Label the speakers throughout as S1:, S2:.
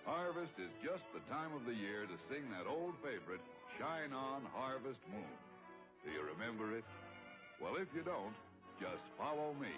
S1: Harvest is just the time of the year to sing that old favorite, Shine On, Harvest Moon. Do you remember it? Well, if you don't, just follow me.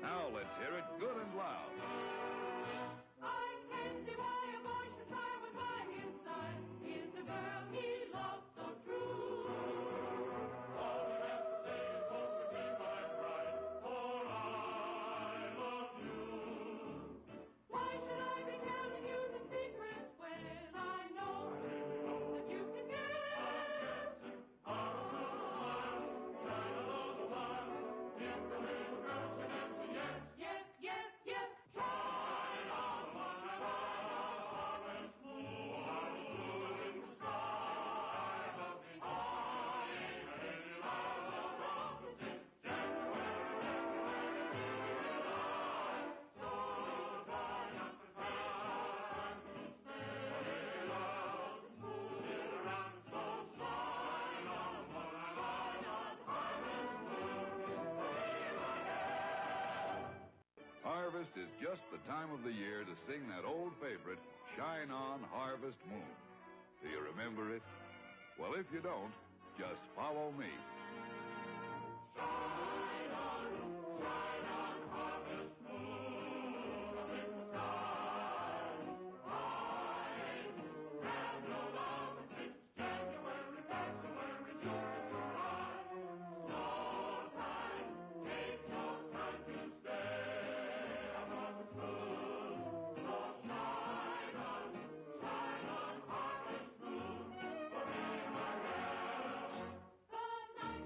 S1: Now let's hear it good and loud.
S2: I can't see why a boy should sigh when by his side is the girl he loves so true. All we have to say is hope to be my bride, for I love you. Why should I be telling you the secret when I know that you can guess? Our little smile, shine along the while, if the little girl should answer yes. Yes, yes, yes. Shine on, my harvest moon, in the sky above me. I ain't any love since January, so try not to cry, stay out, sit around and so shine on, my harvest moon,
S1: Harvest is just the time of the year to sing that old favorite, Shine On, Harvest Moon. Do you remember it? Well, if you don't, just follow me.
S2: Shine on, harvest moon in the sky. I have no love since January, February, June, July. No time, ain't no time to stay. Harvest moon, so shine on, harvest moon, for me, my girl. The night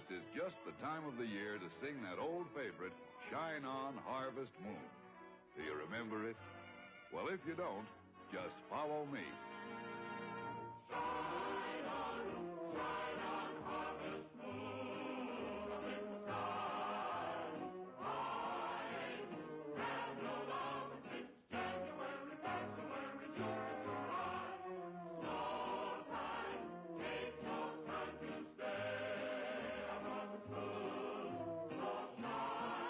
S1: Harvest is just the time of the year to sing that old favorite, Shine On, Harvest Moon. Do you remember it? Well, if you don't, just follow me.
S2: Shine on, harvest moon up in the sky. Flying, have no love since January, February, June, July. No time, take no time to stay. Harvest moon, so shine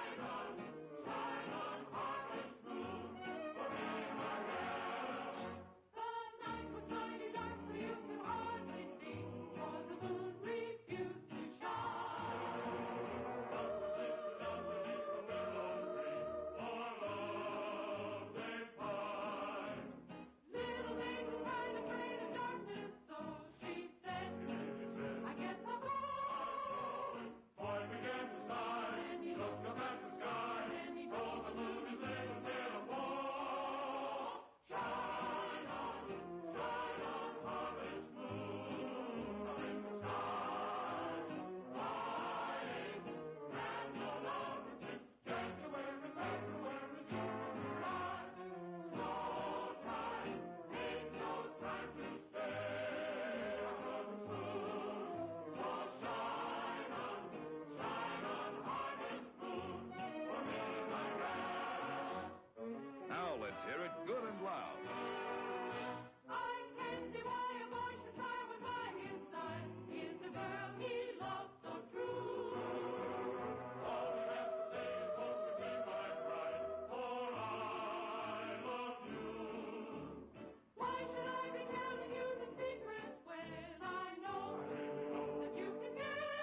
S2: on, harvest moon for me, my guest. The night was mighty dark, so you could hardly see, for the moon refused to shine. But the silver dove beneath the willow tree, for love they pine. Little Mabel cried afraid of darkness, so she said, I guess I'll go. Boy began to sigh, then he looked up at the sky, then he told the moon his little tale of woe. Shine on, harvest moon up in the sky. Flying, had no love since January, February, June, July. No time, ain't no time to stay. Harvest moon, so shine on, harvest moon for me, my guest.
S1: Now let's hear it good and loud.
S2: I can see why a boy should sigh when by his side is the girl he loves so true. All he has to say is, comfort me, my bride, for I love you. Why should I be telling you the secret when I know that you can guess?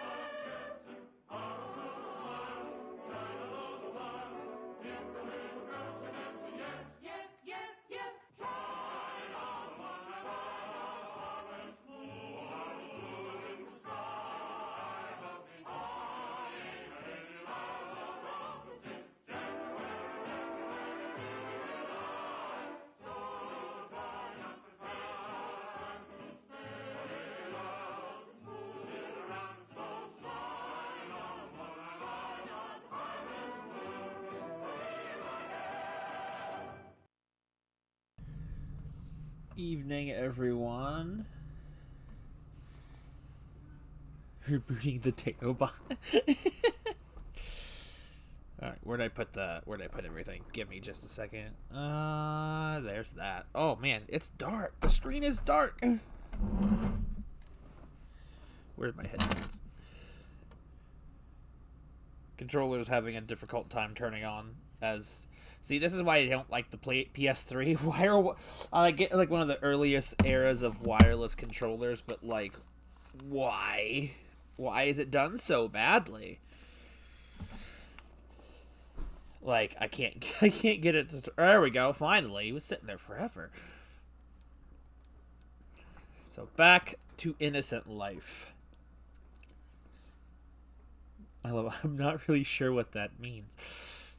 S2: I'll smile, shine all the while. If the little girl should answer yes, yes, yes, yes, shine on my harvest moon in the sky above me. I ain't a lady like the roses since January, July. So try not to time to stay. Love, sit around and so shine on what I like on harvest moon.
S3: Evening, everyone. Rebooting the Tatobot. Alright, where'd I put everything? Give me just a second. There's that. Oh man, it's dark. The screen is dark. Where's my headphones? Controller's having a difficult time turning on. See, this is why I don't like the PS3. I get like one of the earliest eras of wireless controllers, but like, why? Why is it done so badly? Like, I can't get it to... There we go, finally. It was sitting there forever. So, back to innocent life. I'm not really sure what that means.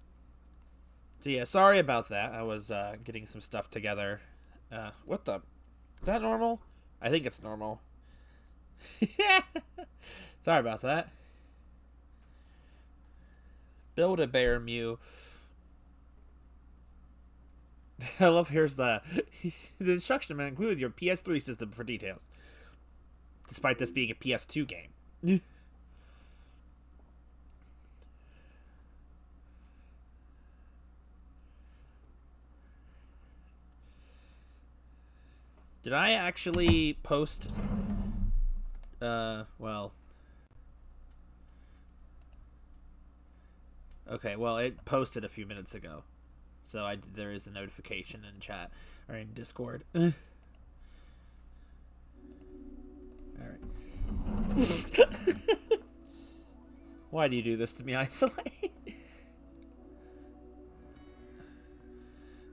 S3: So, yeah, sorry about that. I was getting some stuff together. What the... Is that normal? I think it's normal. Sorry about that. Build-A-Bear Mew. I love here's the instruction manual includes your PS3 system for details. Despite this being a PS2 game. Did I actually post well, okay, well, it posted a few minutes ago. So there is a notification in chat or in Discord. All right. Why do you do this to me, Isolate?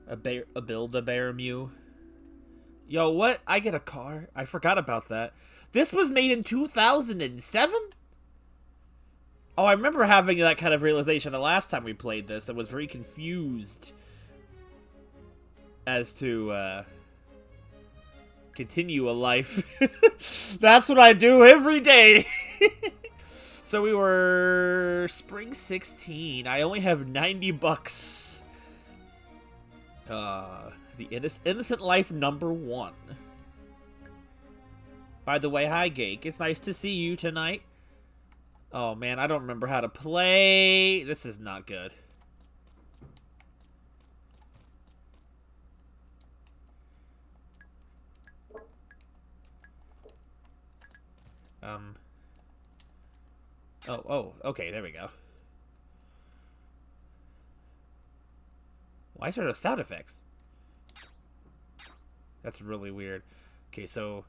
S3: A Build-A-Bear Mew. Yo, what? I get a car? I forgot about that. This was made in 2007? Oh, I remember having that kind of realization the last time we played this. I was very confused as to continue a life. That's what I do every day. So we were spring 16. I only have 90 bucks. The Innocent Life #1. By the way, hi Gake. It's nice to see you tonight. Oh man, I don't remember how to play. This is not good. Oh, okay, there we go. Why is there no sound effects? That's really weird. Okay, so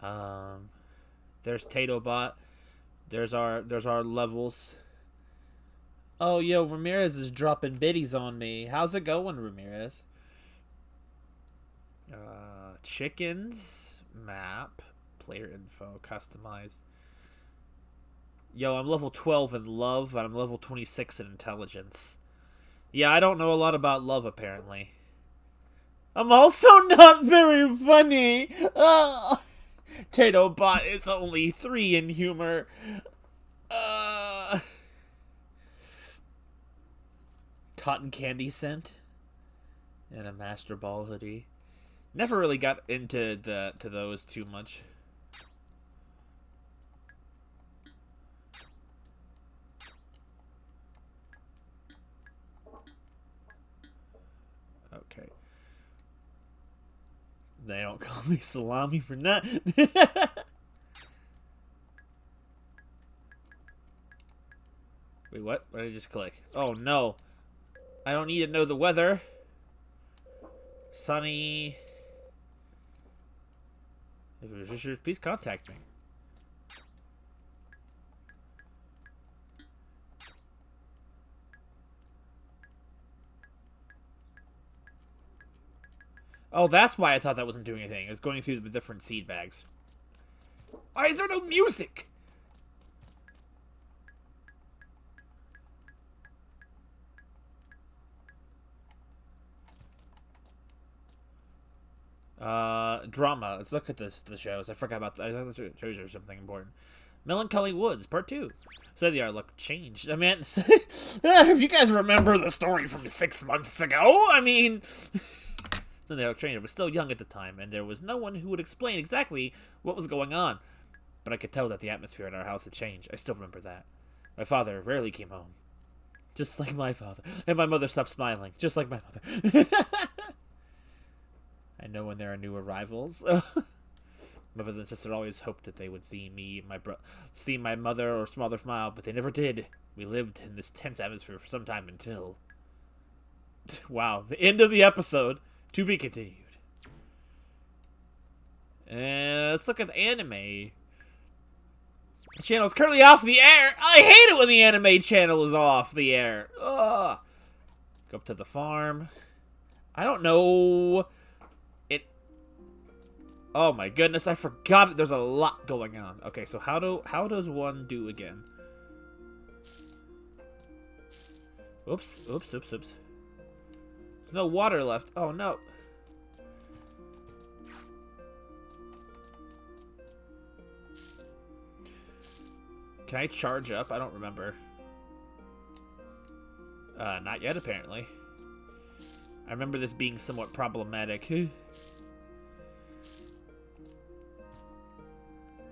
S3: there's Tatobot. There's our levels. Oh, yo, Ramirez is dropping biddies on me. How's it going, Ramirez? Chickens, map, player info, customize. Yo, I'm level 12 in love, and I'm level 26 in intelligence. Yeah, I don't know a lot about love, apparently. I'm also not very funny. Tatobot is only 3 in humor. Cotton candy scent. And a Master Ball hoodie. Never really got into those too much. Okay. They don't call me salami for nothing. Wait, what? What did I just click? Oh no. I don't need to know the weather. Sunny. If it was issues, please contact me. Oh, that's why I thought that wasn't doing anything. It was going through the different seed bags. Why is there no music? Drama. Let's look at the shows. I forgot about that. I thought the shows are something important. Melancholy Woods, Part 2. So the outlook changed. I mean, if you guys remember the story from 6 months ago, I mean... So the outlook changed. I was still young at the time, and there was no one who would explain exactly what was going on. But I could tell that the atmosphere at our house had changed. I still remember that. My father rarely came home. Just like my father. And my mother stopped smiling. Just like my mother. I know when there are new arrivals. My brother and sister always hoped that they would see me, see my mother or father smile, but they never did. We lived in this tense atmosphere for some time until... Wow, the end of the episode. To be continued. And let's look at the anime. The channel is currently off the air. I hate it when the anime channel is off the air. Ugh. Go up to the farm. I don't know... Oh my goodness, I forgot it. There's a lot going on. Okay, so how does one do again? Oops. There's no water left. Oh no. Can I charge up? I don't remember. Not yet, apparently. I remember this being somewhat problematic.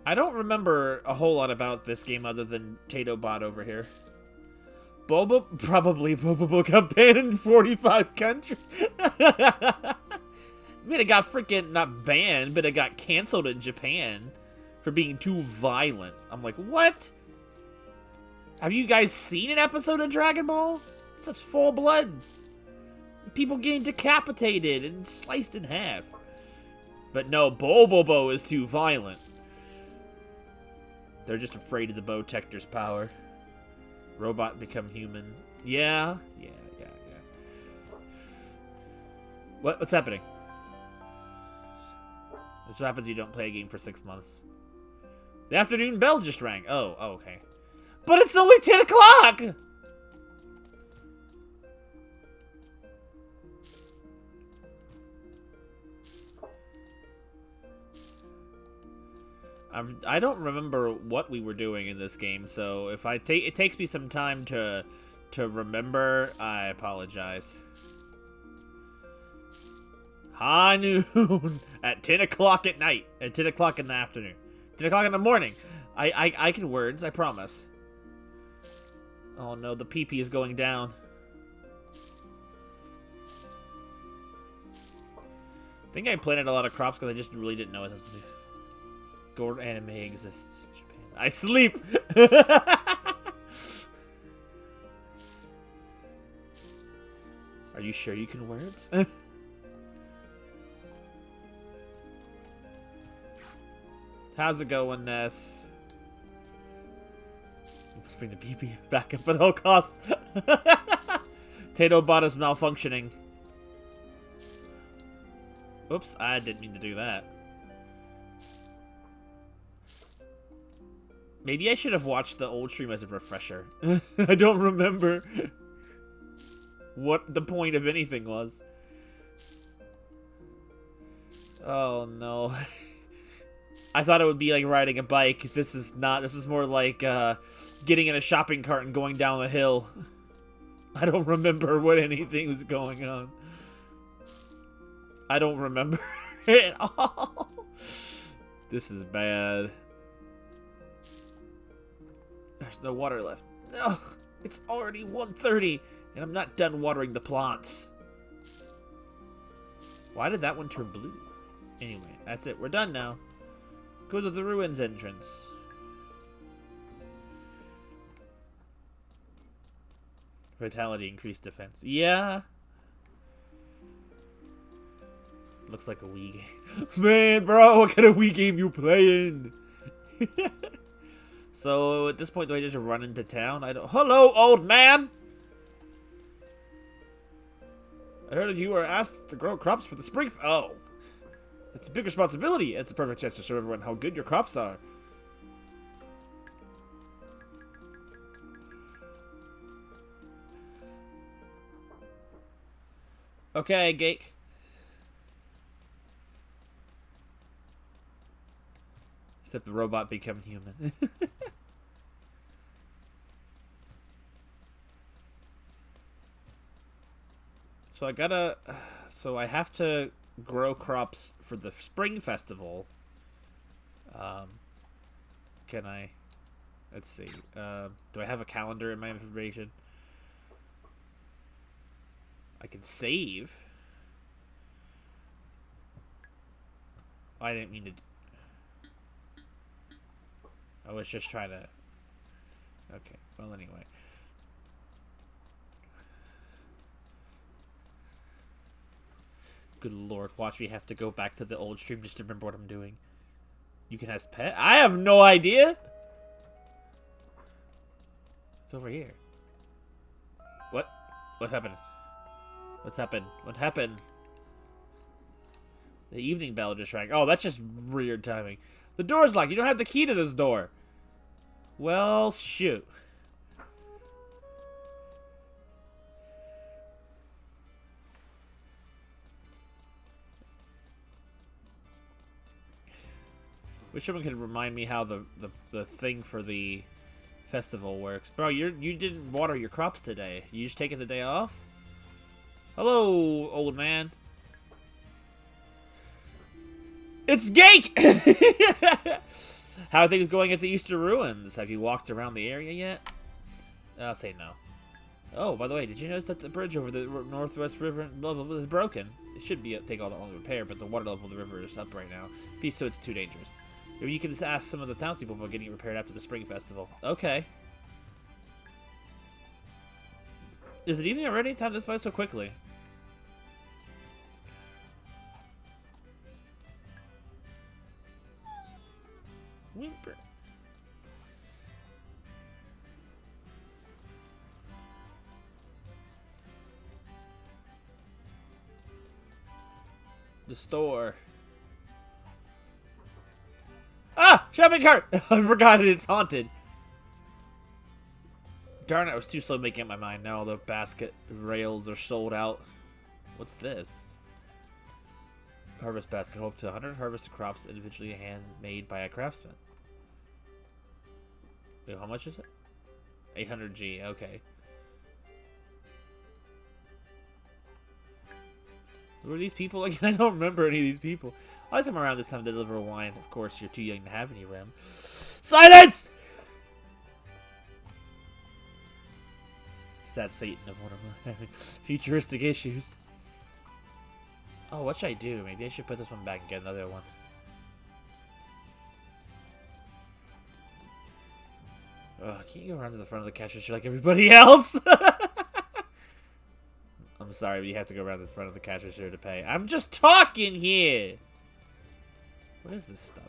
S3: I don't remember a whole lot about this game other than Tatobot over here. Probably Bobo got banned in 45 countries. I mean, it got freaking, not banned, but it got canceled in Japan for being too violent. I'm like, what? Have you guys seen an episode of Dragon Ball? It's full blood. People getting decapitated and sliced in half. But no, Bobo is too violent. They're just afraid of the Bowtector's power. Robot become human. Yeah. What's happening? This happens when you don't play a game for 6 months. The afternoon bell just rang. Oh, okay. But it's only 10 o'clock! I don't remember what we were doing in this game, so if it takes me some time to remember, I apologize. High noon at 10 o'clock at night, at 10 o'clock in the afternoon, 10 o'clock in the morning. I can words, I promise. Oh no, the pee-pee is going down. I think I planted a lot of crops because I just really didn't know what else to do. Gold anime exists in Japan. I sleep! Are you sure you can words? How's it going, Ness? Let's bring the BB back up at all costs. Tatobot is malfunctioning. Oops, I didn't mean to do that. Maybe I should have watched the old stream as a refresher. I don't remember what the point of anything was. Oh no. I thought it would be like riding a bike. This is not. This is more like getting in a shopping cart and going down the hill. I don't remember what anything was going on. I don't remember at all. This is bad. There's no water left. No, it's already 1:30, and I'm not done watering the plants. Why did that one turn blue? Anyway, that's it. We're done now. Go to the ruins entrance. Vitality increased defense. Yeah. Looks like a Wii game. Man, bro, what kind of Wii game you playing? So, at this point, do I just run into town? I don't... Hello, old man! I heard you were asked to grow crops for the spring... Oh. It's a big responsibility. It's a perfect chance to show everyone how good your crops are. Okay, Gake. Except the robot become human. So I gotta... So I have to grow crops for the spring festival. Can I... Let's see. Do I have a calendar in my information? I can save. I didn't mean to... I was just trying to... Okay, well anyway. Good lord, watch me have to go back to the old stream just to remember what I'm doing. You can ask pet? I have no idea! It's over here. What? What happened? What's happened? What happened? The evening bell just rang. Oh, that's just weird timing. The door's locked. You don't have the key to this door. Well, shoot. Wish someone could remind me how the thing for the festival works. Bro, you didn't water your crops today. You just taking the day off? Hello, old man. It's Gake! How are things going at the Easter Ruins? Have you walked around the area yet? I'll say no. Oh, by the way, did you notice that the bridge over the Northwest River blah, blah, blah, is broken? It should be take all that long to repair, but the water level of the river is up right now. So it's too dangerous. Maybe you can just ask some of the townspeople about getting it repaired after the spring festival. Okay. Is it evening already? Time this by so quickly. Whimper. The store. Ah! Shopping cart! I forgot it's haunted. Darn it, I was too slow making up my mind. Now all the basket rails are sold out. What's this? Harvest basket. Hold up to 100 harvested crops individually handmade by a craftsman. Wait, how much is it? 800G. Okay. Who are these people again? I don't remember any of these people. I always come around this time to deliver wine. Of course, you're too young to have any rem. Silence! Sad Satan of one of my futuristic issues. Oh, what should I do? Maybe I should put this one back and get another one. Can't you go around to the front of the cash register like everybody else? I'm sorry, but you have to go around the front of the cash register to pay. I'm just talking here! What is this stuff?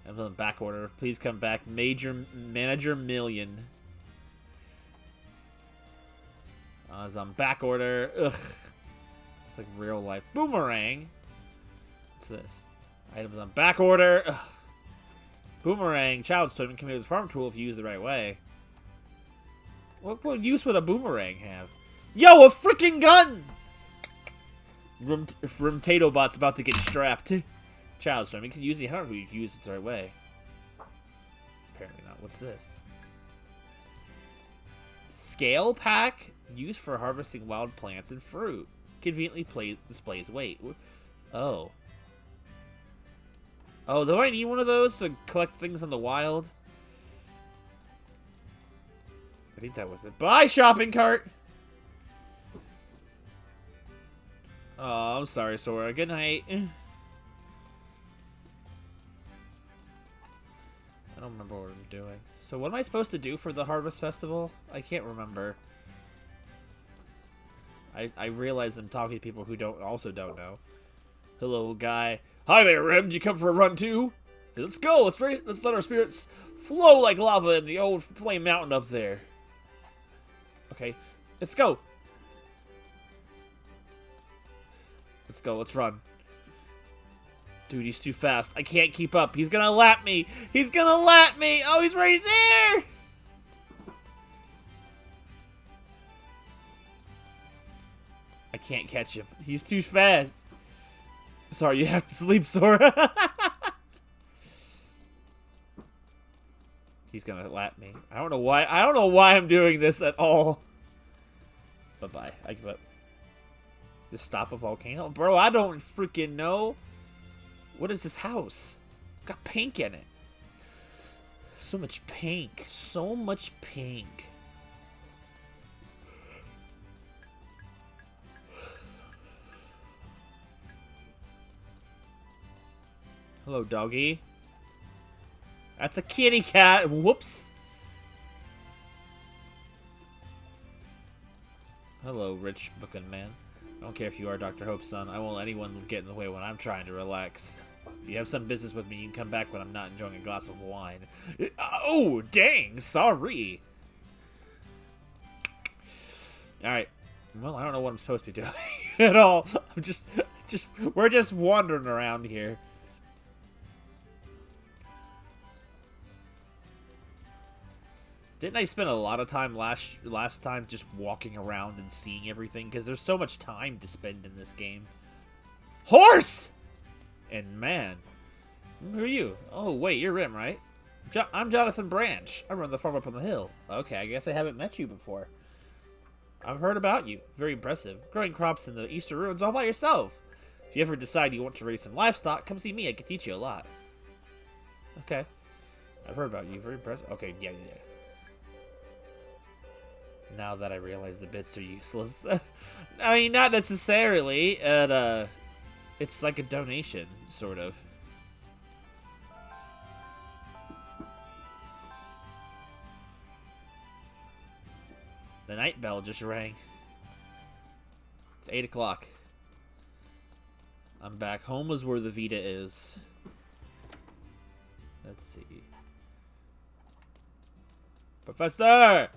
S3: I'm on back order. Please come back. Manager Million. I was on back order. Ugh. It's like real life. Boomerang. What's this? Items on back order. Ugh. Boomerang. Child's toy can be with a farm tool if you use the right way. What use would a boomerang have? Yo, a freaking gun! Tatobot's about to get strapped. Child's toy can use the hunter if you use it the right way. Apparently not. What's this? Scale pack used for harvesting wild plants and fruit. Conveniently displays weight. Oh. Oh, do I need one of those to collect things in the wild? I think that was it. Bye, shopping cart! Oh, I'm sorry, Sora. Good night. I don't remember what I'm doing. So what am I supposed to do for the Harvest Festival? I can't remember. I realize I'm talking to people who also don't know. Hello, guy. Hi there, Rem. Did you come for a run too? Let's go. Let's let our spirits flow like lava in the old flame mountain up there. Okay, let's go. Let's go. Let's run. Dude, he's too fast. I can't keep up. He's gonna lap me. He's gonna lap me. Oh, he's right there. I can't catch him. He's too fast. Sorry, you have to sleep, Sora. He's gonna lap me. I don't know why. I don't know why I'm doing this at all. Bye-bye. I give up. Just stop a volcano? Bro, I don't freaking know. What is this house? It's got pink in it. So much pink. So much pink. Hello, doggy. That's a kitty cat. Whoops. Hello, rich looking man. I don't care if you are Dr. Hope's son. I won't let anyone get in the way when I'm trying to relax. If you have some business with me, you can come back when I'm not enjoying a glass of wine. Oh, dang. Sorry. Alright. Well, I don't know what I'm supposed to be doing at all. We're just wandering around here. Didn't I spend a lot of time last time just walking around and seeing everything? Because there's so much time to spend in this game. Horse! And man. Who are you? Oh, wait, you're Rim, right? I'm Jonathan Branch. I run the farm up on the hill. Okay, I guess I haven't met you before. I've heard about you. Very impressive. Growing crops in the Easter ruins all by yourself. If you ever decide you want to raise some livestock, come see me. I can teach you a lot. Okay. I've heard about you. Very impressive. Okay, yeah. Now that I realize the bits are useless. I mean, not necessarily. It's like a donation, sort of. The night bell just rang. It's 8 o'clock. I'm back. Home is where the Vita is. Let's see. Professor!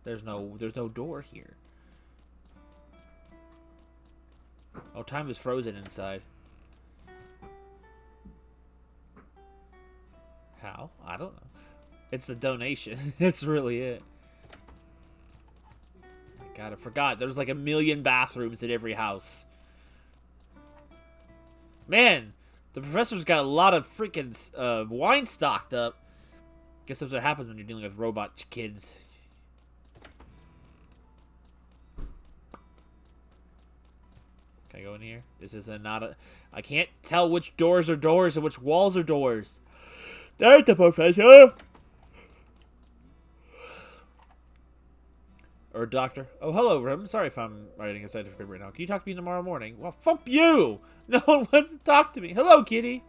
S3: There's no door here. Oh, time is frozen inside. How? I don't know. It's a donation. It's really it. My God, I forgot. There's like 1,000,000 bathrooms in every house. Man, the professor's got a lot of freaking wine stocked up. Guess that's what happens when you're dealing with robot kids. Can I go in here? This is not a... I can't tell which doors are doors and which walls are doors. There's the professor! Or doctor. Oh, hello, Rim. Sorry if I'm writing a scientific paper right now. Can you talk to me tomorrow morning? Well, fuck you! No one wants to talk to me. Hello, kitty!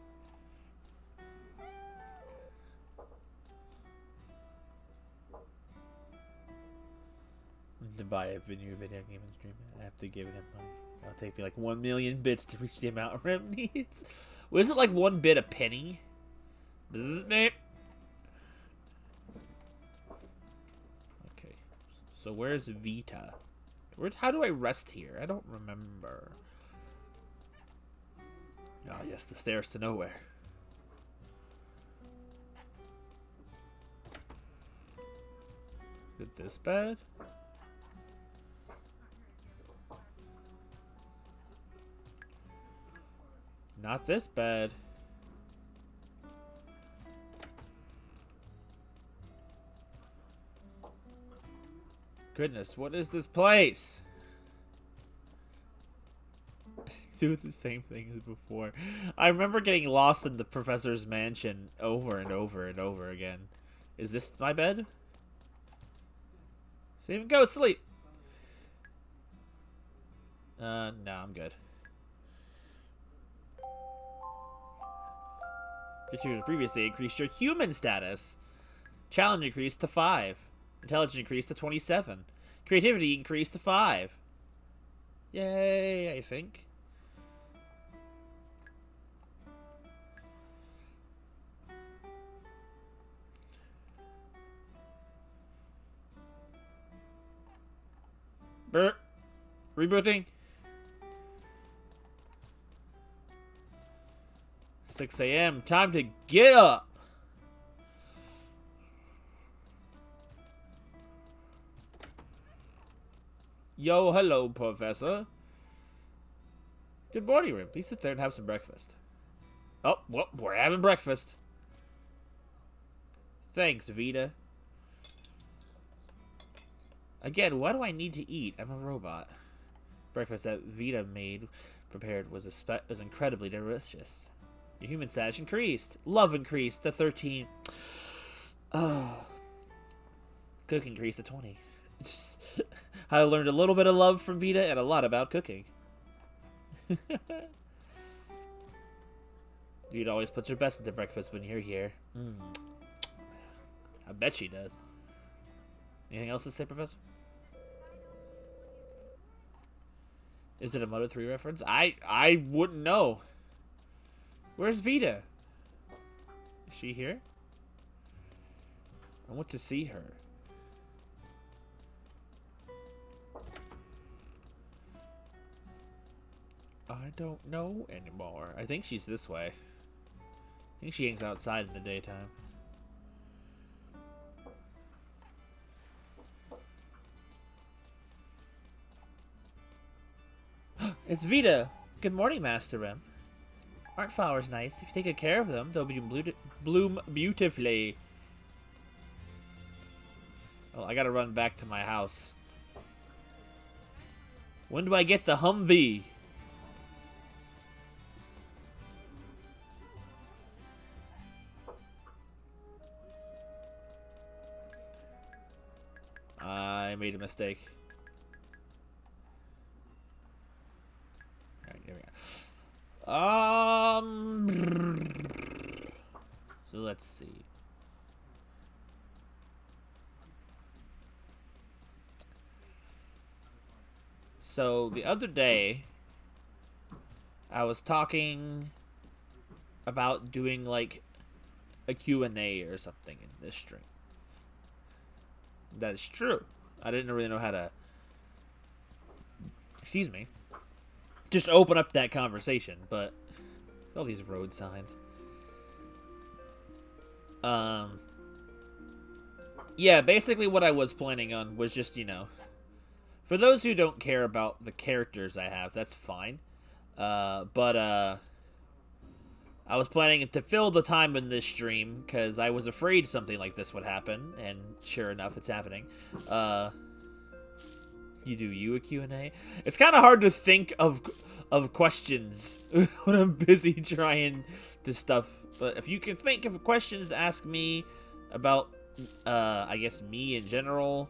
S3: To buy a new video game and stream it, I have to give him money. It'll take me like 1,000,000 bits to reach the amount Rim needs. Was it like 1 bit a penny? Bzzz. Okay. So where's Vita? How do I rest here? I don't remember. Ah, yes, the stairs to nowhere. Is this bad? Not this bad. Goodness, what is this place? Do the same thing as before. I remember getting lost in the professor's mansion over and over and over again. Is this my bed? Save and go sleep. No, I'm good. Features previously increased your human status. Challenge increased to 5. Intelligence increased to 27. Creativity increased to 5. Yay, I think. Brr. Rebooting. 6 a.m. Time to get up. Yo, hello, Professor. Good morning, Rim. Please sit there and have some breakfast. Oh, well, we're having breakfast. Thanks, Vita. Again, why do I need to eat? I'm a robot. Breakfast that Vita prepared was incredibly delicious. Your human status increased. Love increased to 13. Oh. Cooking increased to 20. I learned a little bit of love from Vita and a lot about cooking. Vita always puts her best into breakfast when you're here. I bet she does. Anything else to say, Professor? Is it a Moto 3 reference? I wouldn't know. Where's Vita? Is she here? I want to see her. I don't know anymore. I think she's this way. I think she hangs outside in the daytime. It's Vita! Good morning, Master Rem. Aren't flowers nice? If you take good care of them, they'll bloom beautifully. Well, I gotta run back to my house. When do I get the Humvee? I made a mistake. Alright, here we go. So let's see. So the other day, I was talking about doing like a Q&A or something in this stream. That is true. I didn't really know how to, excuse me, just open up that conversation, but all these road signs. Yeah, basically what I was planning on was just, you know, For those who don't care about the characters I have, that's fine. But I was planning to fill the time in this stream because I was afraid something like this would happen, and sure enough, it's happening. You a Q&A? It's kind of hard to think of questions when I'm busy trying to stuff. But if you can think of questions to ask me about, I guess me in general,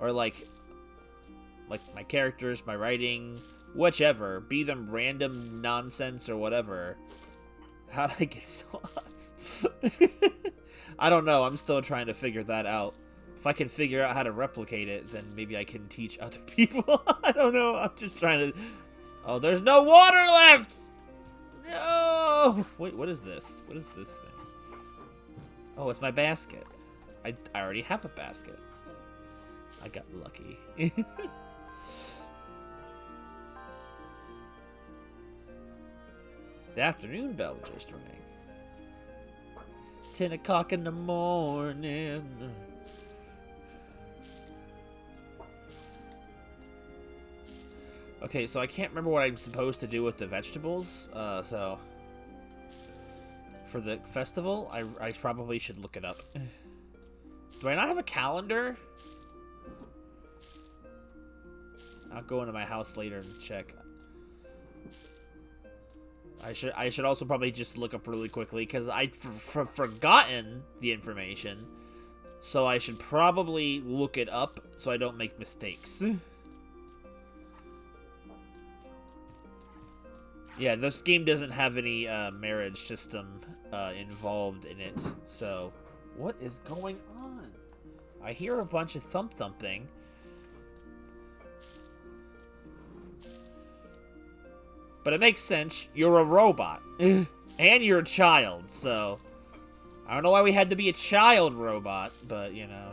S3: or like my characters, my writing, whichever, be them random nonsense or whatever. How did I get so lost? I don't know. I'm still trying to figure that out. If I can figure out how to replicate it, then maybe I can teach other people. I don't know. I'm just trying to... Oh, there's no water left! No! Wait, what is this? What is this thing? Oh, it's my basket. I already have a basket. I got lucky. The afternoon bell just rang. 10 o'clock in the morning. Okay, so I can't remember what I'm supposed to do with the vegetables. So for the festival, I probably should look it up. Do I not have a calendar? I'll go into my house later and check. I should also probably just look up really quickly because I've forgotten the information. So I should probably look it up so I don't make mistakes. Yeah, this game doesn't have any marriage system involved in it. So what is going on? I hear a bunch of something. But it makes sense. You're a robot. And you're a child, so... I don't know why we had to be a child robot, but, you know...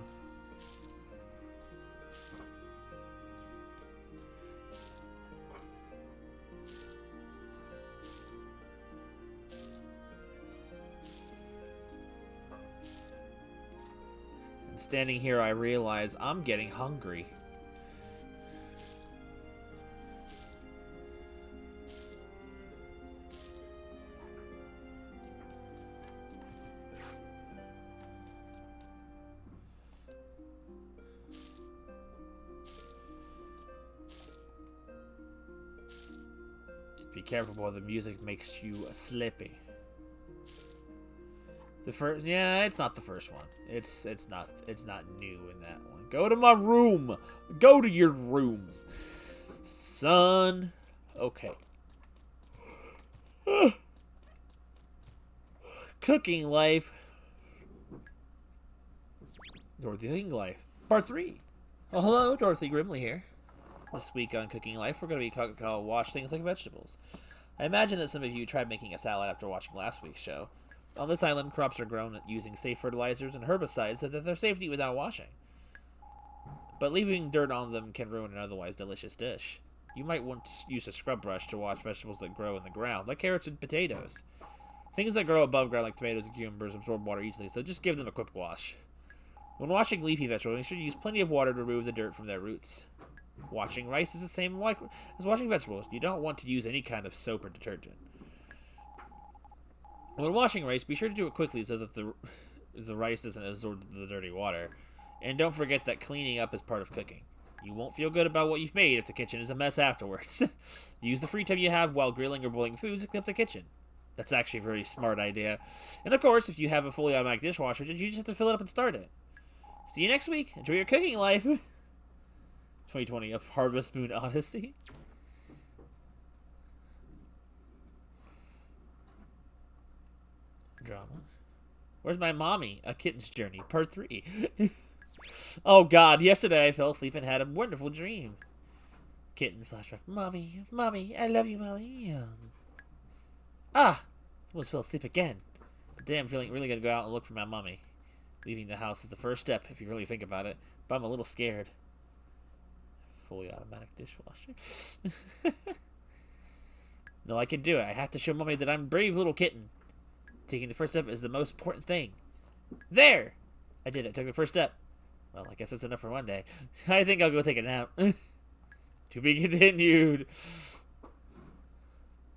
S3: And standing here, I realize I'm getting hungry. Be careful, boy. The music makes you sleepy. The first, yeah, it's not the first one. It's not new in that one. Go to my room. Go to your rooms, son. Okay. Cooking life. Dorothy Life, Part 3. Well, hello, Dorothy Grimley here. This week on Cooking Life, we're going to be talking about wash things like vegetables. I imagine that some of you tried making a salad after watching last week's show. On this island, crops are grown using safe fertilizers and herbicides so that they're safe to eat without washing. But leaving dirt on them can ruin an otherwise delicious dish. You might want to use a scrub brush to wash vegetables that grow in the ground, like carrots and potatoes. Things that grow above ground, like tomatoes and cucumbers, absorb water easily, so just give them a quick wash. When washing leafy vegetables, make sure you use plenty of water to remove the dirt from their roots. Washing rice is the same as washing vegetables. You don't want to use any kind of soap or detergent. When washing rice, be sure to do it quickly so that the rice doesn't absorb the dirty water. And don't forget that cleaning up is part of cooking. You won't feel good about what you've made if the kitchen is a mess afterwards. Use the free time you have while grilling or boiling foods to clean up the kitchen. That's actually a very smart idea. And of course, if you have a fully automatic dishwasher, you just have to fill it up and start it. See you next week. Enjoy your cooking life. 2020 of Harvest Moon Odyssey. Drama. Where's my mommy? A Kitten's Journey, Part 3. Oh god, yesterday I fell asleep and had a wonderful dream. Kitten flashback. Mommy, mommy, I love you, mommy. Almost fell asleep again. But damn, I'm feeling really gonna go out and look for my mommy. Leaving the house is the first step, if you really think about it. But I'm a little scared. Fully automatic dishwasher. No, I can do it. I have to show mommy that I'm a brave little kitten. Taking the first step is the most important thing. There! I did it. I took the first step. Well, I guess that's enough for one day. I think I'll go take a nap. To be continued.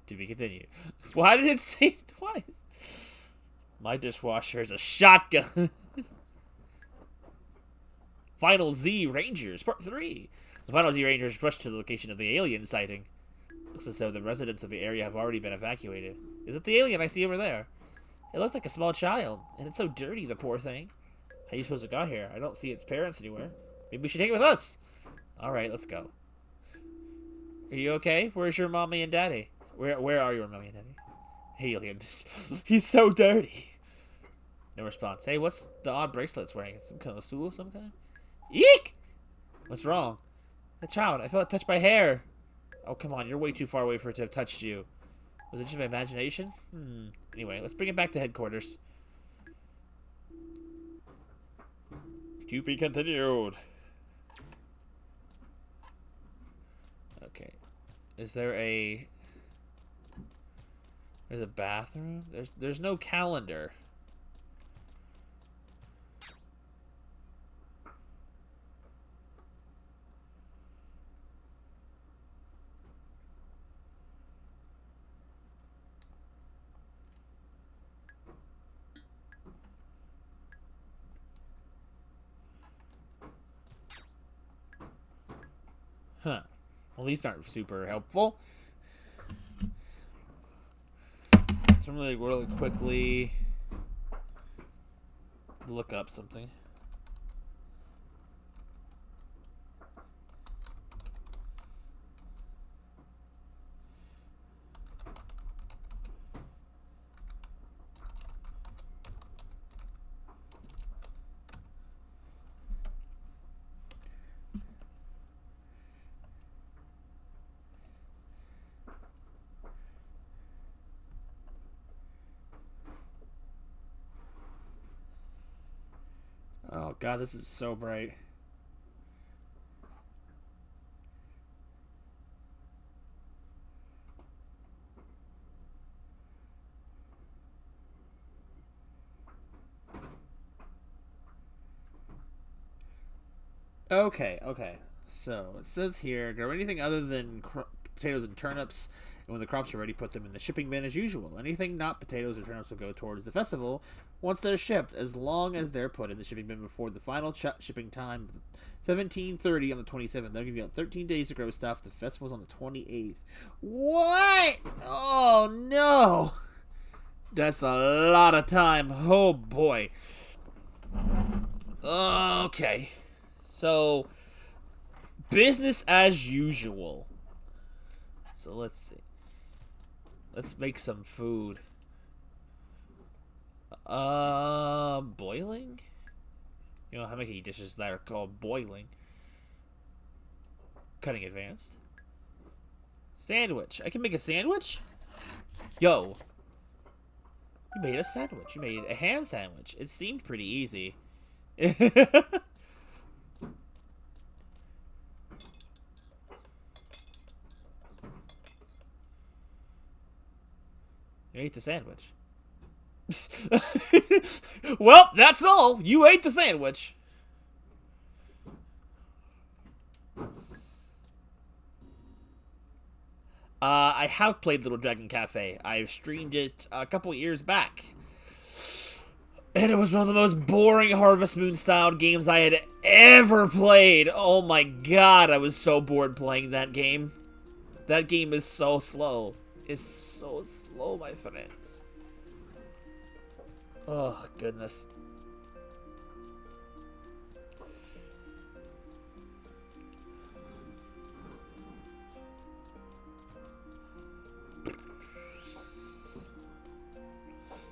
S3: To be continued. Why did it say it twice? My dishwasher is a shotgun. Final Z Rangers, Part 3. The Final Z Rangers rush to the location of the alien sighting. Looks as though the residents of the area have already been evacuated. Is it the alien I see over there? It looks like a small child, and it's so dirty, the poor thing. How do you suppose it got here? I don't see its parents anywhere. Maybe we should take it with us. Alright, let's go. Are you okay? Where's your mommy and daddy? Where are your mommy and daddy? Alien. He's so dirty. No response. Hey, what's the odd bracelets wearing? Some kind of stool of some kind? Eek! What's wrong? The child. I felt touched by hair. Oh, come on. You're way too far away for it to have touched you. Was it just my imagination? Anyway, let's bring it back to headquarters. To be continued. Okay. Is there a... There's a bathroom? There's no calendar. Huh. Well, these aren't super helpful. So I'm really quickly look up something. Oh god, this is so bright. Okay. So, it says here, grow anything other than potatoes and turnips, and when the crops are ready, put them in the shipping bin as usual. Anything not potatoes or turnips will go towards the festival once they're shipped, as long as they're put in the shipping bin before the final shipping time, 17:30 on the 27th. That'll give you 13 days to grow stuff. The festival's on the 28th. What? Oh, no. That's a lot of time. Oh, boy. Okay. So, business as usual. So let's see. Let's make some food. Boiling? You know how many dishes that are called boiling? Cutting advanced. Sandwich. I can make a sandwich? Yo. You made a sandwich. You made a ham sandwich. It seemed pretty easy. You ate the sandwich. Well, that's all. You ate the sandwich. I have played Little Dragon Cafe. I've streamed it a couple years back. And it was one of the most boring Harvest Moon styled games I had ever played. Oh my god, I was so bored playing that game. That game is so slow. It's so slow, my friends. Oh, goodness.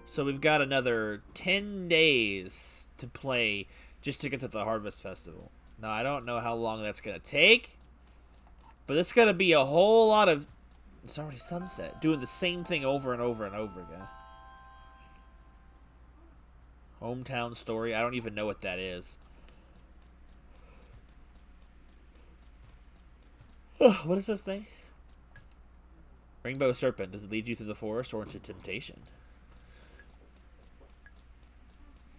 S3: So we've got another 10 days to play just to get to the Harvest Festival. Now, I don't know how long that's going to take, but it's going to be a whole lot of... It's already sunset. Doing the same thing over and over and over again. Hometown story. I don't even know what that is. What is this thing? Rainbow Serpent. Does it lead you through the forest or into temptation?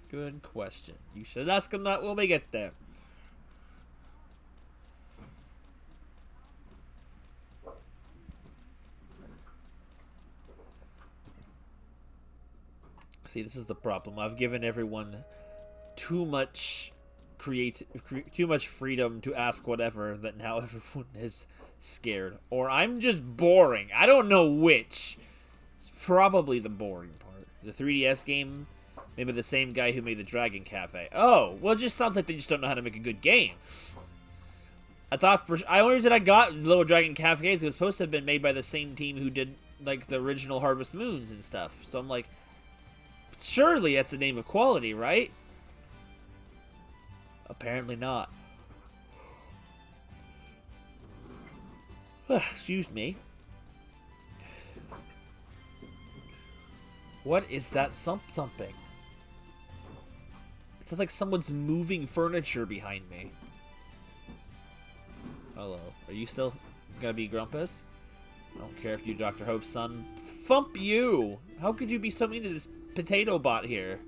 S3: Good question. You should ask him that when we get there. See, this is the problem. I've given everyone too much too much freedom to ask whatever that now everyone is scared. Or I'm just boring. I don't know which. It's probably the boring part. The 3DS game, maybe the same guy who made the Dragon Cafe. Oh, well, it just sounds like they just don't know how to make a good game. The only reason I got Little Dragon Cafe is it was supposed to have been made by the same team who did, like, the original Harvest Moons and stuff. So I'm like, surely that's the name of quality, right? Apparently not. Excuse me. What is that thumping? It sounds like someone's moving furniture behind me. Hello. Are you still gonna be Grumpus? I don't care if you Dr. Hope's son. Thump you! How could you be so mean to this Tatobot here?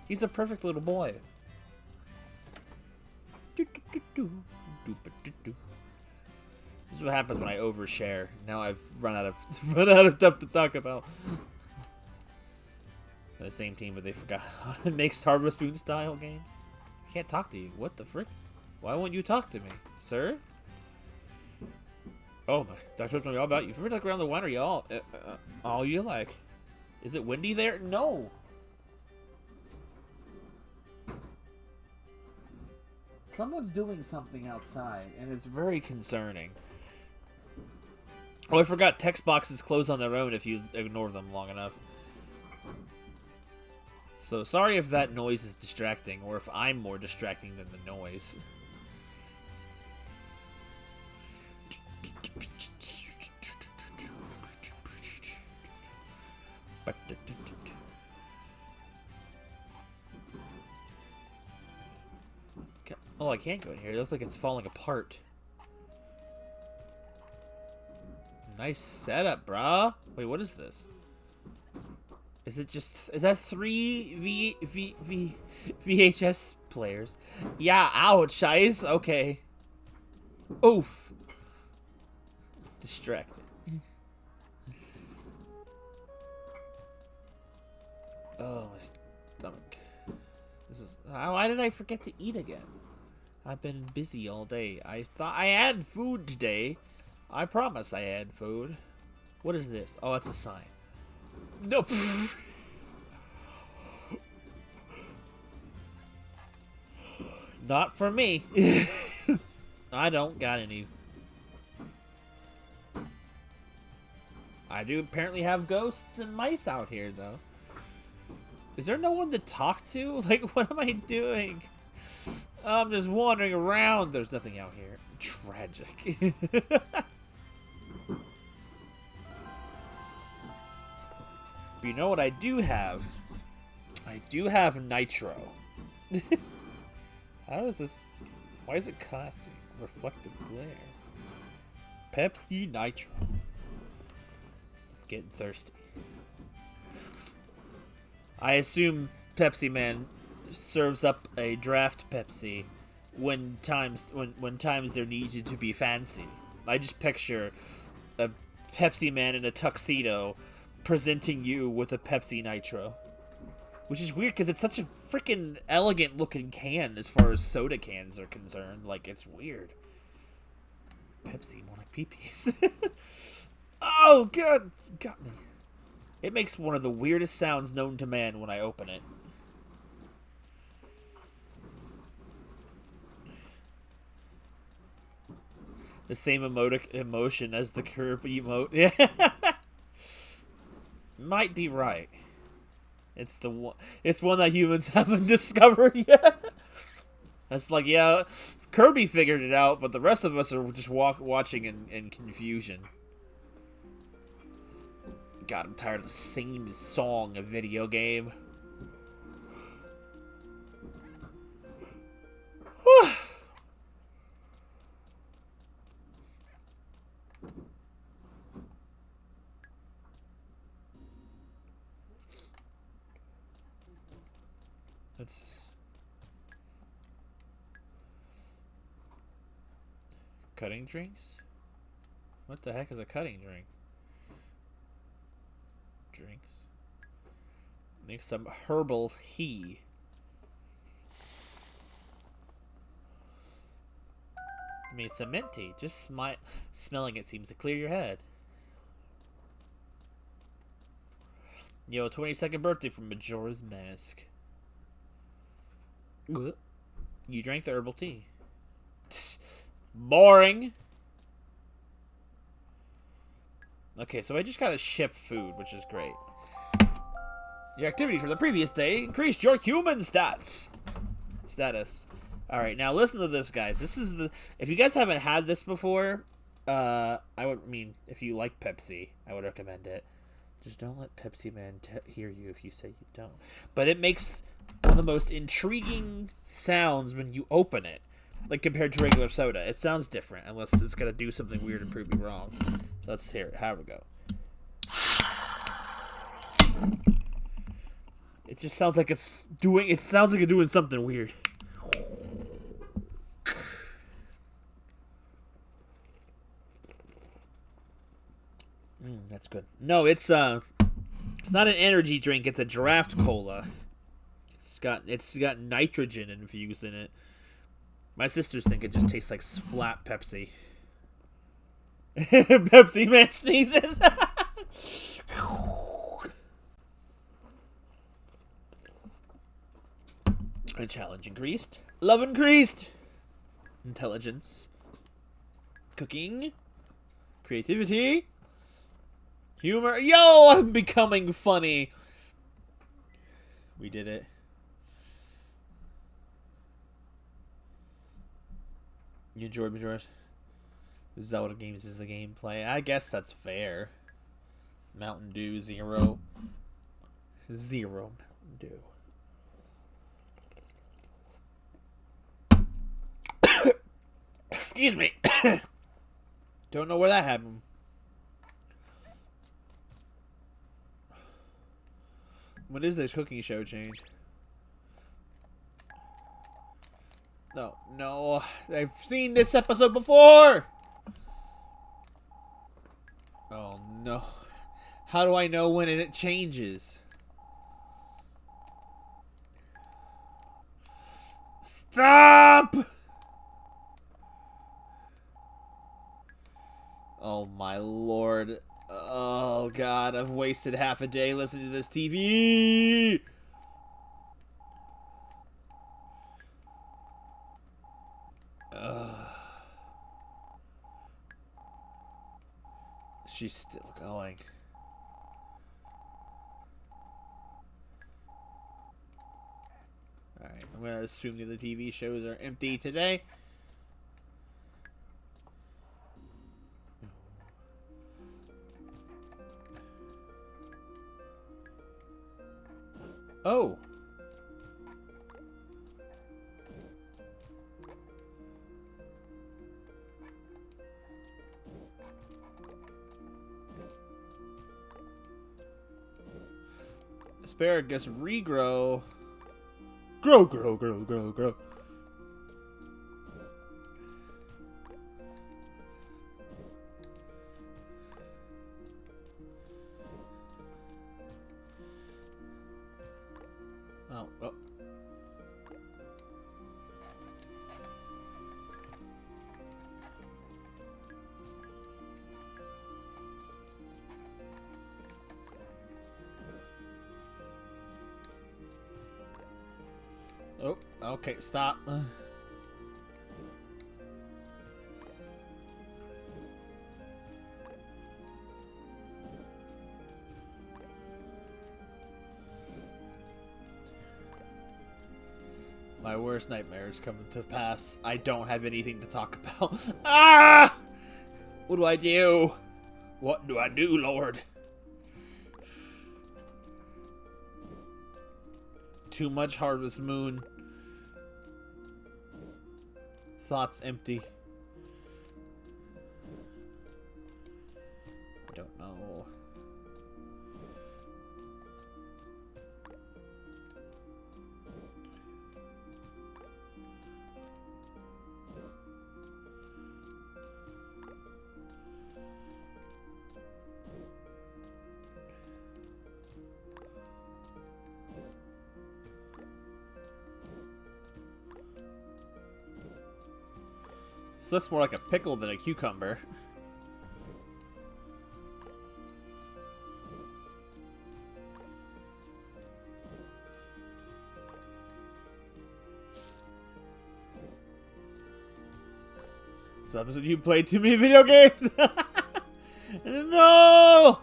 S3: He's a perfect little boy. This is what happens when I overshare. Now I've run out of stuff to talk about. The same team, but they forgot how to make Harvest Moon style games. I can't talk to you. What the frick? Why won't you talk to me, sir? Oh my! Dr. Hope's all about you. If you look around the winery, all you like. Is it windy there? No. Someone's doing something outside, and it's very concerning. Oh, I forgot text boxes close on their own if you ignore them long enough. So, sorry if that noise is distracting, or if I'm more distracting than the noise. Oh, I can't go in here. It looks like it's falling apart. Nice setup, brah. Wait, what is this? Is it just... Is that 3 VHS players? Yeah, ouch, guys. Okay. Oof. Distracted. Oh, my stomach. This is... Why did I forget to eat again? I've been busy all day. I thought I had food today. I promise I had food. What is this? Oh, it's a sign. Nope. Not for me. I don't got any. I do apparently have ghosts and mice out here, though. Is there no one to talk to? Like, what am I doing? I'm just wandering around. There's nothing out here. Tragic. But you know what I do have? I do have nitro. How is this? Why is it casting reflective glare? Pepsi Nitro. I'm getting thirsty. I assume Pepsi Man serves up a draft Pepsi when times there needed to be fancy. I just picture a Pepsi Man in a tuxedo presenting you with a Pepsi Nitro. Which is weird because it's such a freaking elegant looking can as far as soda cans are concerned. Like, it's weird. Pepsi, more like pee-pees. Oh, God! Got me. It makes one of the weirdest sounds known to man when I open it. The same emotion as the curb emote. Yeah. Might be right. It's the one. It's one that humans haven't discovered yet. That's like, yeah, Kirby figured it out, but the rest of us are just watching in confusion. God, I'm tired of the same song, a video game. That's cutting drinks? What the heck is a cutting drink? Drinks. Make some herbal tea. Made some mint tea. Just smelling it seems to clear your head. Yo, 22nd birthday from Majora's Mask. You drank the herbal tea. Boring. Okay, so I just got to ship food, which is great. Your activity from the previous day increased your human status. Alright, now listen to this, guys. This is the... If you guys haven't had this before, if you like Pepsi, I would recommend it. Just don't let Pepsi Man hear you if you say you don't. But it makes one of the most intriguing sounds when you open it. Like, compared to regular soda. It sounds different, unless it's going to do something weird and prove me wrong. So let's hear it. How we go. It just sounds like it's doing something weird. That's good. No, it's not an energy drink. It's a draft cola. It's got nitrogen infused in it. My sisters think it just tastes like flat Pepsi. Pepsi Man sneezes. A challenge increased. Love increased. Intelligence. Cooking. Creativity. Humor. Yo, I'm becoming funny. We did it. You enjoyed Majora's? Zelda games is the gameplay. I guess that's fair. Mountain Dew 0. 0 Mountain Dew. Excuse me. Don't know where that happened. When is this cooking show change? No. I've seen this episode before! Oh, no. How do I know when it changes? Stop! Oh, my lord. Oh, God. I've wasted half a day listening to this TV! She's still going. Alright, I'm gonna assume that the TV shows are empty today. Oh! Asparagus regrow. Grow. Oh. Oh, okay, stop. My worst nightmares coming to pass. I don't have anything to talk about. Ah! What do I do? What do I do, Lord? Too much Harvest Moon. Thoughts empty. I don't know. This looks more like a pickle than a cucumber. So happens when you play too many video games. No!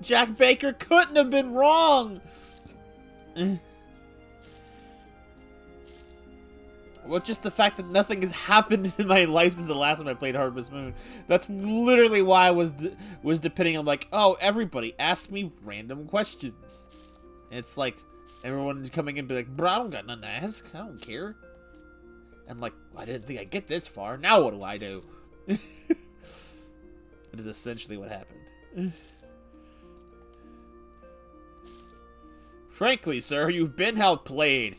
S3: Jack Baker couldn't have been wrong. Well, just the fact that nothing has happened in my life since the last time I played Harvest Moon. That's literally why I was depending on, like, oh, everybody, ask me random questions. And it's like, everyone coming in and be like, bro, I don't got nothing to ask. I don't care. I'm like, I didn't think I'd get this far. Now what do I do? It is essentially what happened. Frankly, sir, you've been outplayed.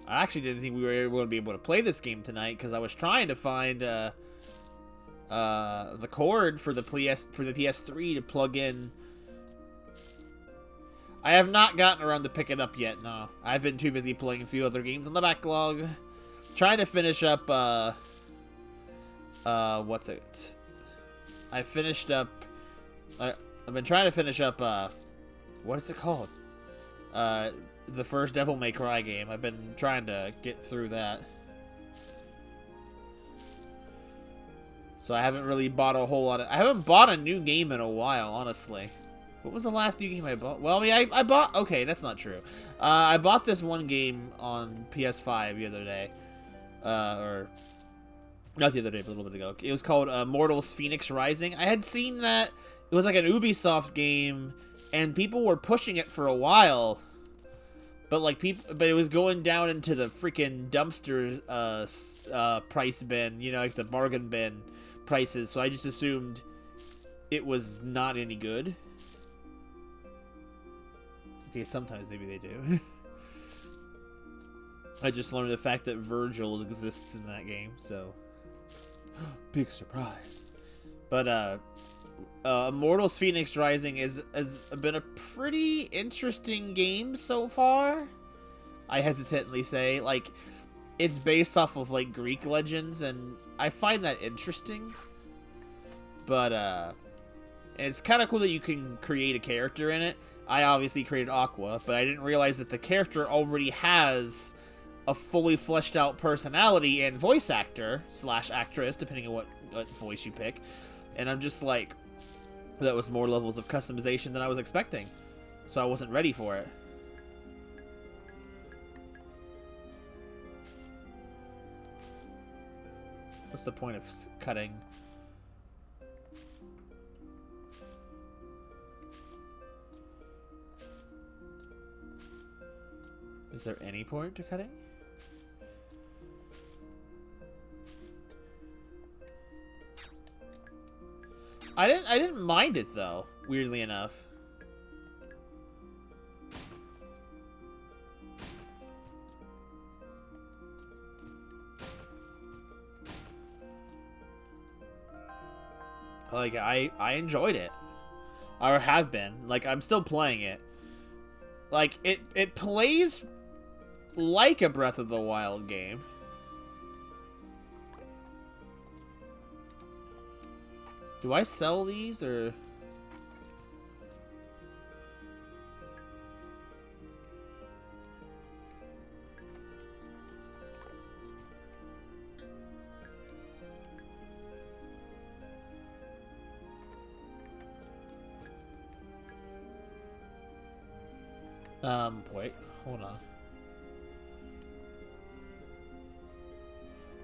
S3: I actually didn't think we were going to be able to play this game tonight because I was trying to find the cord for the PS3 to plug in. I have not gotten around to pick it up yet, no. I've been too busy playing a few other games on the backlog. Trying to finish up, what's it? I finished up, I've been trying to finish up, what is it called? The first Devil May Cry game. I've been trying to get through that. So I haven't really bought a whole lot of, I haven't bought a new game in a while, honestly. What was the last new game I bought? Well, I mean, I bought... Okay, that's not true. I bought this one game on PS5 the other day. Or... Not the other day, but a little bit ago. It was called Mortals Phoenix Rising. I had seen that. It was like an Ubisoft game, and people were pushing it for a while. But, like, but it was going down into the freaking dumpster price bin. You know, like the bargain bin prices. So I just assumed it was not any good. Okay, sometimes maybe they do. I just learned the fact that Virgil exists in that game, so... Big surprise. But, Immortals Phoenix Rising has been a pretty interesting game so far. I hesitantly say. Like, it's based off of, like, Greek legends, and I find that interesting. But, it's kind of cool that you can create a character in it. I obviously created Aqua, but I didn't realize that the character already has a fully fleshed out personality and voice actor / actress, depending on what voice you pick. And I'm just like, that was more levels of customization than I was expecting. So I wasn't ready for it. What's the point of cutting? Is there any point to cutting? I didn't mind it though, weirdly enough. Like I enjoyed it. Or have been. Like I'm still playing it. Like it plays like a Breath of the Wild game. Do I sell these, or... Wait, hold on.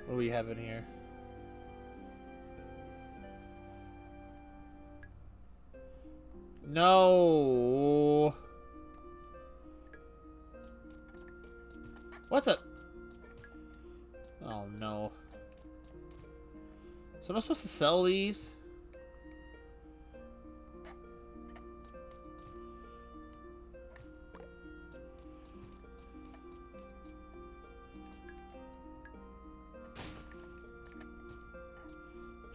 S3: What do we have in here? No. What's up? Oh no. So am I supposed to sell these?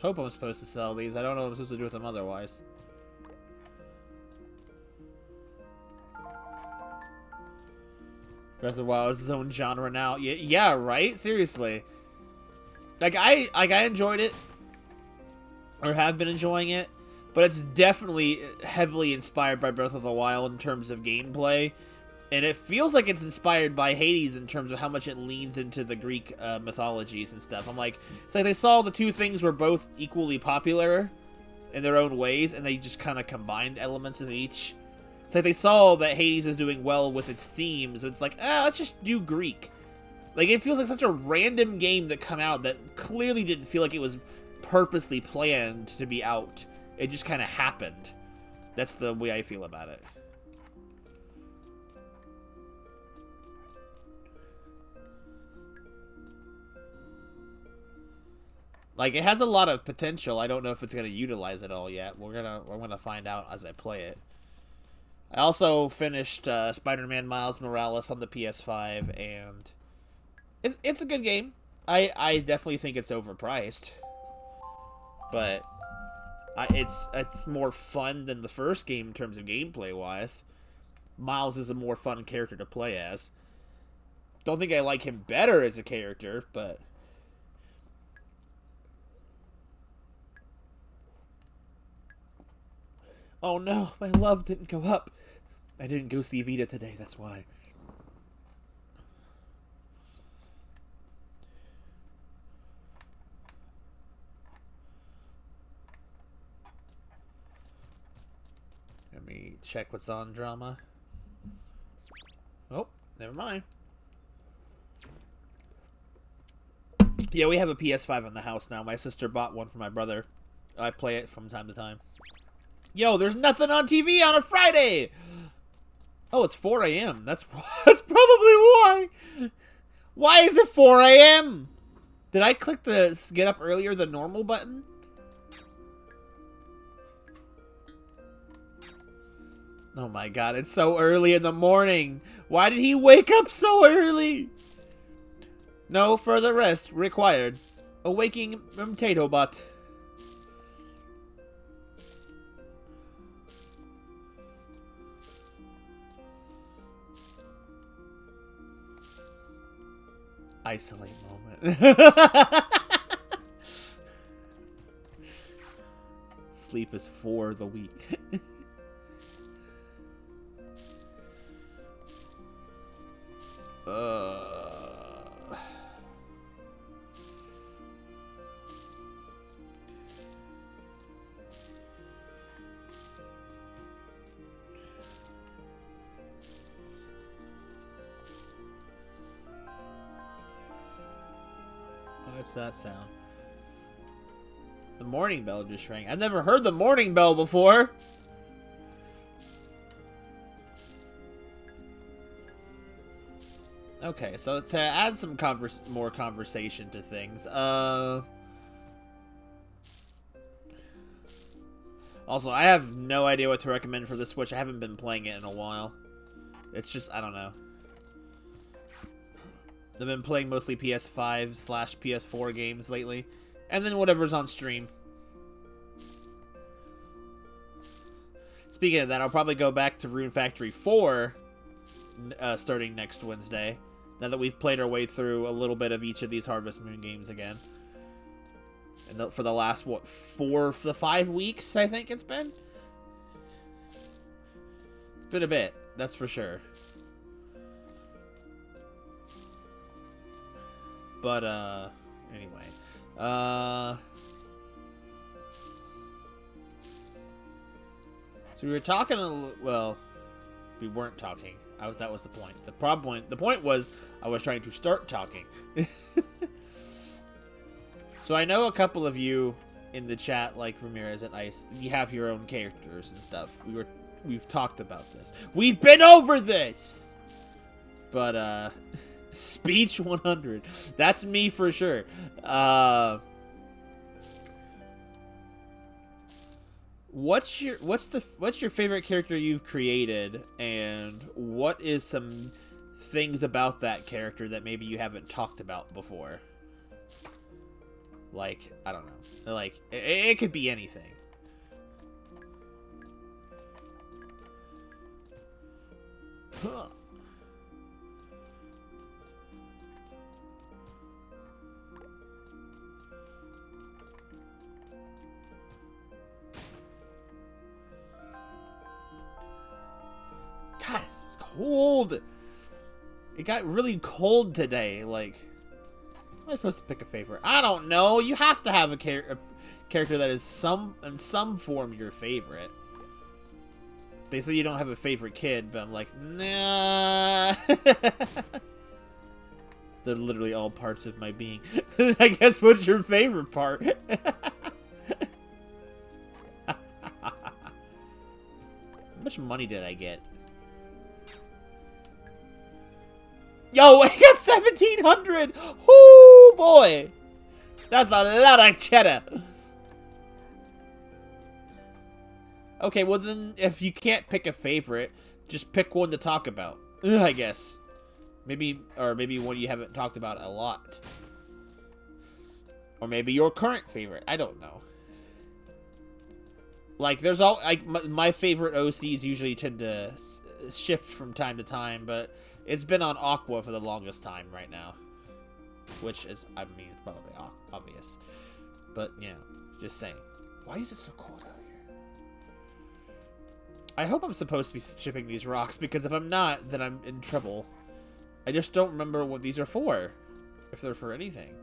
S3: Hope I'm supposed to sell these. I don't know what I'm supposed to do with them otherwise. Breath of the Wild is its own genre now. Yeah, right? Seriously. Like I enjoyed it. Or have been enjoying it. But it's definitely heavily inspired by Breath of the Wild in terms of gameplay. And it feels like it's inspired by Hades in terms of how much it leans into the Greek mythologies and stuff. I'm like, it's like they saw the two things were both equally popular in their own ways, and they just kind of combined elements of each. It's like they saw that Hades is doing well with its themes, so it's like, let's just do Greek. Like, it feels like such a random game that come out that clearly didn't feel like it was purposely planned to be out. It just kind of happened. That's the way I feel about it. Like, it has a lot of potential. I don't know if it's gonna utilize it all yet. We're gonna find out as I play it. I also finished Spider-Man Miles Morales on the PS5, and it's a good game. I definitely think it's overpriced, but it's more fun than the first game in terms of gameplay wise. Miles is a more fun character to play as. Don't think I like him better as a character, but oh no, my love didn't go up. I didn't go see Vita today, that's why. Let me check what's on drama. Oh, never mind. Yeah, we have a PS5 in the house now. My sister bought one for my brother. I play it from time to time. Yo, there's nothing on TV on a Friday! Oh, it's 4 a.m. That's probably why. Why is it 4 a.m.? Did I click the get up earlier than normal button? Oh my god, it's so early in the morning. Why did he wake up so early? No further rest required. Awaking from Tatobot. Isolate moment. Sleep is for the weak. What's that sound? The morning bell just rang. I've never heard the morning bell before. Okay, so to add some more conversation to things, also, I have no idea what to recommend for the Switch. I haven't been playing it in a while. It's just, I don't know. I've been playing mostly PS5/PS4 games lately, and then whatever's on stream. Speaking of that, I'll probably go back to Rune Factory 4 starting next Wednesday, now that we've played our way through a little bit of each of these Harvest Moon games again. And for the last, 4 to 5 weeks, I think it's been? It's been a bit, that's for sure. But, anyway. So we were talking well, we weren't talking. That was the point. The point was, I was trying to start talking. So I know a couple of you in the chat, like Ramirez and Ice, you have your own characters and stuff. We've talked about this. We've been over this! But, Speech 100. That's me for sure. What's your favorite character you've created, and what is some things about that character that maybe you haven't talked about before? Like, I don't know. Like, it could be anything. Huh. cold. It got really cold today. Like, how am I supposed to pick a favorite? I don't know. You have to have a character that is in some form your favorite. They say you don't have a favorite kid, but I'm like, nah. They're literally all parts of my being. I guess what's your favorite part? How much money did I get? Yo, I got 1,700! Oh boy! That's a lot of cheddar! Okay, well then, if you can't pick a favorite, just pick one to talk about. I guess. Maybe one you haven't talked about a lot. Or maybe your current favorite. I don't know. Like, there's all... like my favorite OCs usually tend to shift from time to time, but it's been on Aqua for the longest time right now. Which is, I mean, it's probably obvious. But, yeah, just saying. Why is it so cold out here? I hope I'm supposed to be shipping these rocks, because if I'm not, then I'm in trouble. I just don't remember what these are for. If they're for anything.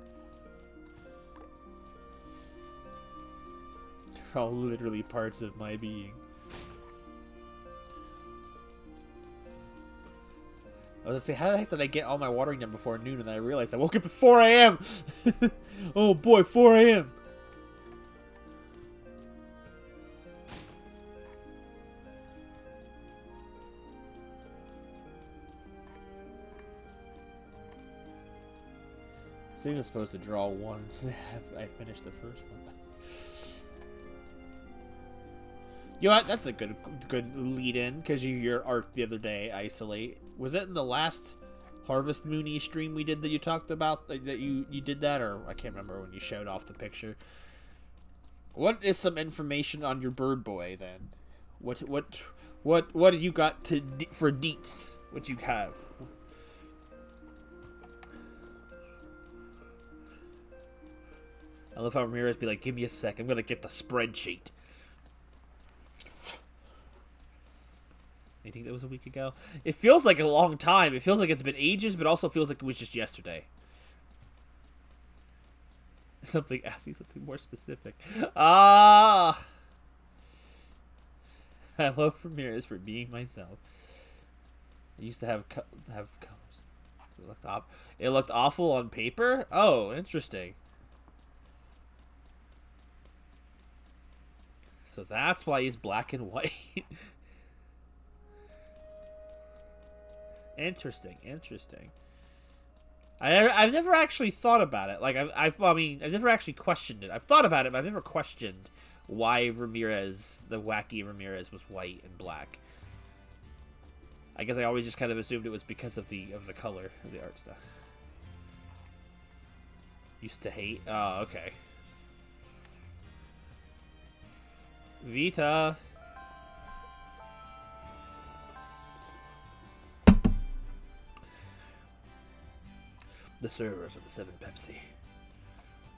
S3: They're all literally parts of my being. I was gonna say, how the heck did I get all my watering done before noon? And I realized I woke up at 4 a.m. Oh boy, 4 a.m. So I was supposed to draw once. I finished the first one. You know what? That's a good lead-in, because your art the other day, Isolate. Was it in the last Harvest Moony stream we did that you talked about? That you did that? Or I can't remember when you showed off the picture. What is some information on your bird boy, then? What do you got for deets? What you have? I love how Ramirez be like, give me a sec, I'm gonna get the spreadsheet. You think that was a week ago? It feels like a long time. It feels like it's been ages, but also feels like it was just yesterday. Asking something more specific. Ah! I love Ramirez for being myself. I used to have colors. It looked awful on paper? Oh, interesting. So that's why he's black and white. Interesting. I've never actually thought about it. Like, I've never actually questioned it. I've thought about it, but I've never questioned why Ramirez, the wacky Ramirez, was white and black. I guess I always just kind of assumed it was because of the color of the art stuff. Used to hate. Oh, okay. Vita. The servers of the 7 Pepsi.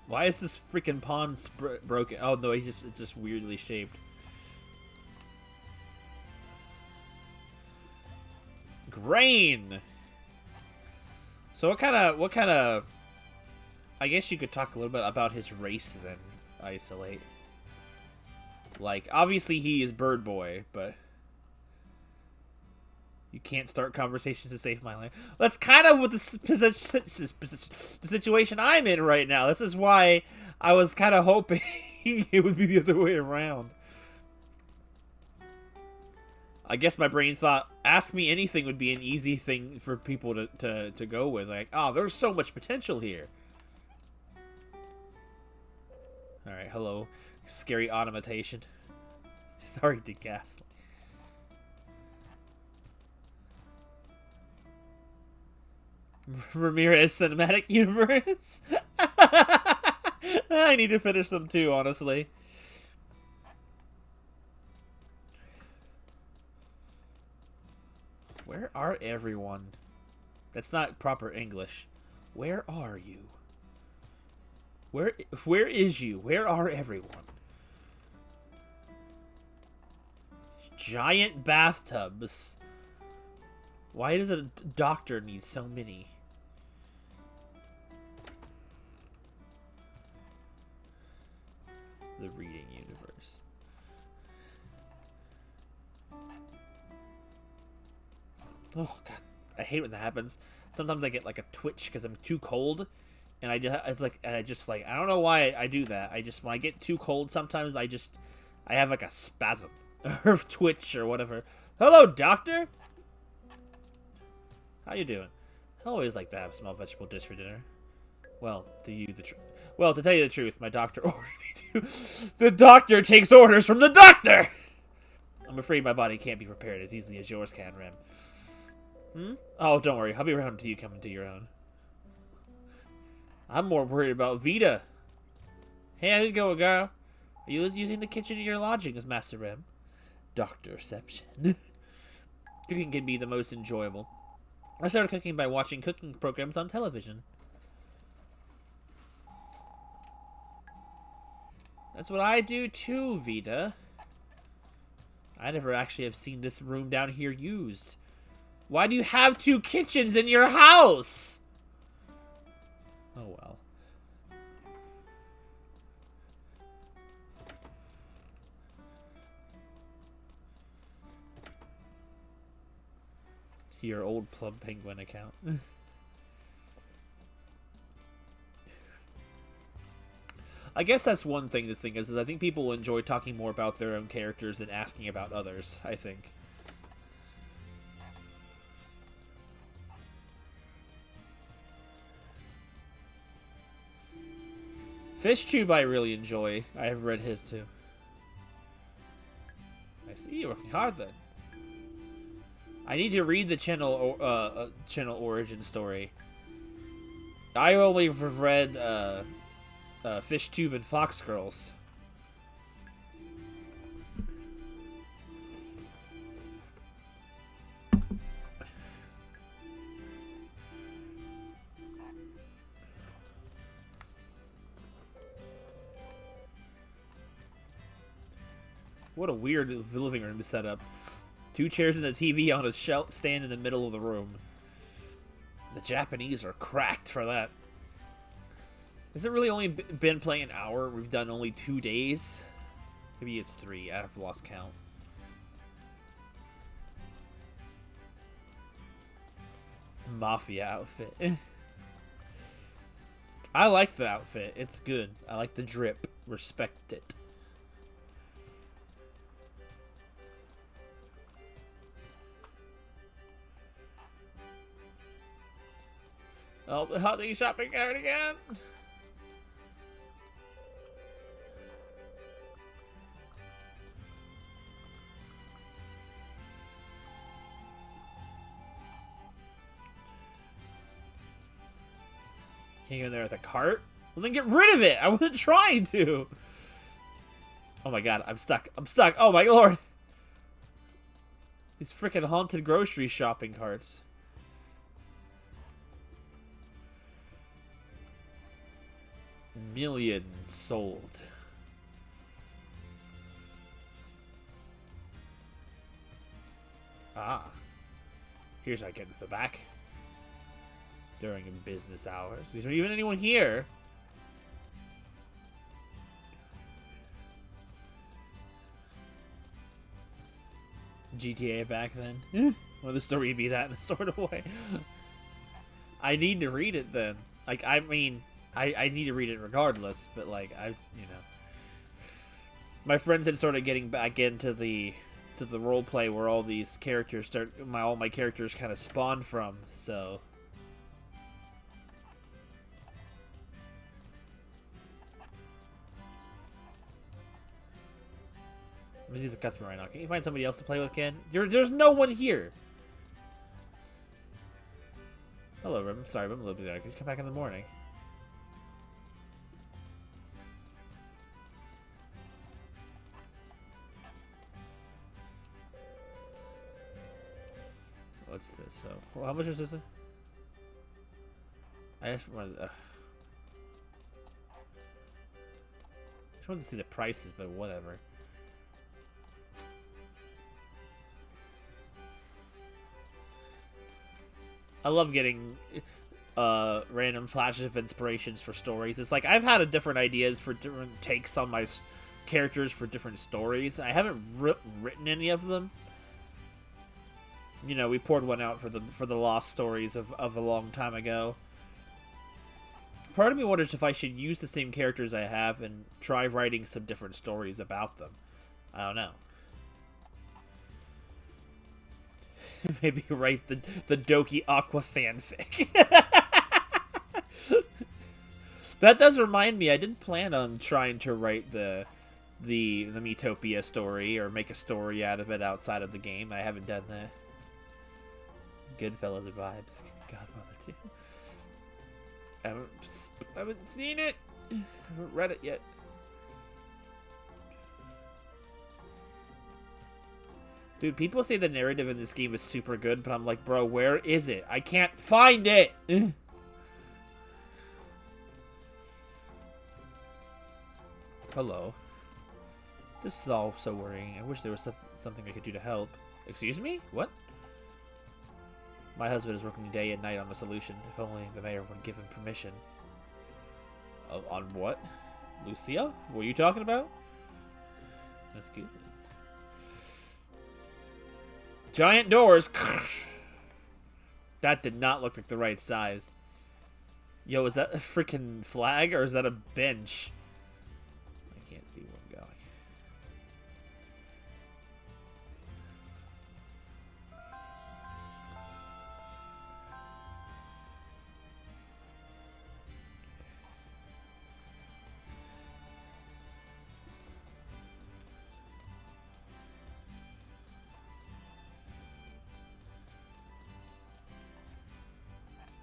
S3: Why is this freaking pond broken? Oh no, it's just weirdly shaped. Grain. So what kind of? I guess you could talk a little bit about his race then. Isolate. Like, obviously he is Bird Boy, but you can't start conversations to save my life. That's kind of what the situation I'm in right now. This is why I was kind of hoping it would be the other way around. I guess my brain thought, ask me anything would be an easy thing for people to go with. Like, oh, there's so much potential here. Alright, hello. Scary automation. Sorry to gaslight. Ramirez Cinematic Universe? I need to finish them too, honestly. Where are everyone? That's not proper English. Where are you? Where is you? Where are everyone? Giant bathtubs. Why does a doctor need so many? The reading universe. Oh god, I hate when that happens. Sometimes I get like a twitch because I'm too cold, and I don't know why I do that. I just when I get too cold, sometimes I have like a spasm or twitch or whatever. Hello, doctor. How you doing? I always like to have a small vegetable dish for dinner. Well, to tell you the truth, my doctor ordered me to. The doctor takes orders from the doctor. I'm afraid my body can't be prepared as easily as yours can, Rem. Oh, don't worry. I'll be around until you come into your own. I'm more worried about Vita. Hey, how's it going, girl? Are you using the kitchen in your lodgings, Master Rem? Doctorception. Cooking can be the most enjoyable. I started cooking by watching cooking programs on television. That's what I do too, Vita. I never actually have seen this room down here used. Why do you have 2 kitchens in your house? Oh well. Your old Plum Penguin account. I guess that's one thing the thing is I think people enjoy talking more about their own characters than asking about others, I think. FishTube I really enjoy. I have read his too. I see you're working hard then. I need to read the channel origin story. I only have read FishTube and Fox Girls. What a weird living room setup. 2 chairs and a TV on a shelf stand in the middle of the room. The Japanese are cracked for that. Has it really only been playing an hour? We've done only 2 days? Maybe it's 3. I've lost count. The Mafia outfit. I like the outfit. It's good. I like the drip. Respect it. Oh, the hunting shopping cart again. Can't go in there with a cart? Well, then get rid of it. I wasn't trying to. Oh my god, I'm stuck. I'm stuck. Oh my lord. These freaking haunted grocery shopping carts. Million sold. Ah. Here's how I get into the back. During business hours. Is there even anyone here? GTA back then? Well, the story would be that in a sort of way. I need to read it then. Like, I mean... I need to read it regardless, but like my friends had started getting back into the role play where all these characters all my characters kind of spawn from. So let me see the customer right now. Can you find somebody else to play with, Ken? There's no one here. Hello, Rim. Sorry, I'm a little bit there. Could you come back in the morning? What's this? So, well, how much is this? I just wanted to see the prices, but whatever. I love getting random flashes of inspirations for stories. It's like I've had different ideas for different takes on my characters for different stories. I haven't written any of them. You know, we poured one out for the lost stories of a long time ago. Part of me wonders if I should use the same characters I have and try writing some different stories about them. I don't know. Maybe write the Doki Aqua fanfic. That does remind me, I did plan on trying to write the Miitopia story or make a story out of it outside of the game. I haven't done that. Goodfellas vibes. Godmother too. I haven't seen it. I haven't read it yet. Dude, people say the narrative in this game is super good, but I'm like, bro, where is it? I can't find it! Hello. This is all so worrying. I wish there was something I could do to help. Excuse me? What? My husband is working day and night on a solution. If only the mayor would give him permission. On what? Lucia? What are you talking about? That's good. Giant doors. That did not look like the right size. Yo, is that a freaking flag or is that a bench? I can't see where I'm going.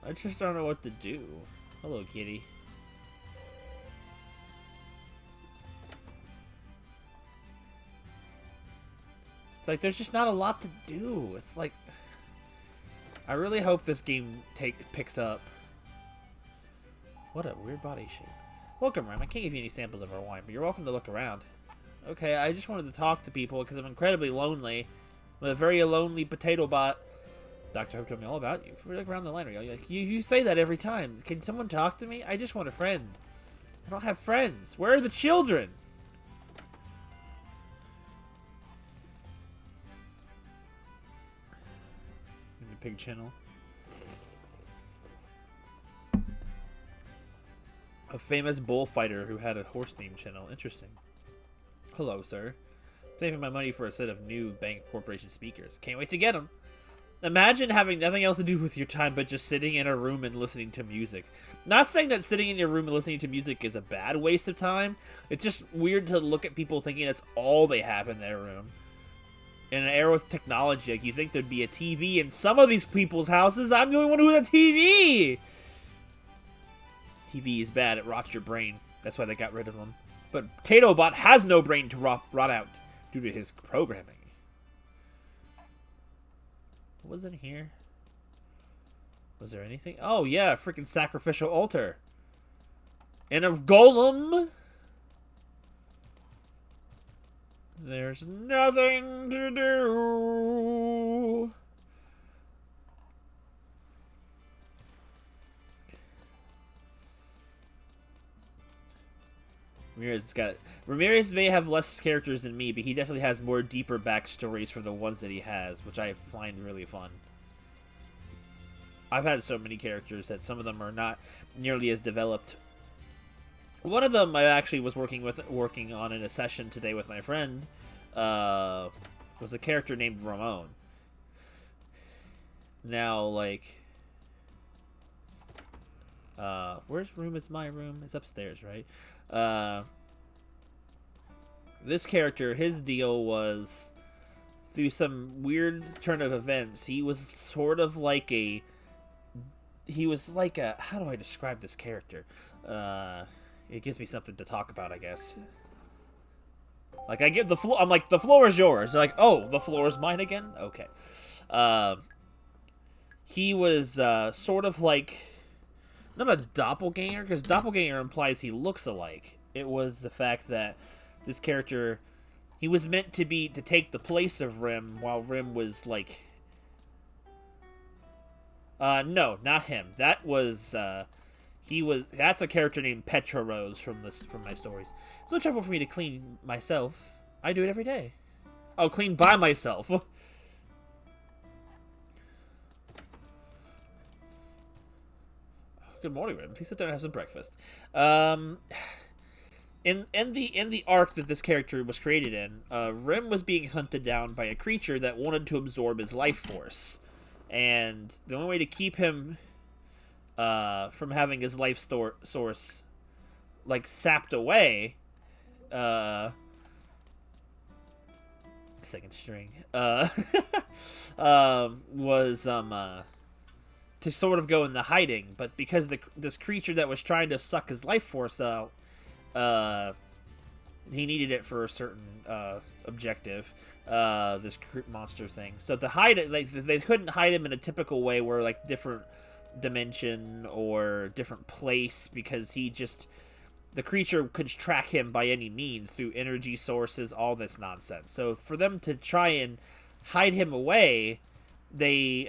S3: I just don't know what to do. Hello, kitty. It's like there's just not a lot to do. It's like I really hope this game picks up. What a weird body shape. Welcome, Ram. I can't give you any samples of our wine, but you're welcome to look around. Okay, I just wanted to talk to people because I'm incredibly lonely. I'm a very lonely potato bot. Dr. Hope told me all about you. If we look around the line, you say that every time. Can someone talk to me? I just want a friend. I don't have friends. Where are the children? In the pig channel. A famous bullfighter who had a horse themed channel. Interesting. Hello, sir. Saving my money for a set of new Bank Corporation speakers. Can't wait to get them. Imagine having nothing else to do with your time but just sitting in a room and listening to music. Not saying that sitting in your room and listening to music is a bad waste of time. It's just weird to look at people thinking that's all they have in their room. In an era with technology, like you think there'd be a TV in some of these people's houses. I'm the only one who has a TV! TV is bad. It rots your brain. That's why they got rid of them. But Tatobot has no brain to rot out due to his programming. What was in here? Was there anything? Oh, yeah, a freaking sacrificial altar. And a golem. There's nothing to do. Ramirez may have less characters than me, but he definitely has more deeper backstories for the ones that he has, which I find really fun. I've had so many characters that some of them are not nearly as developed. One of them I actually was working on in a session today with my friend was a character named Ramon. Now, like, where's room is my room? It's upstairs, right? This character, his deal was through some weird turn of events, he was sort of like a how do I describe this character? It gives me something to talk about, I guess. Like, I give the floor, I'm like, the floor is yours. They're like, oh, the floor is mine again? Okay. He was, sort of like, not a doppelganger, because doppelganger implies he looks alike. It was the fact that this character, he was meant to take the place of Rim, while Rim was, like, No, not him. That was, that's a character named Petra Rose from my stories. It's no trouble for me to clean myself. I do it every day. Oh, clean by myself. Good morning, Rim. Please sit there and have some breakfast. In the arc that this character was created in, Rim was being hunted down by a creature that wanted to absorb his life force, and the only way to keep him from having his life source like sapped away, second string, was to sort of go into hiding, but because this creature that was trying to suck his life force out, he needed it for a certain objective, this monster thing. So to hide it, like, they couldn't hide him in a typical way where, like, different dimension or different place, because the creature could track him by any means through energy sources, all this nonsense. So for them to try and hide him away, they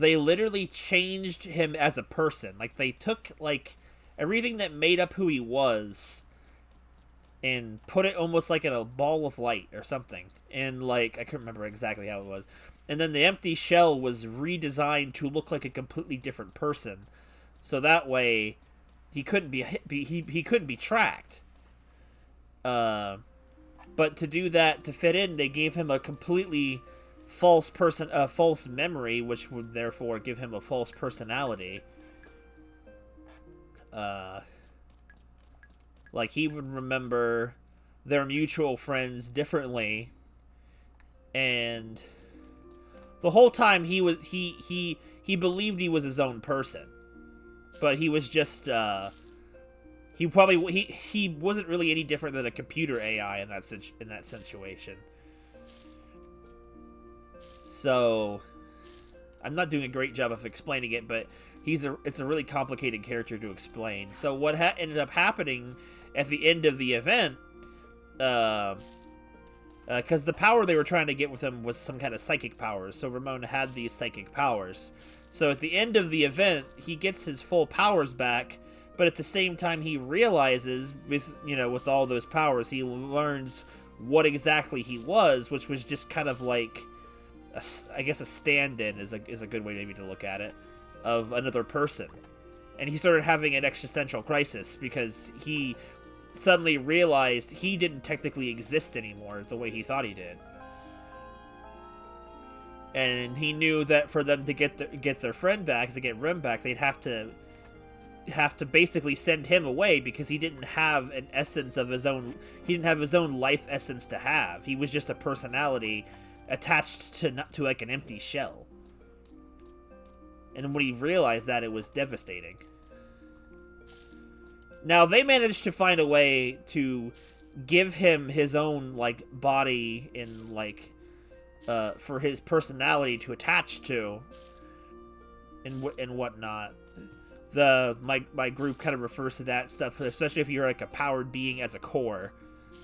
S3: literally changed him as a person. Like, they took, like, everything that made up who he was and put it almost like in a ball of light or something. And, like, I couldn't remember exactly how it was. And then the empty shell was redesigned to look like a completely different person. So that way, he couldn't he couldn't be tracked. But to do that, to fit in, they gave him a completely false memory, which would therefore give him a false personality. Like, he would remember their mutual friends differently, and the whole time he believed he was his own person, but he was just he wasn't really any different than a computer AI in that situation. So, I'm not doing a great job of explaining it, but it's a really complicated character to explain. So what ended up happening at the end of the event, because the power they were trying to get with him was some kind of psychic powers, so Ramon had these psychic powers. So at the end of the event, he gets his full powers back, but at the same time he realizes, with all those powers, he learns what exactly he was, which was just kind of like, I guess a stand-in is a good way maybe to look at it, of another person. And he started having an existential crisis because he suddenly realized he didn't technically exist anymore the way he thought he did. And he knew that for them to get their friend back, to get Rim back, they'd have to basically send him away, because he didn't have an essence of his own. He didn't have his own life essence to have. He was just a personality attached to like an empty shell. And when he realized that, it was devastating. Now, they managed to find a way to give him his own, like, body in, like, for his personality to attach to, and whatnot. My group kind of refers to that stuff, especially if you're, like, a powered being as a core.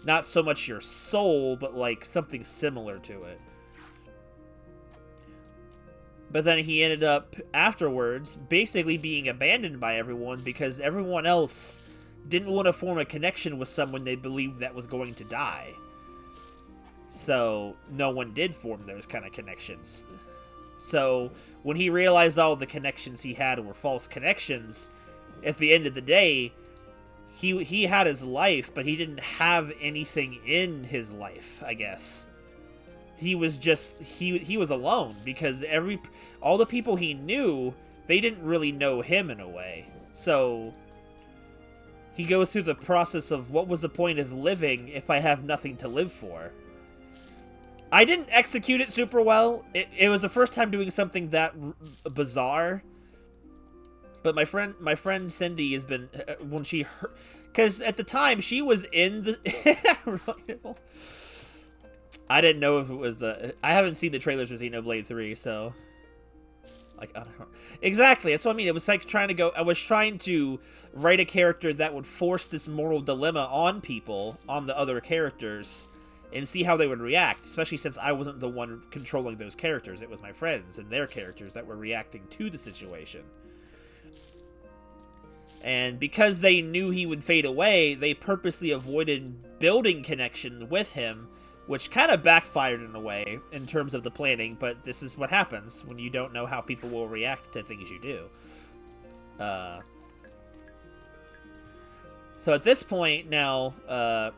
S3: Not so much your soul, but, like, something similar to it. But then he ended up, afterwards, basically being abandoned by everyone, because everyone else didn't want to form a connection with someone they believed that was going to die. So, no one did form those kind of connections. So, when he realized all the connections he had were false connections, at the end of the day, he had his life, but he didn't have anything in his life, I guess. He was just, he was alone, because all the people he knew, they didn't really know him in a way. So, he goes through the process of, what was the point of living if I have nothing to live for? I didn't execute it super well. It was the first time doing something that bizarre. But my friend Cindy has been, when she heard, because at the time she was in the I didn't know if it was I haven't seen the trailers for Xenoblade 3, so like, I don't know. Exactly, that's what I mean. It was like I was trying to write a character that would force this moral dilemma on people, on the other characters, and see how they would react, especially since I wasn't the one controlling those characters. It was my friends and their characters that were reacting to the situation. And because they knew he would fade away, they purposely avoided building connection with him, which kind of backfired in a way in terms of the planning, but this is what happens when you don't know how people will react to things you do. So at this point now,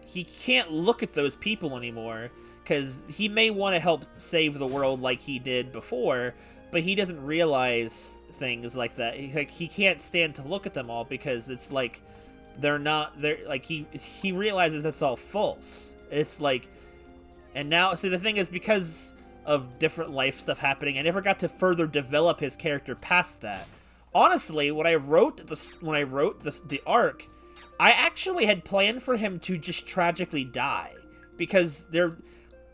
S3: he can't look at those people anymore, because he may want to help save the world like he did before, but he doesn't realize things like that. He can't stand to look at them all, because it's like they're like he realizes it's all false. It's like, and now, see, the thing is, because of different life stuff happening, I never got to further develop his character past that. Honestly, when I wrote the arc, I actually had planned for him to just tragically die, because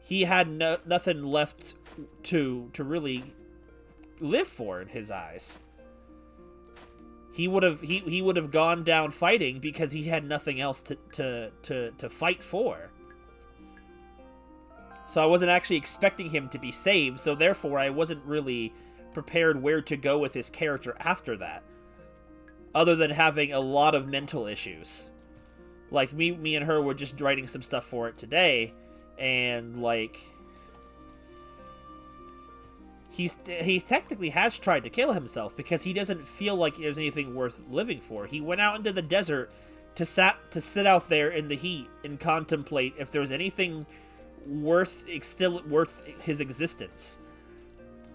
S3: he had nothing left to really live for in his eyes. He would have gone down fighting because he had nothing else to fight for. So I wasn't actually expecting him to be saved, so therefore I wasn't really prepared where to go with his character after that, other than having a lot of mental issues. Like, me and her were just writing some stuff for it today, and like, he technically has tried to kill himself because he doesn't feel like there's anything worth living for. He went out into the desert to sit out there in the heat and contemplate if there was anything still worth his existence.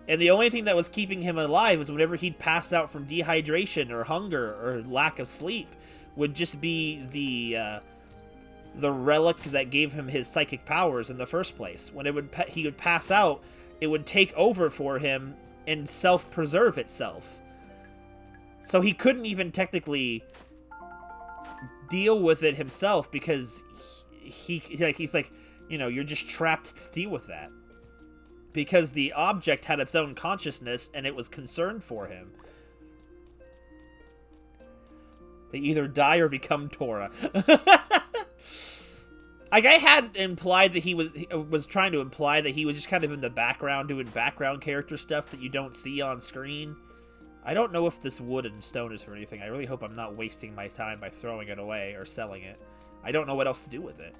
S3: And the only thing that was keeping him alive was whenever he'd pass out from dehydration or hunger or lack of sleep, would just be the relic that gave him his psychic powers in the first place. When he would pass out, it would take over for him and self-preserve itself. So he couldn't even technically deal with it himself, because he's like, you know, you're just trapped to deal with that. Because the object had its own consciousness and it was concerned for him. They either die or become Torah. Like, I had implied that he was trying to imply that he was just kind of in the background doing background character stuff that you don't see on screen. I don't know if this wood and stone is for anything. I really hope I'm not wasting my time by throwing it away or selling it. I don't know what else to do with it.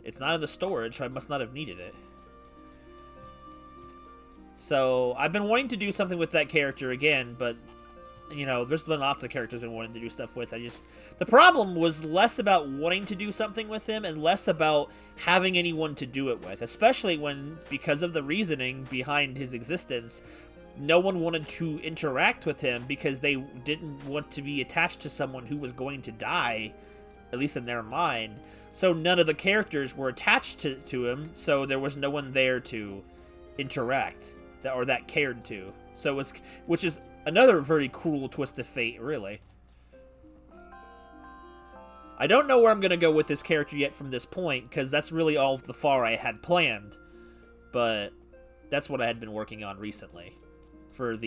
S3: It's not in the storage, so I must not have needed it. So, I've been wanting to do something with that character again, but, you know, there's been lots of characters I've been wanting to do stuff with. The problem was less about wanting to do something with him and less about having anyone to do it with. Especially when, because of the reasoning behind his existence, no one wanted to interact with him because they didn't want to be attached to someone who was going to die, at least in their mind. So none of the characters were attached to him, so there was no one there to interact that cared to. So which is another very cruel twist of fate, really. I don't know where I'm going to go with this character yet from this point, because that's really all the far I had planned. But that's what I had been working on recently for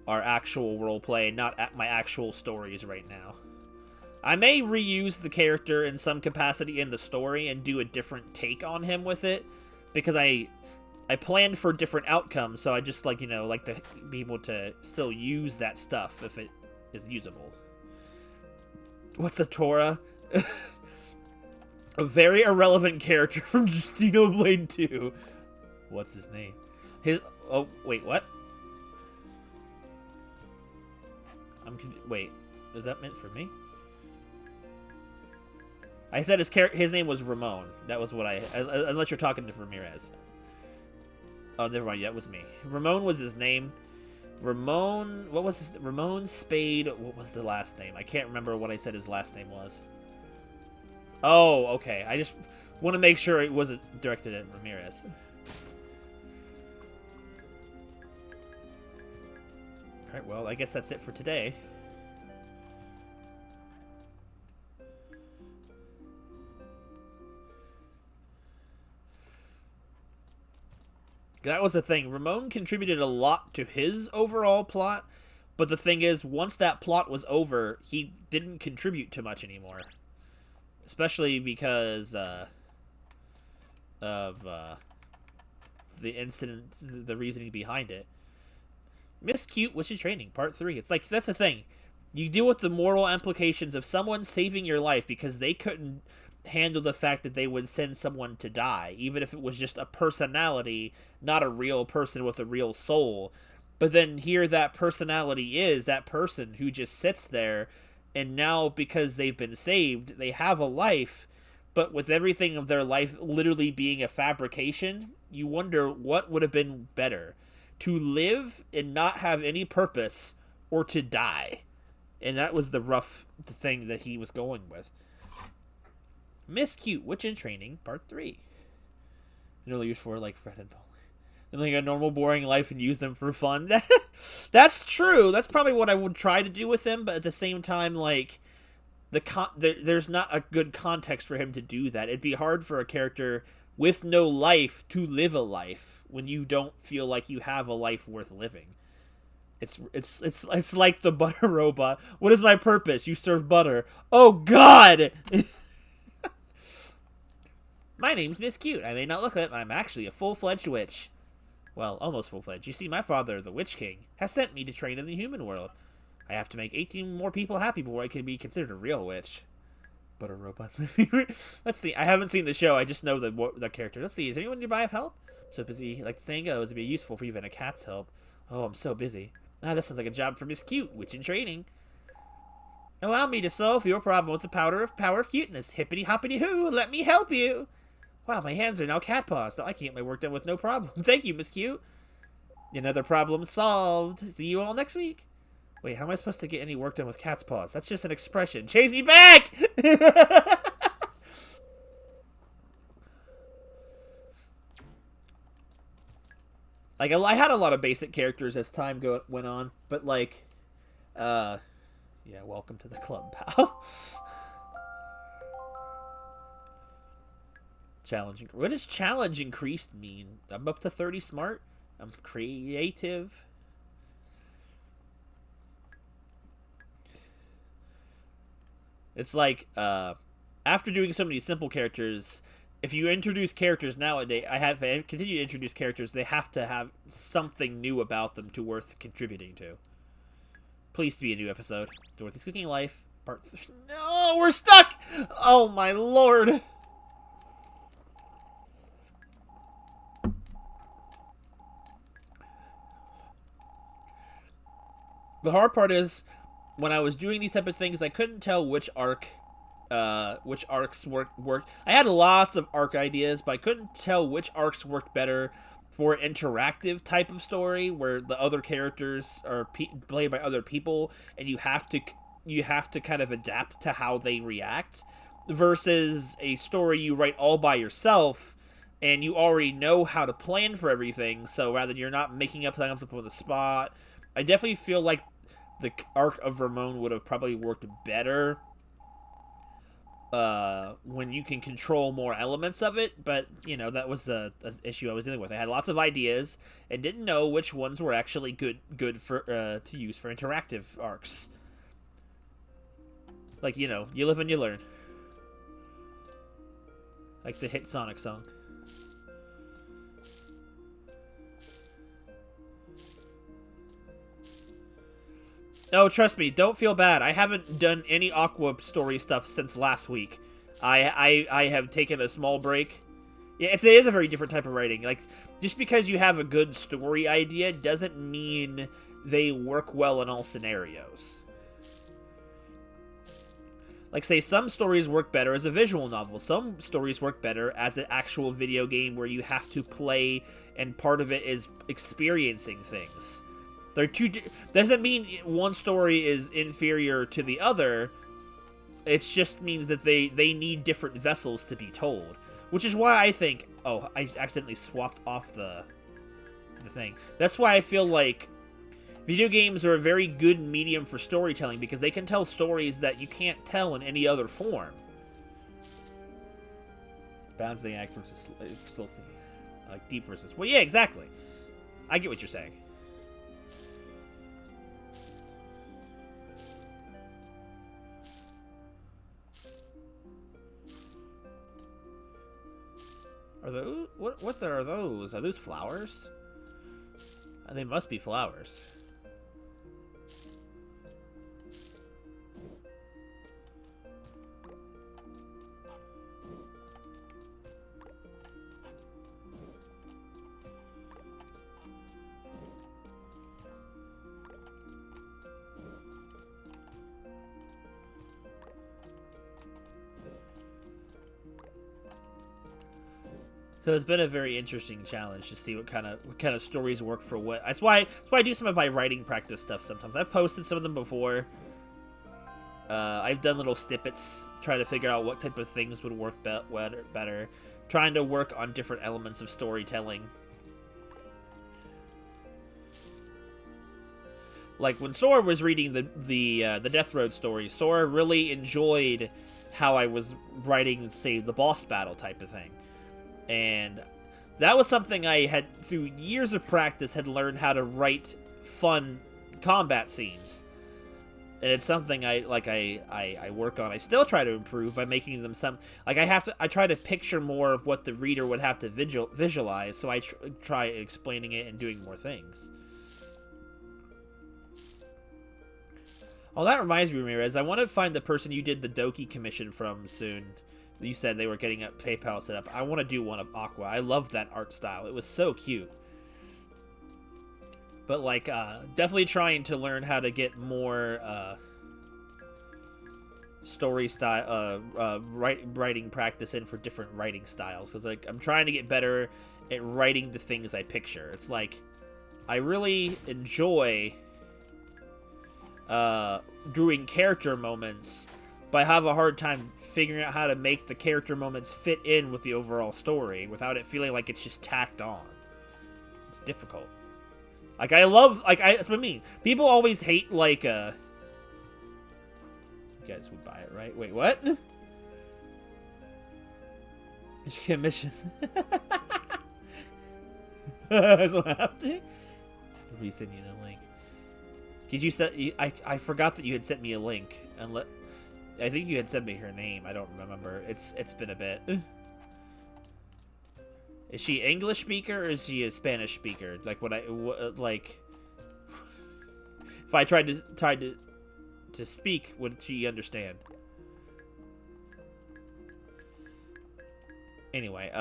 S3: our actual roleplay, not at my actual stories right now. I may reuse the character in some capacity in the story and do a different take on him with it, because I planned for different outcomes, so I just like to be able to still use that stuff if it is usable. What's a Torah? A very irrelevant character from Xenoblade 2. What's his name? Oh, wait, what? Wait, is that meant for me? I said his name was Ramon. That was what unless you're talking to Ramirez. Oh, never mind. That was me. Ramon was his name. Ramon, what was his... Ramon Spade... What was the last name? I can't remember what I said his last name was. Oh, okay. I just want to make sure it wasn't directed at Ramirez. Alright, well, I guess that's it for today. That was the thing. Ramon contributed a lot to his overall plot, but the thing is, once that plot was over, he didn't contribute too much anymore. especially because of the incident, the reasoning behind it. Miss Cute, Witch in Training, Part 3. It's like, that's the thing. You deal with the moral implications of someone saving your life because they couldn't handle the fact that they would send someone to die, even if it was just a personality, not a real person with a real soul. But then here that personality is that person who just sits there, and now because they've been saved, they have a life, but with everything of their life literally being a fabrication, you wonder what would have been better. To live and not have any purpose, or to die. And that was the rough thing that he was going with. Miss Cute, Witch in Training, Part 3. Only used for, like, Fred and Polly. They're like a normal, boring life and use them for fun. That's true. That's probably what I would try to do with him, but at the same time, like, there's not a good context for him to do that. It'd be hard for a character with no life to live a life when you don't feel like you have a life worth living. It's like the butter robot. What is my purpose? You serve butter. Oh God! My name's Miss Cute. I may not look it, I'm actually a full-fledged witch. Well, almost full-fledged. You see, my father, the Witch King, has sent me to train in the human world. I have to make 18 more people happy before I can be considered a real witch. Butter robot's my favorite. Let's see. I haven't seen the show. I just know the character. Let's see. Is anyone nearby of help? So busy. Like the saying goes, it'd be useful for even a cat's help. Oh, I'm so busy. Ah, that sounds like a job for Miss Cute, Witch in Training. Allow me to solve your problem with the power of cuteness. Hippity hoppity hoo, let me help you. Wow, my hands are now cat paws. Now I can get my work done with no problem. Thank you, Miss Cute. Another problem solved. See you all next week. Wait, how am I supposed to get any work done with cat's paws? That's just an expression. Chase me back! Like, I had a lot of basic characters as time went on, but, like, yeah, welcome to the club, pal. Challenging. What does challenge increased mean? I'm up to 30 smart. I'm creative. It's like, after doing so many simple characters, if you introduce characters nowadays, I continue to introduce characters, they have to have something new about them to worth contributing to. Please to be a new episode. Dorothy's Cooking Life, Part 3. No, we're stuck! Oh my lord! The hard part is, when I was doing these type of things, I couldn't tell which arcs worked. I had lots of arc ideas, but I couldn't tell which arcs worked better for an interactive type of story where the other characters are played by other people, and you have to kind of adapt to how they react, versus a story you write all by yourself, and you already know how to plan for everything. So rather than you're not making up things up on the spot, I definitely feel like the arc of Ramon would have probably worked better when you can control more elements of it, but, you know, that was the issue I was dealing with. I had lots of ideas and didn't know which ones were actually good for to use for interactive arcs. Like, you know, you live and you learn. Like the hit Sonic song. No, trust me, don't feel bad. I haven't done any Aqua story stuff since last week. I have taken a small break. Yeah, it is a very different type of writing. Like, just because you have a good story idea doesn't mean they work well in all scenarios. Like, say, some stories work better as a visual novel. Some stories work better as an actual video game where you have to play, and part of it is experiencing things. They're two. Doesn't mean one story is inferior to the other. It just means that they need different vessels to be told. Which is why I think... Oh, I accidentally swapped off the thing. That's why I feel like video games are a very good medium for storytelling, because they can tell stories that you can't tell in any other form. Balancing act versus like deep versus... Well, yeah, exactly. I get what you're saying. Are those what are those? Are those flowers? They must be flowers. So it's been a very interesting challenge to see what kind of stories work for what. That's why I do some of my writing practice stuff sometimes. I've posted some of them before. I've done little snippets trying to figure out what type of things would work better. Trying to work on different elements of storytelling. Like when Sora was reading the Death Road story, Sora really enjoyed how I was writing, say, the boss battle type of thing. And that was something I had, through years of practice, had learned how to write fun combat scenes. And it's something I work on. I still try to improve by making them I try to picture more of what the reader would have to visualize, so I try explaining it and doing more things. Oh, that reminds me, Ramirez, I want to find the person you did the Doki commission from soon. You said they were getting a PayPal set up. I want to do one of Aqua. I loved that art style. It was so cute. But, like, definitely trying to learn how to get more, story style, writing practice in for different writing styles. Because, like, I'm trying to get better at writing the things I picture. It's like, I really enjoy, doing character moments, but I have a hard time figuring out how to make the character moments fit in with the overall story without it feeling like it's just tacked on. It's difficult. Like, that's what I mean. People always hate, like, you guys would buy it, right? Wait, what? Commission. That's what I have to. Resend you the link. Did you set? I forgot that you had sent me a link. I think you had sent me her name. I don't remember. It's been a bit. Is she English speaker or is she a Spanish speaker? Like like if I tried to speak, would she understand? Anyway,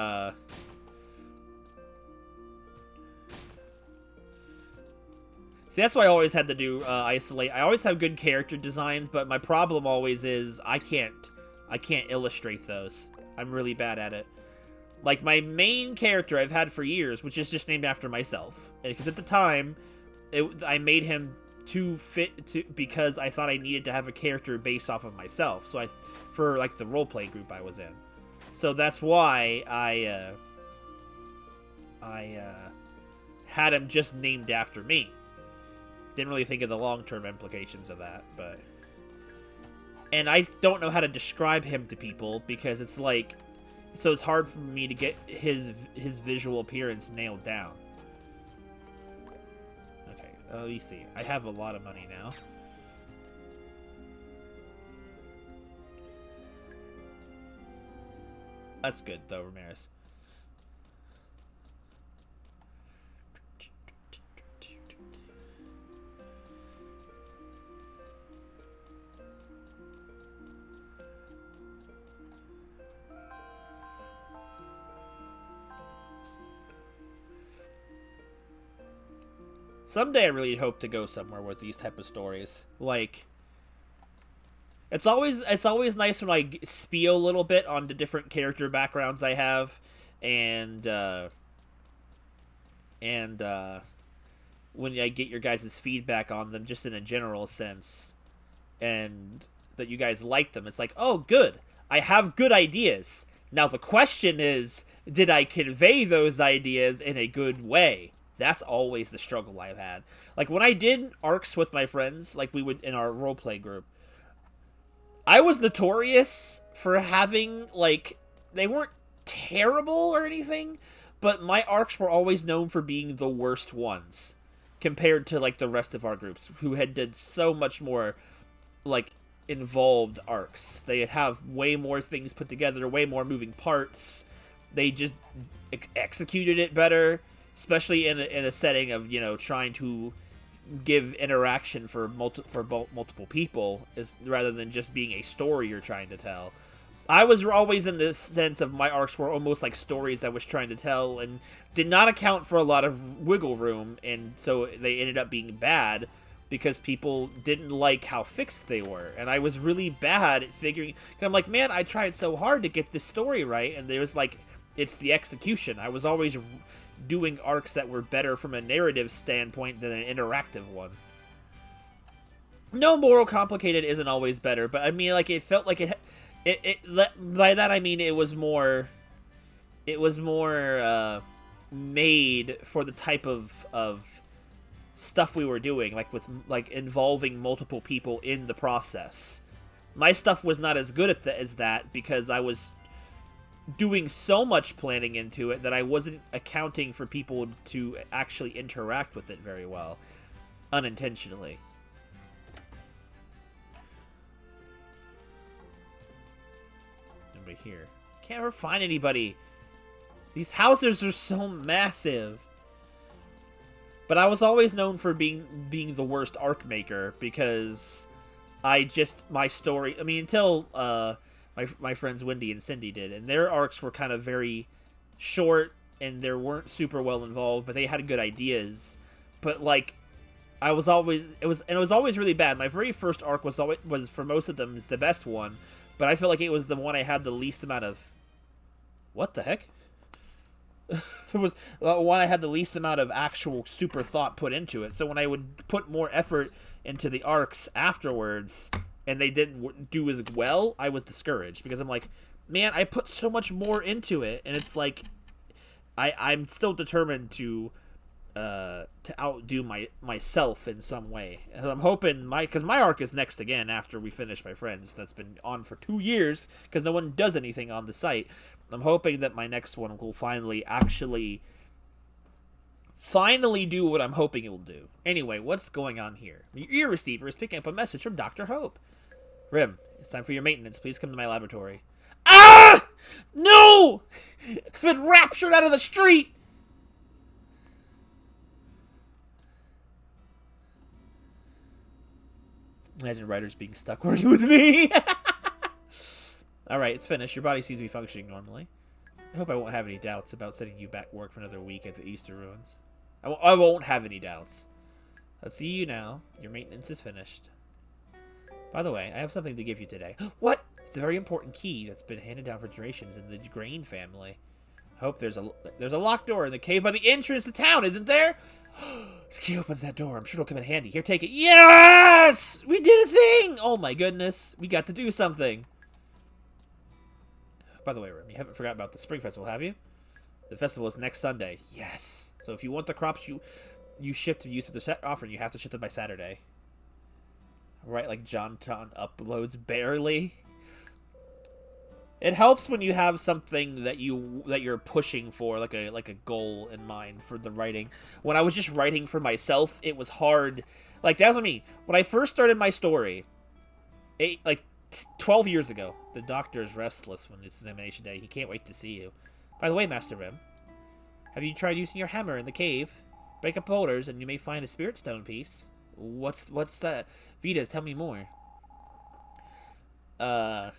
S3: see, that's why I always had to do isolate. I always have good character designs, but my problem always is I can't illustrate those. I'm really bad at it. Like, my main character I've had for years, which is just named after myself. Because at the time, I made him too fit because I thought I needed to have a character based off of myself. So for, like, the roleplay group I was in. So that's why I had him just named after me. Didn't really think of the long-term implications of that, but... And I don't know how to describe him to people, because it's like... So it's hard for me to get his visual appearance nailed down. Okay, let me see. I have a lot of money now. That's good, though, Ramirez. Someday I really hope to go somewhere with these type of stories. Like, it's always nice when I spiel a little bit on the different character backgrounds I have, and when I get your guys' feedback on them, just in a general sense, and that you guys like them. It's like, oh, good. I have good ideas. Now the question is, did I convey those ideas in a good way? That's always the struggle I've had. Like, when I did arcs with my friends, like we would in our roleplay group, I was notorious for having, like, they weren't terrible or anything, but my arcs were always known for being the worst ones compared to, like, the rest of our groups, who had did so much more, like, involved arcs. They have way more things put together, way more moving parts, they just executed it better, especially in a setting of, you know, trying to give interaction for multiple people, rather than just being a story you're trying to tell. I was always in the sense of my arcs were almost like stories that I was trying to tell, and did not account for a lot of wiggle room, and so they ended up being bad because people didn't like how fixed they were. And I was really bad at figuring, cause I'm like, man, I tried so hard to get this story right, and there was like, it's the execution. I was always doing arcs that were better from a narrative standpoint than an interactive one. No, moral complicated isn't always better, but I mean, like, it felt like it by that I mean it was more made for the type of stuff we were doing, like with like involving multiple people in the process. My stuff was not as good as that because I was doing so much planning into it that I wasn't accounting for people to actually interact with it very well, unintentionally. Nobody here. Can't ever find anybody. These houses are so massive. But I was always known for being the worst arc maker because my story, I mean, until my friends Wendy and Cindy did, and their arcs were kind of very short and they weren't super well involved, but they had good ideas. But like, it was always really bad. My very first arc was for most of them is the best one, but I feel like it was the one I had the least amount of. What the heck? It was the one I had the least amount of actual super thought put into it. So when I would put more effort into the arcs afterwards, and they didn't do as well, I was discouraged because I'm like, man, I put so much more into it, and it's like, I'm still determined to outdo myself in some way. And I'm hoping because my arc is next again after we finish my friends. That's been on for 2 years because no one does anything on the site. I'm hoping that my next one will finally do what I'm hoping it will do. Anyway, what's going on here? Your ear receiver is picking up a message from Dr. Hope. Rim, it's time for your maintenance. Please come to my laboratory. Ah! No! I've been raptured out of the street! Imagine writers being stuck working with me. Alright, it's finished. Your body seems to be functioning normally. I hope I won't have any doubts about sending you back to work for another week at the Easter ruins. I won't have any doubts. Let's see you now. Your maintenance is finished. By the way, I have something to give you today. What? It's a very important key that's been handed down for generations in the Grain family. I hope there's a locked door in the cave by the entrance to town, isn't there? This key opens that door. I'm sure it'll come in handy. Here, take it. Yes! We did a thing! Oh my goodness. We got to do something. By the way, Rim, you haven't forgotten about the Spring Festival, have you? The festival is next Sunday. Yes. So if you want the crops you ship to use for the set offering, you have to ship them by Saturday. Right, like John uploads barely. It helps when you have something that you're pushing for, like a goal in mind for the writing. When I was just writing for myself, it was hard. Like, that's what I mean. When I first started my story, 12 years ago, the doctor is restless when it's examination day. He can't wait to see you. By the way, Master Rim, have you tried using your hammer in the cave? Break up boulders, and you may find a spirit stone piece. What's that? Vita, tell me more. Oh,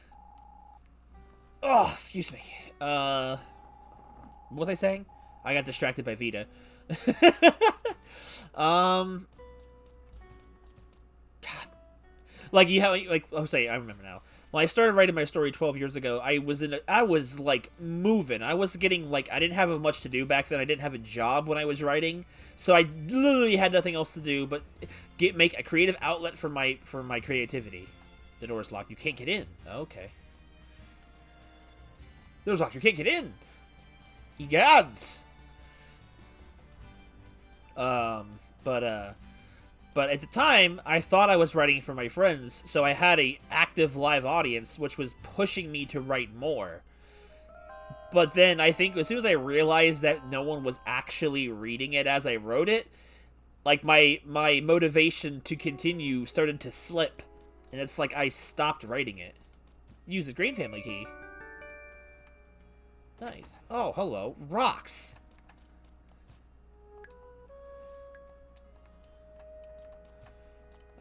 S3: excuse me. What was I saying? I got distracted by Vita. God. Like, you have, like, I remember now. When I started writing my story 12 years ago, I was, like, moving. I was getting, like, I didn't have much to do back then. I didn't have a job when I was writing. So I literally had nothing else to do but make a creative outlet for my creativity. The door's locked. You can't get in. Okay. The door's locked. You can't get in. Ye gods. But at the time, I thought I was writing for my friends, so I had a active live audience, which was pushing me to write more. But then I think as soon as I realized that no one was actually reading it as I wrote it, like my motivation to continue started to slip, and it's like I stopped writing it. Use the Grain family key. Nice. Oh, hello. Rocks.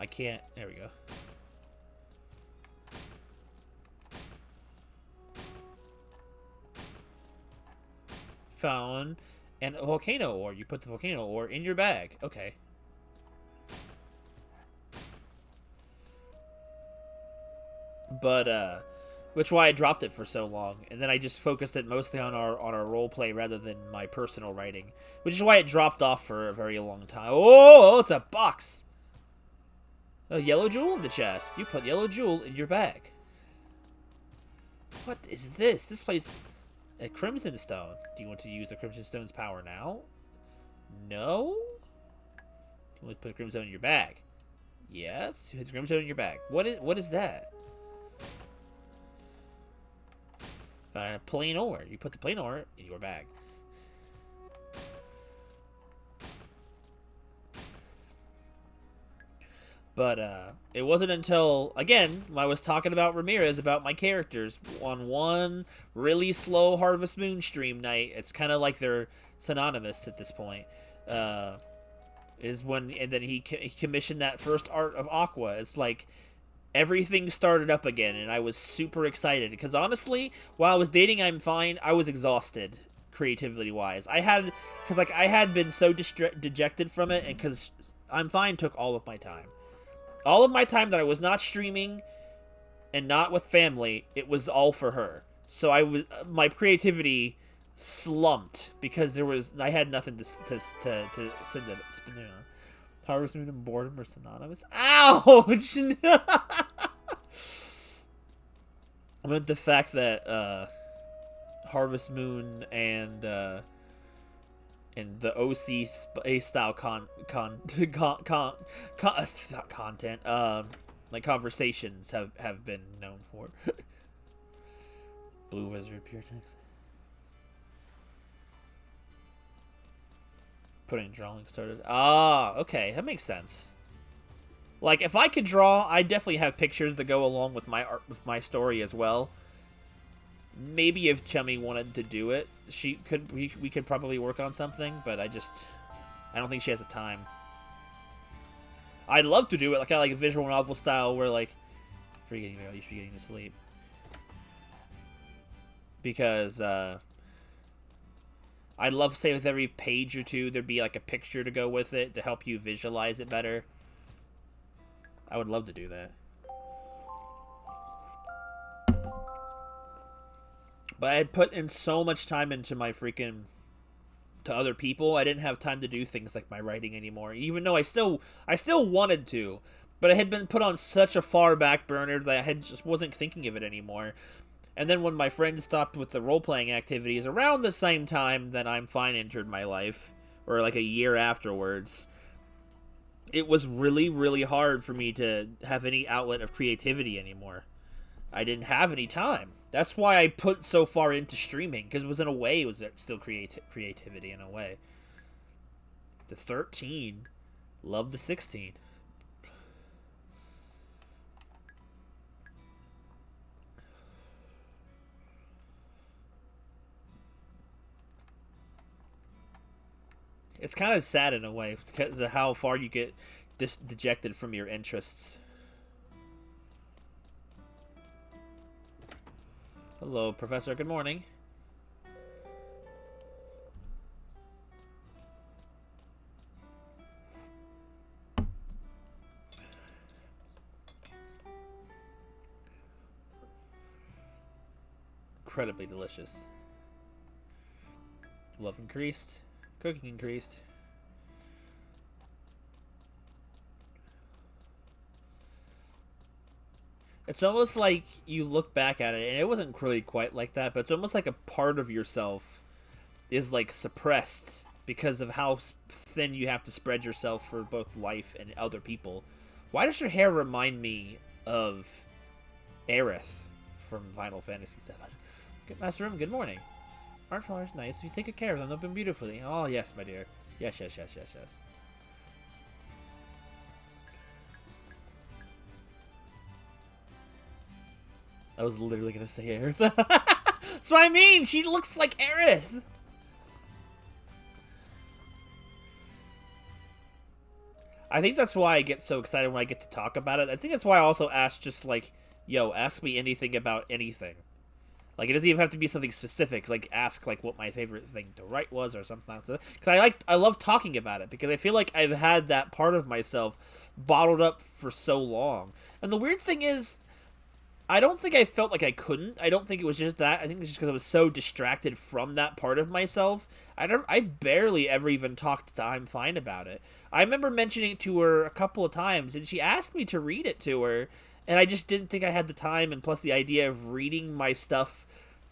S3: I can't. There we go. Found and a volcano ore. You put the volcano ore in your bag. Okay. But which why I dropped it for so long, and then I just focused it mostly on our role play rather than my personal writing, which is why it dropped off for a very long time. Oh, it's a box. A yellow jewel in the chest. You put yellow jewel in your bag. What is this? This place. A crimson stone. Do you want to use the crimson stone's power now? No? You want to put a crimson stone in your bag? Yes. You hit the crimson stone in your bag. What is that? A plain ore. You put the plain ore in your bag. But it wasn't until, again, I was talking about Ramirez, about my characters, on one really slow Harvest Moon stream night. It's kind of like they're synonymous at this point. Is when, and then he commissioned that first art of Aqua. It's like everything started up again, and I was super excited. Because honestly, while I was dating I'm Fine, I was exhausted, creativity-wise. I had been so dejected from it, and because I'm Fine took all of my time. All of my time that I was not streaming and not with family, it was all for her. So my creativity slumped because I had nothing to send it. Harvest Moon and boredom are synonymous. Ouch! I meant the fact that Harvest Moon and the OC style content, like conversations have been known for. Blue Wizard Pure Text. Putting drawing started. Ah, okay, that makes sense. Like, if I could draw, I definitely have pictures that go along with my art, with my story as well. Maybe if Chummy wanted to do it, we could probably work on something, but I don't think she has the time. I'd love to do it, like kind of like a visual novel style, where like, you should be getting to sleep, because I'd love, say, with every page or two there'd be like a picture to go with it to help you visualize it better. I would love to do that. But I had put in so much time into my to other people, I didn't have time to do things like my writing anymore. Even though I still wanted to, but it had been put on such a far back burner that I just wasn't thinking of it anymore. And then when my friends stopped with the role-playing activities around the same time that I'm Fine entered my life, or like a year afterwards, it was really, really hard for me to have any outlet of creativity anymore. I didn't have any time. That's why I put so far into streaming, because it was, in a way, it was still creativity in a way. The 13. Love the 16. It's kind of sad in a way, because of how far you get dejected from your interests. Hello, Professor. Good morning. Incredibly delicious. Love increased. Cooking increased. It's almost like you look back at it, and it wasn't really quite like that, but it's almost like a part of yourself is, like, suppressed because of how thin you have to spread yourself for both life and other people. Why does your hair remind me of Aerith from Final Fantasy VII? Good, Master Room, good morning. Aren't flowers nice? If you take good care of them, they'll bloom beautifully. Oh, yes, my dear. Yes, yes, yes, yes, yes. I was literally going to say Aerith. That's what I mean. She looks like Aerith. I think that's why I get so excited when I get to talk about it. I think that's why I also ask just like, yo, ask me anything about anything. Like, it doesn't even have to be something specific. Like, ask, like, what my favorite thing to write was or something like that. Because I love talking about it. Because I feel like I've had that part of myself bottled up for so long. And the weird thing is, I don't think I felt like I couldn't. I don't think it was just that. I think it was just because I was so distracted from that part of myself. I barely ever even talked to I'm Fine about it. I remember mentioning it to her a couple of times, and she asked me to read it to her. And I just didn't think I had the time, and plus the idea of reading my stuff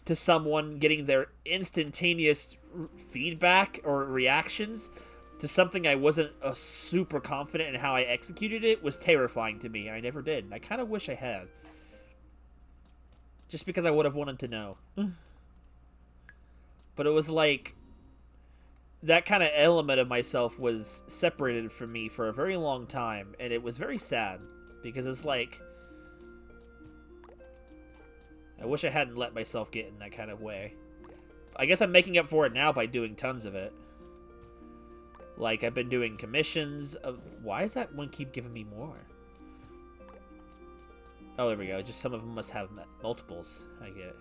S3: to someone, getting their instantaneous feedback or reactions to something I wasn't super confident in how I executed it was terrifying to me, and I never did. And I kind of wish I had. Just because I would have wanted to know. But it was like, that kind of element of myself was separated from me for a very long time, and it was very sad. Because it's like, I wish I hadn't let myself get in that kind of way. I guess I'm making up for it now by doing tons of it. Like, I've been doing commissions of... Why does that one keep giving me more? Oh, there we go. Just some of them must have multiples. I get it.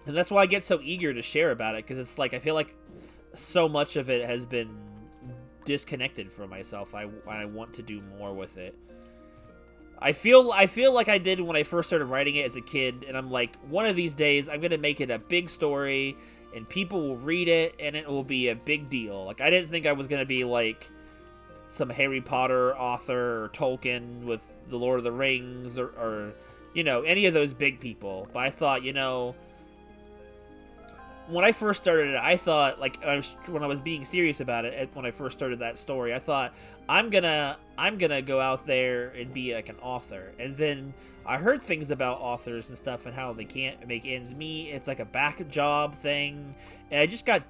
S3: And that's why I get so eager to share about it, because it's like, I feel like so much of it has been disconnected from myself. I want to do more with it. I feel like I did when I first started writing it as a kid, and I'm like, one of these days I'm gonna make it a big story, and people will read it, and it will be a big deal. Like, I didn't think I was gonna be like some Harry Potter author or Tolkien with the Lord of the Rings or you know, any of those big people. But I thought, you know, when I first started it, I thought, like, when I was being serious about it, when I first started that story, I thought, I'm gonna go out there and be like an author. And then I heard things about authors and stuff and how they can't make ends meet. It's like a back job thing, and I just got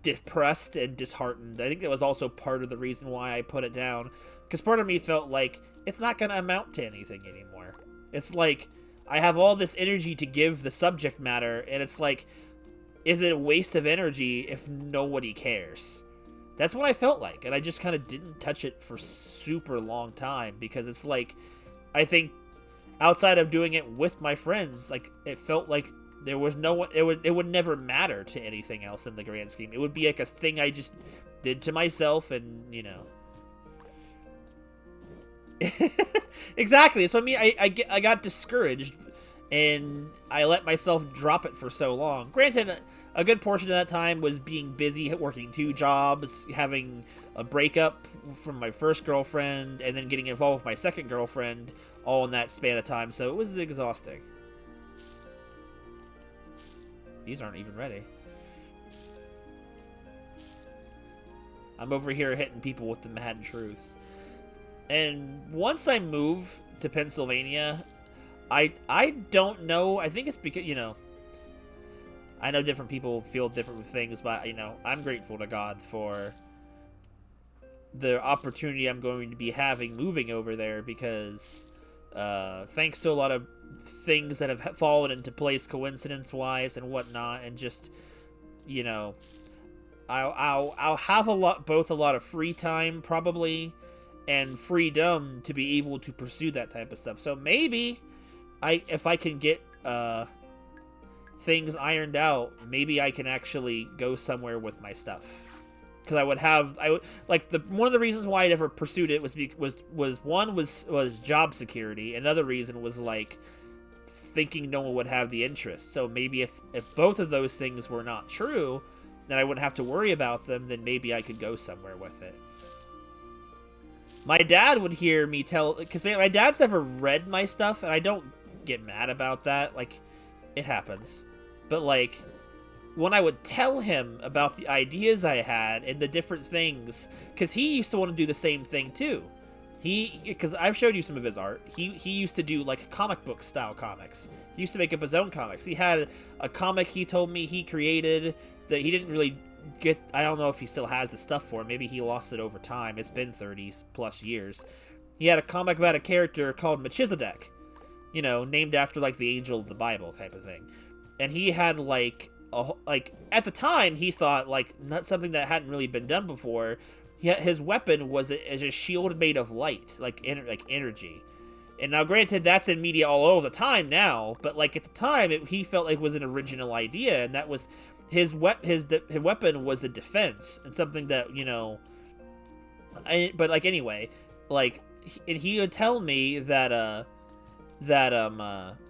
S3: depressed and disheartened. I think that was also part of the reason why I put it down, because part of me felt like it's not gonna amount to anything anymore. It's like, I have all this energy to give the subject matter, and it's like, is it a waste of energy if nobody cares? That's what I felt like, and I just kind of didn't touch it for super long time, because it's like, I think outside of doing it with my friends, like, it felt like there was no one, it would never matter to anything else in the grand scheme. It would be like a thing I just did to myself, and, you know. Exactly. So I mean, I got discouraged, and I let myself drop it for so long. Granted, a good portion of that time was being busy working 2 jobs, having a breakup from my first girlfriend, and then getting involved with my second girlfriend, all in that span of time, so it was exhausting. These aren't even ready. I'm over here hitting people with the mad truths. And once I move to Pennsylvania, I don't know. I think it's because, you know, I know different people feel different things, but, you know, I'm grateful to God for the opportunity I'm going to be having moving over there, because thanks to a lot of things that have fallen into place coincidence-wise and whatnot, and just, you know, I'll have both a lot of free time, probably, and freedom to be able to pursue that type of stuff. So maybe if I can get things ironed out, maybe I can actually go somewhere with my stuff. Because one of the reasons why I never pursued it was job security. Another reason was like thinking no one would have the interest. So maybe if both of those things were not true, then I wouldn't have to worry about them. Then maybe I could go somewhere with it. My dad would hear me because my dad's never read my stuff, and I don't get mad about that. Like, it happens. But, like, when I would tell him about the ideas I had and the different things, because he used to want to do the same thing, too. Because I've showed you some of his art. He used to do, like, comic book style comics. He used to make up his own comics. He had a comic he told me he created that he didn't really get. I don't know if he still has the stuff for it. Maybe he lost it over time. It's been 30 plus years. He had a comic about a character called Melchizedek, you know, named after like the angel of the Bible type of thing. And he had like at the time he thought like not something that hadn't really been done before. His weapon was a shield made of light, like energy. And now, granted, that's in media all over the time now, but like at the time, he felt like it was an original idea, and that was his weapon was a defense and something that, you know. But like anyway, like, and he would tell me that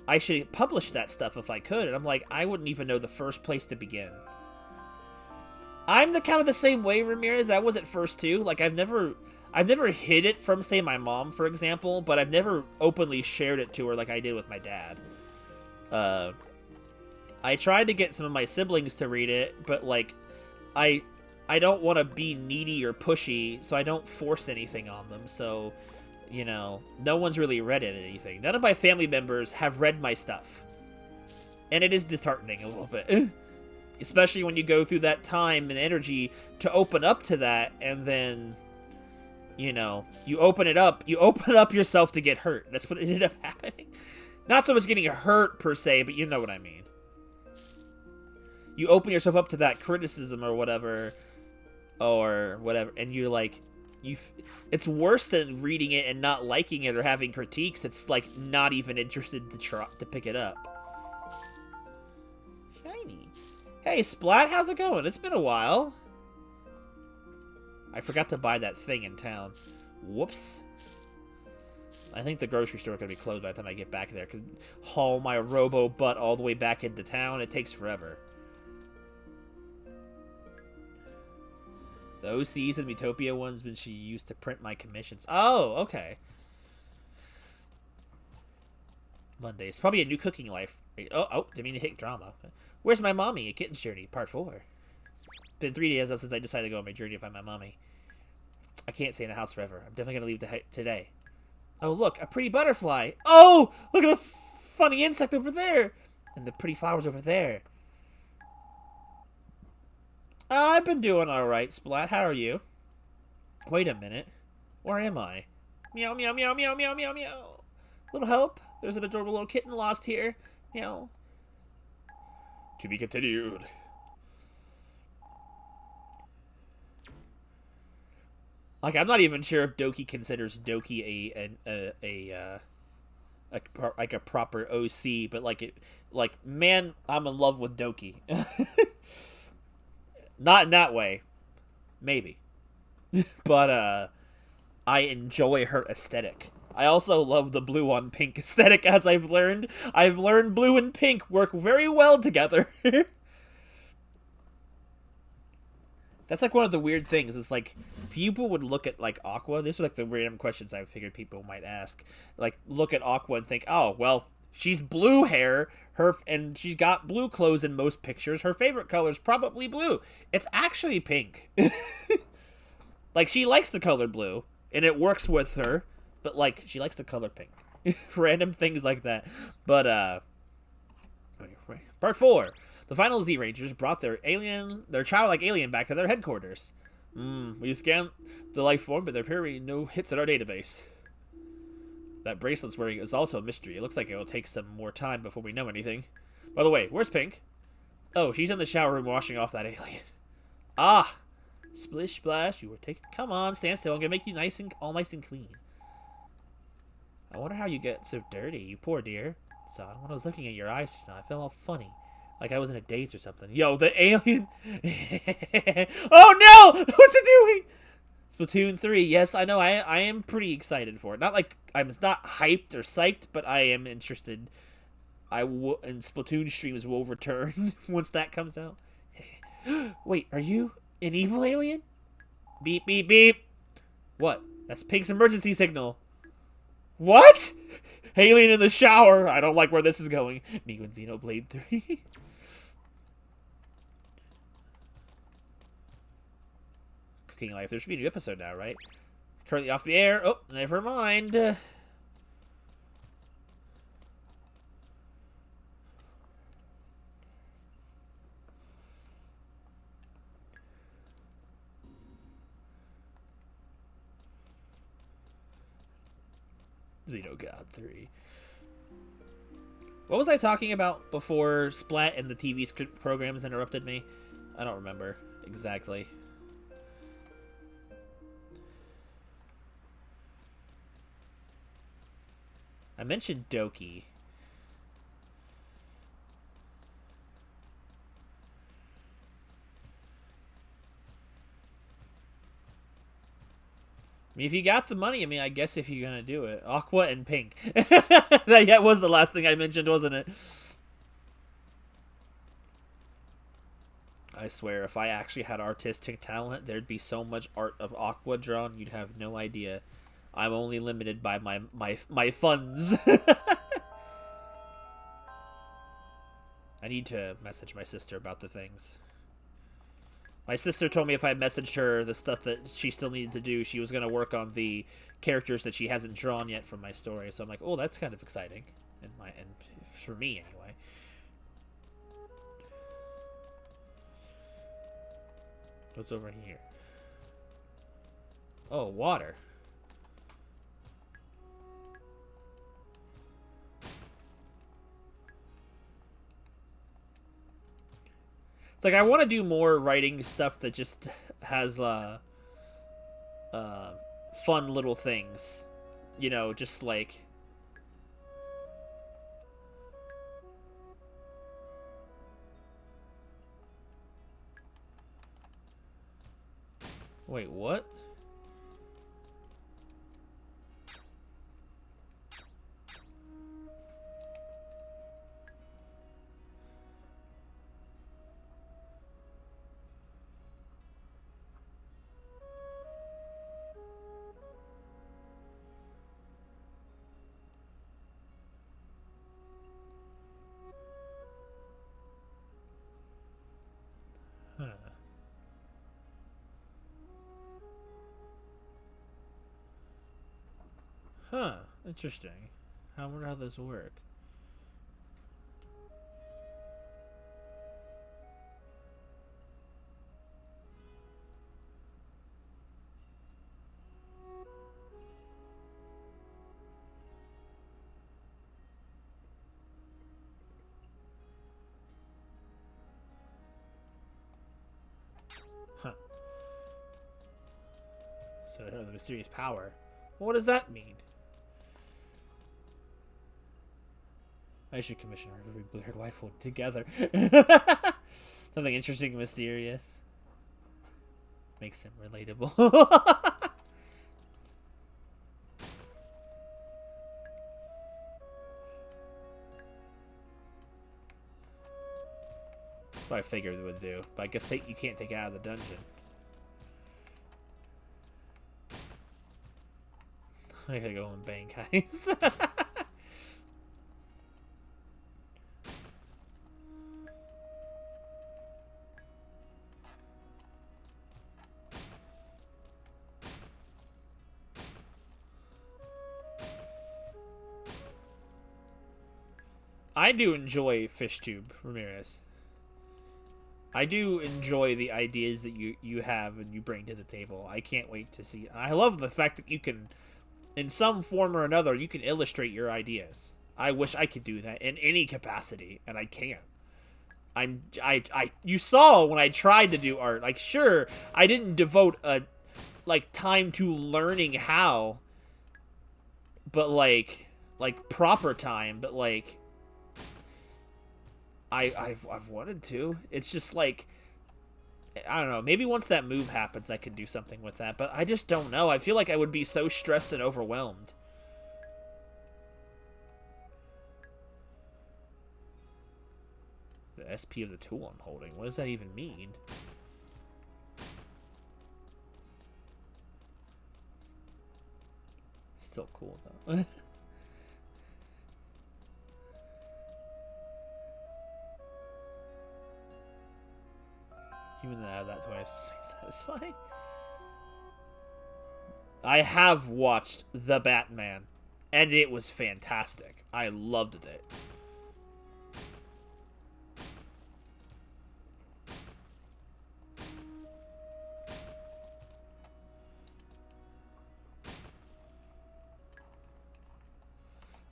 S3: I should publish that stuff if I could, and I'm like, I wouldn't even know the first place to begin. I'm the kind of the same way, Ramirez. I was at first too. Like I've never hid it from, say, my mom, for example, but I've never openly shared it to her like I did with my dad. I tried to get some of my siblings to read it, but like, I don't want to be needy or pushy, so I don't force anything on them. So, you know, no one's really read it or anything. None of my family members have read my stuff, and it is disheartening a little bit. Especially when you go through that time and energy to open up to that, and then, you know, you open up yourself to get hurt. That's what ended up happening. Not so much getting hurt, per se, but you know what I mean. You open yourself up to that criticism or whatever, and you're like, it's worse than reading it and not liking it or having critiques. It's like not even interested to pick it up. Shiny. Hey, Splat, how's it going? It's been a while. I forgot to buy that thing in town. Whoops. I think the grocery store could be closed by the time I get back there. Could haul my robo butt all the way back into town. It takes forever. The OCs and Utopia ones when she used to print my commissions. Oh, okay. Monday. It's probably a new cooking life. Oh, didn't mean to hit drama. Where's my mommy? A Kitten's Journey, Part 4. Been 3 days since I decided to go on my journey to find my mommy. I can't stay in the house forever. I'm definitely going to leave today. Oh, look, a pretty butterfly. Oh, look at the funny insect over there. And the pretty flowers over there. I've been doing alright, Splat. How are you? Wait a minute. Where am I? Meow, meow, meow, meow, meow, meow, meow. Little help. There's an adorable little kitten lost here. Meow. To be continued. Like, I'm not even sure if Doki considers Doki a proper OC, but man, I'm in love with Doki. Not in that way, maybe, but I enjoy her aesthetic. I also love the blue on pink aesthetic, as I've learned. I've learned blue and pink work very well together. That's like one of the weird things. It's like people would look at like Aqua. These are like the random questions I figured people might ask. Like look at Aqua and think, oh well, she's blue hair. And she's got blue clothes in most pictures. Her favorite color is probably blue. It's actually pink. Like she likes the color blue, and it works with her. But like she likes the color pink. Random things like that. But Part 4. The final Z Rangers brought their childlike alien back to their headquarters. We scanned the life form, but there appear to be no hits in our database. That bracelet's wearing is also a mystery. It looks like it will take some more time before we know anything. By the way, where's Pink? Oh, she's in the shower room washing off that alien. Ah! Splish splash, you were taking... Come on, stand still. I'm gonna make you all nice and clean. I wonder how you get so dirty, you poor dear. So, when I was looking at your eyes just now, I felt all funny. Like I was in a daze or something. Yo, the alien... Oh no! What's it doing? Splatoon 3, yes, I know, I am pretty excited for it. Not like, I'm not hyped or psyched, but I am interested. And Splatoon streams will return once that comes out. Wait, are you an evil alien? Beep, beep, beep. What? That's Pink's emergency signal. What? Alien in the shower. I don't like where this is going. Neo and Xenoblade 3. Cooking Life. There should be a new episode now, right? Currently off the air. Oh, never mind. Xenogod 3. What was I talking about before Splat and the TV programs interrupted me? I don't remember exactly. I mentioned Doki. I mean, if you got the money, I mean, I guess if you're gonna do it. Aqua and Pink. That was the last thing I mentioned, wasn't it? I swear, if I actually had artistic talent, there'd be so much art of Aqua drawn, you'd have no idea. I'm only limited by my funds. I need to message my sister about the things. My sister told me if I messaged her the stuff that she still needed to do, she was going to work on the characters that she hasn't drawn yet from my story. So I'm like, oh, that's kind of exciting. And for me, anyway. What's over here? Oh, water. It's like I want to do more writing stuff that just has fun little things. You know, just like... Wait, what? Huh. Huh. Interesting. I wonder how this work. Huh. So the mysterious power. What does that mean? I should commission her every blue-haired wife together. Something interesting and mysterious. Makes him relatable. What I figured it would do. But I guess you can't take it out of the dungeon. I gotta go and bang, guys. I do enjoy FishTube, Ramirez. I do enjoy the ideas that you have and you bring to the table. I can't wait to see. I love the fact that you can, in some form or another, you can illustrate your ideas. I wish I could do that in any capacity, and I can't. You saw when I tried to do art. Like, sure, I didn't devote time to learning how, but like proper time. But like, I've wanted to. It's just like, I don't know. Maybe once that move happens, I can do something with that. But I just don't know. I feel like I would be so stressed and overwhelmed. The SP of the tool I'm holding. What does that even mean? Still cool, though. Even though that toy is satisfying. I have watched The Batman, and it was fantastic. I loved it.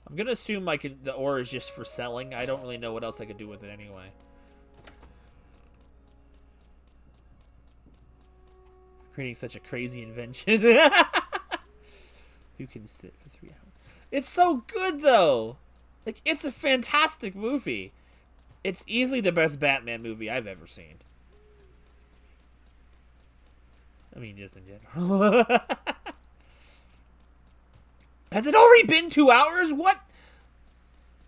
S3: I'm gonna assume the ore is just for selling. I don't really know what else I could do with it anyway. Creating such a crazy invention. Who can sit for 3 hours? It's so good, though. Like, it's a fantastic movie. It's easily the best Batman movie I've ever seen. I mean, just in general. Has it already been 2 hours? What?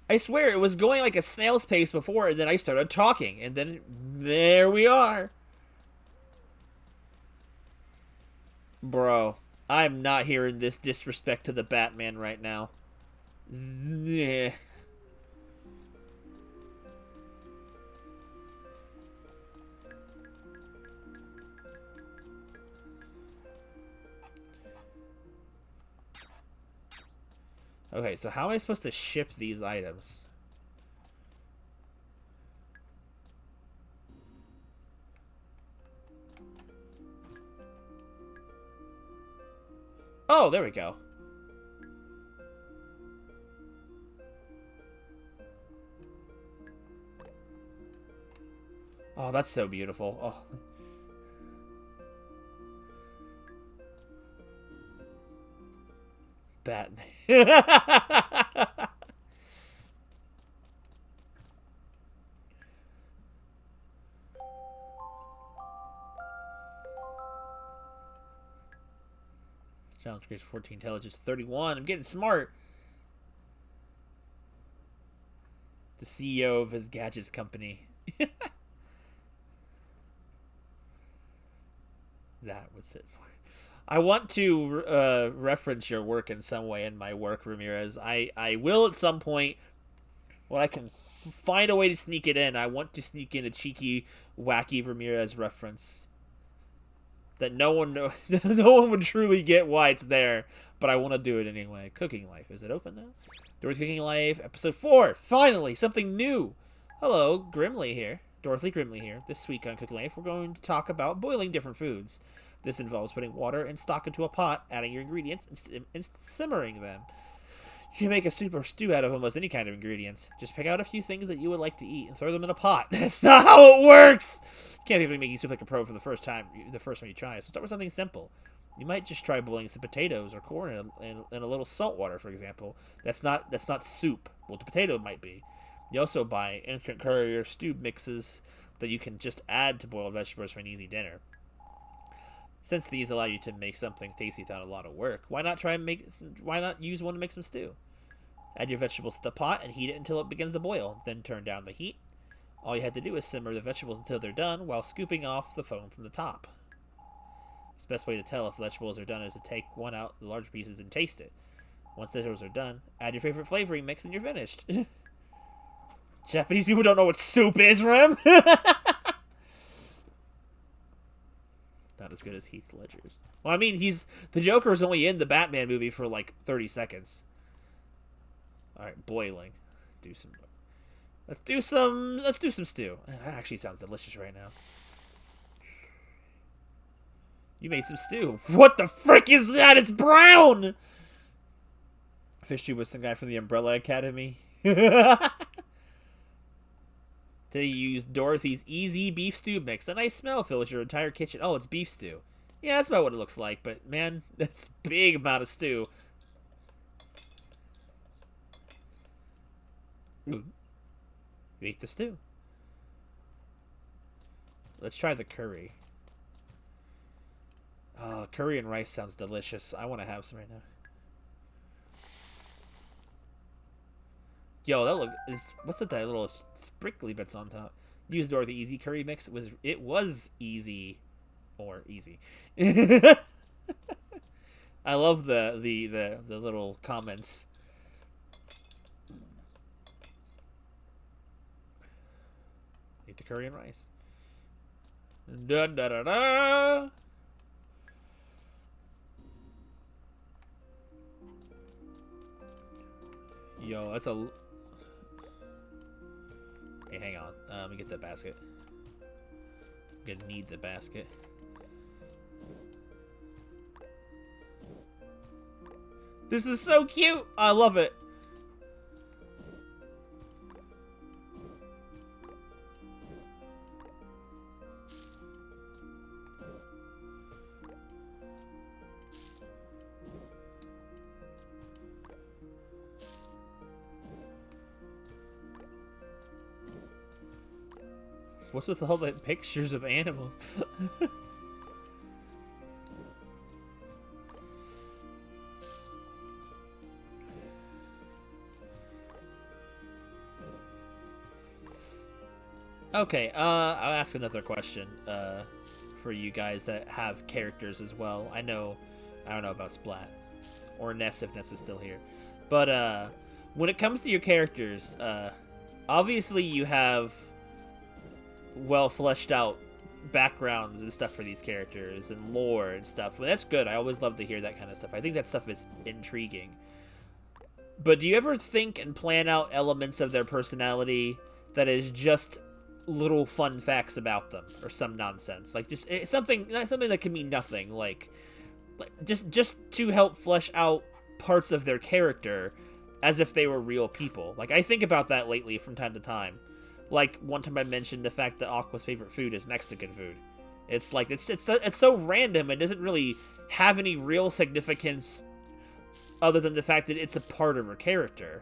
S3: I swear, it was going like a snail's pace before, and then I started talking, and then there we are. Bro, I'm not hearing this disrespect to the Batman right now. Yeah. Okay, so how am I supposed to ship these items? Oh, there we go. Oh, that's so beautiful. Oh. Batman. Challenge grades 14, intelligence 31. I'm getting smart. The CEO of his gadgets company. That was it. I want to reference your work in some way in my work, Ramirez. I will at some point, when I can find a way to sneak it in, I want to sneak in a cheeky, wacky Ramirez reference. That no one would truly get why it's there, but I want to do it anyway. Cooking Life. Is it open now? Dorothy Cooking Life, episode 4. Finally, something new. Hello, Grimley here. Dorothy Grimley here. This week on Cooking Life, we're going to talk about boiling different foods. This involves putting water and stock into a pot, adding your ingredients, and simmering them. You can make a soup or stew out of almost any kind of ingredients. Just pick out a few things that you would like to eat and throw them in a pot. That's not how it works! You can't even make soup like a pro for the first time you try, so start with something simple. You might just try boiling some potatoes or corn in a little salt water, for example. That's not soup. Well, the potato might be. You also buy instant curry or stew mixes that you can just add to boiled vegetables for an easy dinner. Since these allow you to make something tasty without a lot of work, why not use one to make some stew? Add your vegetables to the pot and heat it until it begins to boil. Then turn down the heat. All you have to do is simmer the vegetables until they're done while scooping off the foam from the top. The best way to tell if vegetables are done is to take one out, the large pieces, and taste it. Once the vegetables are done, add your favorite flavoring mix and you're finished. Japanese people don't know what soup is, Rem. Not as good as Heath Ledger's. Well, I mean, the Joker is only in the Batman movie for like 30 seconds. All right, boiling. Let's do some stew. That actually sounds delicious right now. You made some stew. What the frick is that? It's brown. Fish stew with some guy from the Umbrella Academy. Today you use Dorothy's Easy Beef Stew Mix. A nice smell fills your entire kitchen. Oh, it's beef stew. Yeah, that's about what it looks like, but man, that's a big amount of stew. Ooh. You ate the stew. Let's try the curry. Oh, curry and rice sounds delicious. I want to have some right now. Yo, what's with that little sprinkly bits on top? Use Dorothy Easy Curry Mix. It was easy, or easy. I love the little comments. Eat the curry and rice. Da da da da. Yo, that's a. Hey, hang on. Let me get that basket. I'm gonna need the basket. This is so cute! I love it. What's with all the pictures of animals? Okay, I'll ask another question for you guys that have characters as well. I don't know about Splat or Ness if Ness is still here, but when it comes to your characters, obviously you have well fleshed out backgrounds and stuff for these characters and lore and stuff. Well, that's good. I always love to hear that kind of stuff. I think that stuff is intriguing. But do you ever think and plan out elements of their personality that is just little fun facts about them or some nonsense, like just something that can mean nothing, like just to help flesh out parts of their character as if they were real people? Like, I think about that lately from time to time. Like, one time I mentioned the fact that Aqua's favorite food is Mexican food. It's like it's so random and doesn't really have any real significance other than the fact that it's a part of her character.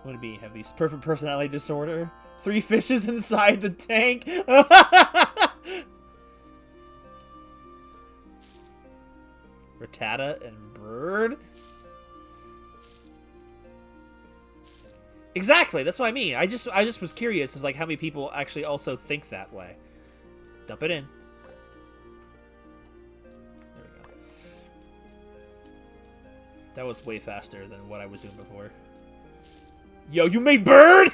S3: Would it be have these perfect personality disorder? 3 fishes inside the tank. Rattata and bird. Exactly. That's what I mean. I just was curious of like how many people actually also think that way. Dump it in. There we go. That was way faster than what I was doing before. Yo, you made bird?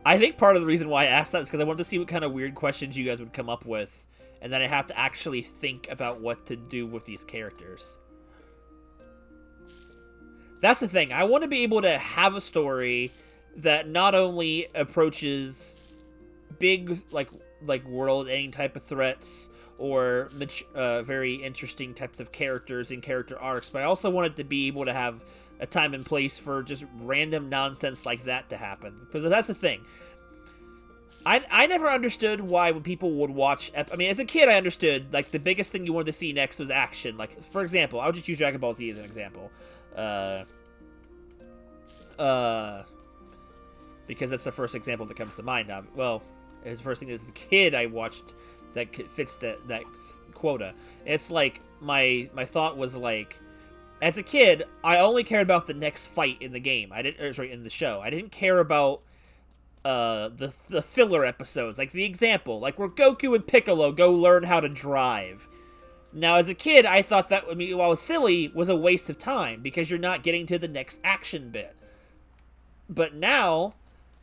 S3: I think part of the reason why I asked that is because I wanted to see what kind of weird questions you guys would come up with, and then I have to actually think about what to do with these characters. That's the thing. I want to be able to have a story that not only approaches big, like world-ending type of threats or very interesting types of characters and character arcs, but I also want it to be able to have a time and place for just random nonsense like that to happen. Because that's the thing. I never understood why when people would watch... I mean, as a kid, I understood, like, the biggest thing you wanted to see next was action. Like, for example, I'll just use Dragon Ball Z as an example. Because that's the first example that comes to mind. Well, it's the first thing as a kid I watched that fits that quota. It's like, my thought was like, as a kid, I only cared about the next fight in the game. In the show. I didn't care about the filler episodes, like the example, like where Goku and Piccolo go learn how to drive. Now, as a kid, I thought that, I mean, while it was silly, was a waste of time because you're not getting to the next action bit. But now,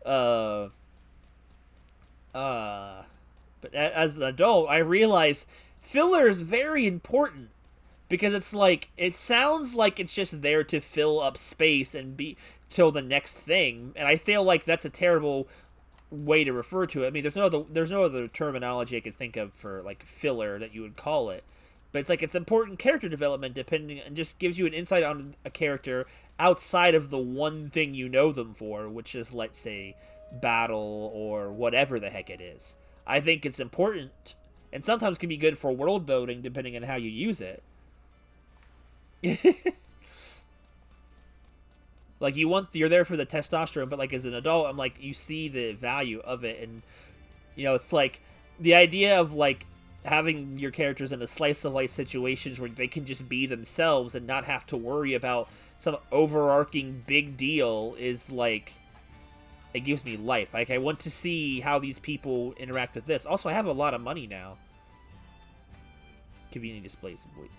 S3: but as an adult, I realize filler is very important. Because it's like, it sounds like it's just there to fill up space and be till the next thing, and I feel like that's a terrible way to refer to it. I mean, there's no other terminology I could think of for like filler that you would call it. But it's like it's important character development and just gives you an insight on a character outside of the one thing you know them for, which is, let's say, battle or whatever the heck it is. I think it's important and sometimes can be good for world building depending on how you use it. Like, you're there for the testosterone, but like as an adult, I'm like, you see the value of it, and you know, it's like the idea of like having your characters in a slice of life situations where they can just be themselves and not have to worry about some overarching big deal is like, it gives me life. Like, I want to see how these people interact with this. Also, I have a lot of money now. Convenient displays, please.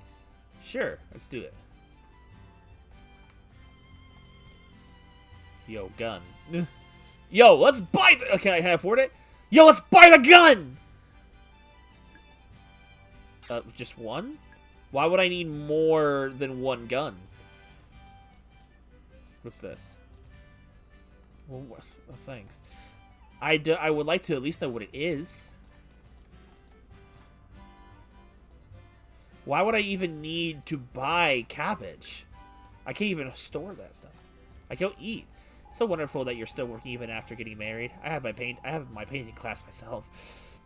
S3: Sure, let's do it. Yo, gun. Yo, let's buy the... Okay, I can afford it? Yo, let's buy the gun! Just one? Why would I need more than one gun? What's this? Well, oh, thanks. I would like to at least know what it is. Why would I even need to buy cabbage? I can't even store that stuff. I can't eat. It's so wonderful that you're still working even after getting married. I have my painting class myself.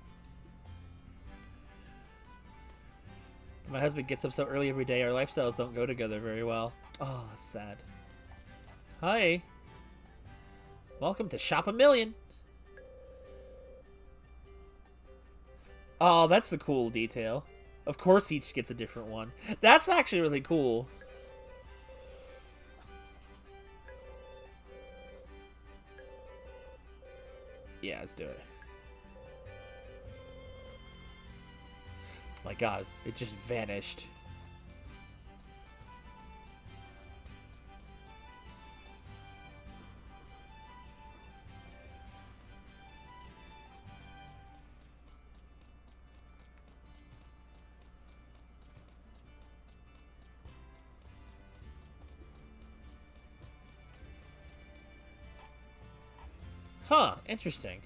S3: My husband gets up so early every day. Our lifestyles don't go together very well. Oh, that's sad. Hi. Welcome to Shop a Million. Oh, that's a cool detail. Of course each gets a different one. That's actually really cool. Yeah, let's do it. My god, it just vanished. Huh, interesting.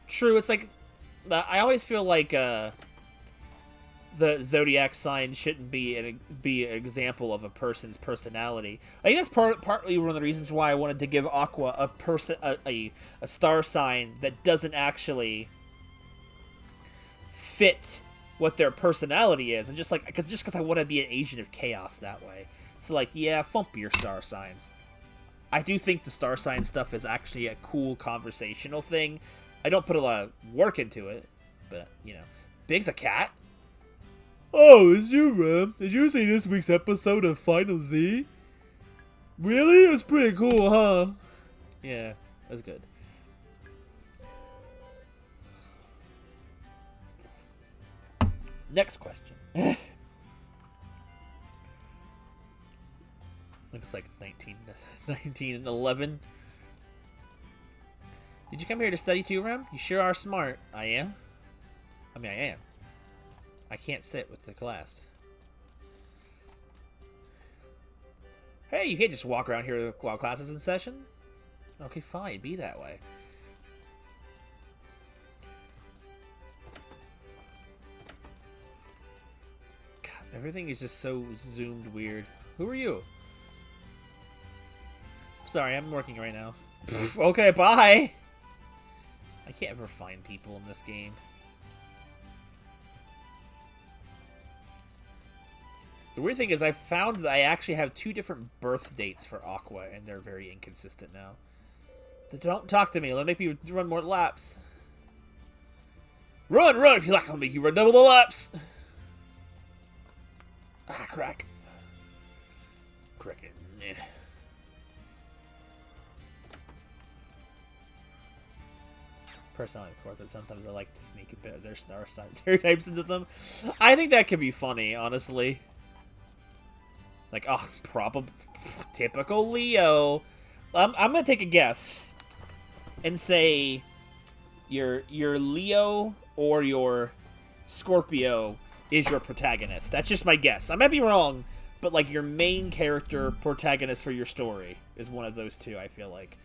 S3: True, it's like... I always feel like, the zodiac sign shouldn't be an example of a person's personality. I think that's partly one of the reasons why I wanted to give Aqua a star sign that doesn't actually fit what their personality is, and just because I want to be an agent of chaos that way. So like, yeah, fump your star signs. I do think the star sign stuff is actually a cool conversational thing. I don't put a lot of work into it, but you know, Big's a cat. Oh, it's you, Ram. Did you see this week's episode of Final Z? Really? It was pretty cool, huh? Yeah, it was good. Next question. Looks like 19 and 11. Did you come here to study too, Rem? You sure are smart. I am. I mean, I am. I can't sit with the class. Hey, you can't just walk around here while class is in session? Okay, fine. Be that way. God, everything is just so zoomed weird. Who are you? Sorry, I'm working right now. Okay, bye! I can't ever find people in this game. The weird thing is I found that I actually have 2 different birth dates for Aqua, and they're very inconsistent now. Don't talk to me. Let me run more laps. Run! If you like, I'll make you run double the laps! Ah, crack. Cricket. Meh. Personality report that sometimes I like to sneak a bit of their star sign stereotypes into them. I think that could be funny, honestly. Like, oh, probably typical Leo. I'm gonna take a guess and say your Leo or your Scorpio is your protagonist. That's just my guess. I might be wrong, but like your main character protagonist for your story is one of those 2. I feel like.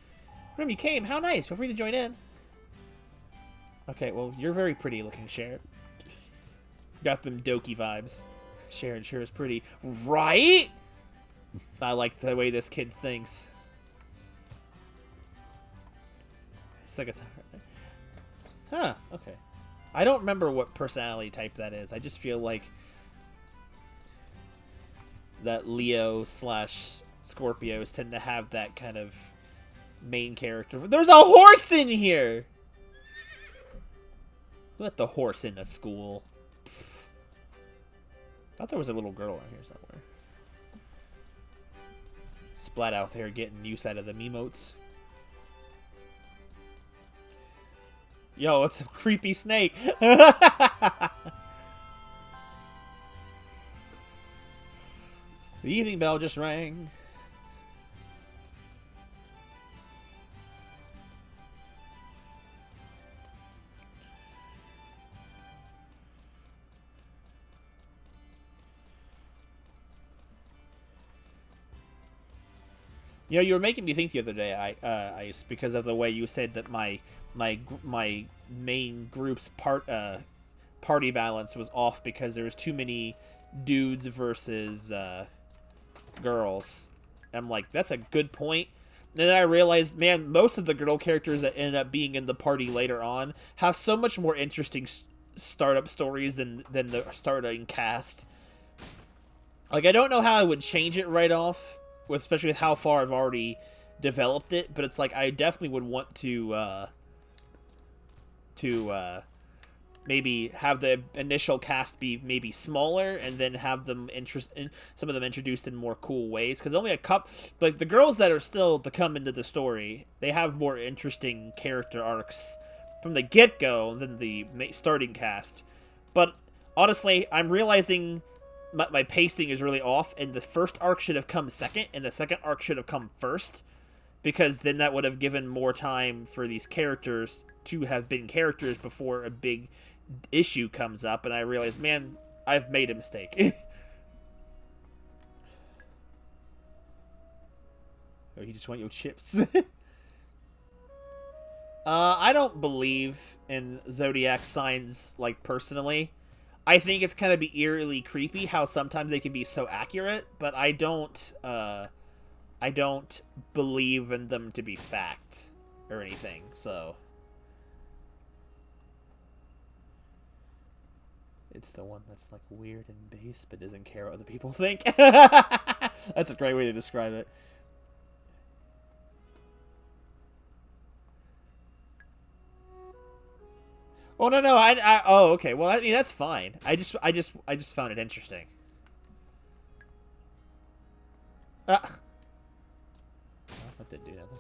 S3: Rim, you came. How nice. Feel free to join in. Okay, well, you're very pretty looking, Sharon. Got them Doki vibes. Sharon sure is pretty. Right? I like the way this kid thinks. Secretary. Huh, okay. I don't remember what personality type that is. I just feel like that Leo / Scorpios tend to have that kind of main character. There's a horse in here! Who let the horse into school? Pfft. I thought there was a little girl around here somewhere. Splat out there getting use out of the Memotes. Yo, it's a creepy snake. The evening bell just rang. You know, you were making me think the other day, Ice, because of the way you said that my main group's party balance was off because there was too many dudes versus girls. I'm like, that's a good point. then I realized, man, most of the girl characters that end up being in the party later on have so much more interesting startup stories than the starting cast. Like, I don't know how I would change it right off, especially with how far I've already developed it, but it's like I definitely would want to maybe have the initial cast be maybe smaller, and then have them some of them introduced in more cool ways. Because only a couple, like the girls that are still to come into the story, they have more interesting character arcs from the get-go than the starting cast. But honestly, I'm realizing my pacing is really off, and the first arc should have come second, and the second arc should have come first, because then that would have given more time for these characters to have been characters before a big issue comes up. And I realized, man, I've made a mistake. Oh, you just want your chips. I don't believe in zodiac signs, like, personally. I think it's kind of be eerily creepy how sometimes they can be so accurate, but I don't believe in them to be fact or anything, so. It's the one that's, like, weird and base, but doesn't care what other people think. That's a great way to describe it. Oh, no, oh, okay. Well, I mean, that's fine. I just found it interesting. Well, that didn't do nothing.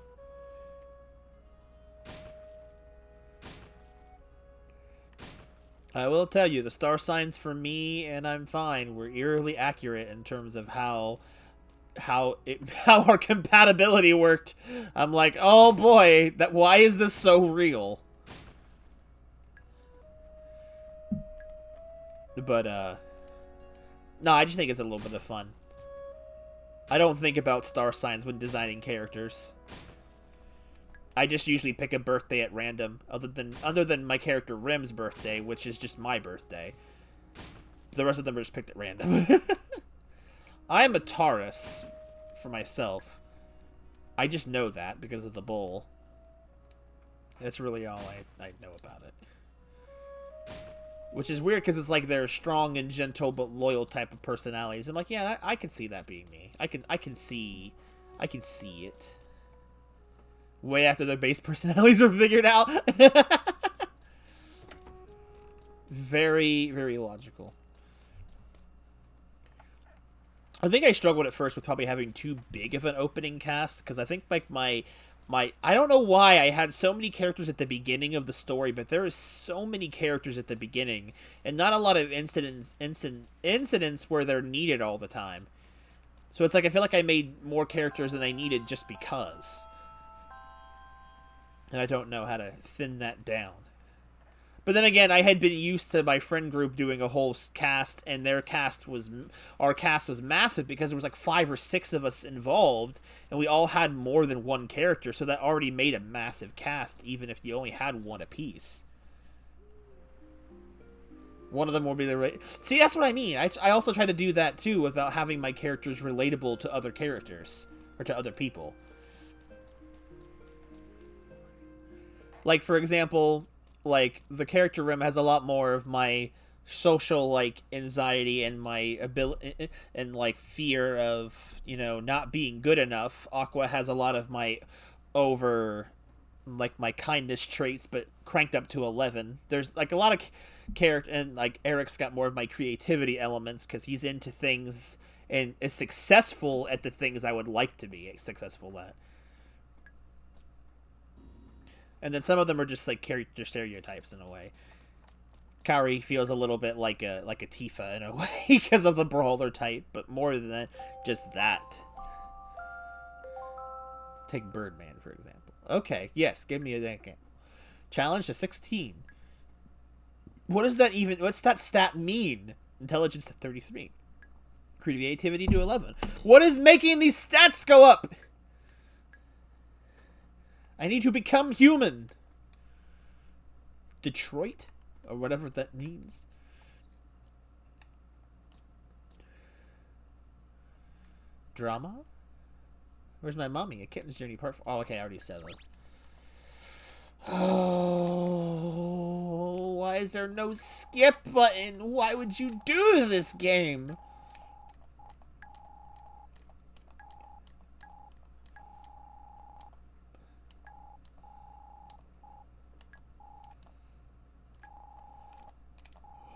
S3: I will tell you, the star signs for me, and I'm fine, were eerily accurate in terms of how our compatibility worked. I'm like, oh boy, why is this so real? But no, I just think it's a little bit of fun. I don't think about star signs when designing characters. I just usually pick a birthday at random, other than my character Rim's birthday, which is just my birthday. The rest of them are just picked at random. I am a Taurus for myself. I just know that because of the bowl. That's really all I know about it. Which is weird because it's like they're strong and gentle but loyal type of personalities. I'm like, yeah, I can see that being me. I can see it. Way after their base personalities are figured out. Very, very logical. I think I struggled at first with probably having too big of an opening cast, because I think like my I don't know why I had so many characters at the beginning of the story, but there is so many characters at the beginning, and not a lot of incidents where they're needed all the time. So it's like I feel like I made more characters than I needed just because. And I don't know how to thin that down. But then again, I had been used to my friend group doing a whole cast, and our cast was massive because there was like 5 or 6 of us involved, and we all had more than one character, so that already made a massive cast, even if you only had one apiece. One of them will be the See, that's what I mean. I also try to do that too, without having my characters relatable to other characters or to other people. Like, for example, like, the character Rim has a lot more of my social, like, anxiety and my ability and, like, fear of, you know, not being good enough. Aqua has a lot of my my kindness traits, but cranked up to 11. There's, like, a lot of character, and, like, Eric's got more of my creativity elements because he's into things and is successful at the things I would like to be successful at. And then some of them are just like character stereotypes in a way. Kaori feels a little bit like a Tifa in a way because of the brawler type, but more than that, just that. Take Birdman, for example. Okay, yes, give me a example. Challenge to 16. What's that stat mean? Intelligence to 33. Creativity to 11. What is making these stats go up? I need to become human. Detroit? Or whatever that means. Drama? Where's my mommy? A Kitten's Journey Part 4. Oh, okay, I already said those. Oh, why is there no skip button? Why would you do this game?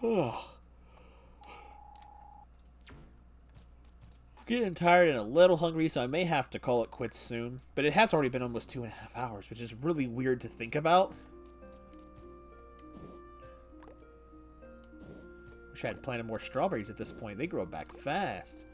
S3: Oh. I'm getting tired and a little hungry, so I may have to call it quits soon. But it has already been almost 2.5 hours, which is really weird to think about. Wish I had planted more strawberries at this point. They grow back fast.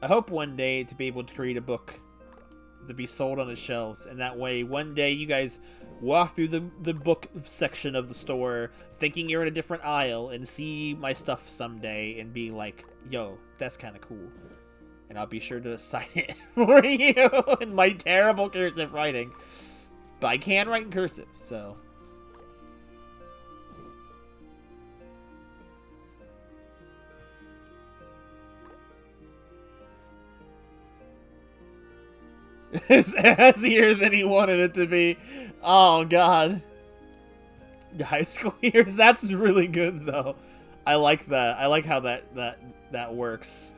S3: I hope one day to be able to create a book to be sold on the shelves, and that way one day you guys walk through the book section of the store thinking you're in a different aisle and see my stuff someday and be like, yo, that's kind of cool, and I'll be sure to sign it for you in my terrible cursive writing, but I can write in cursive, so it's assier than he wanted it to be. Oh, God. High school years? That's really good, though. I like that. I like how that works.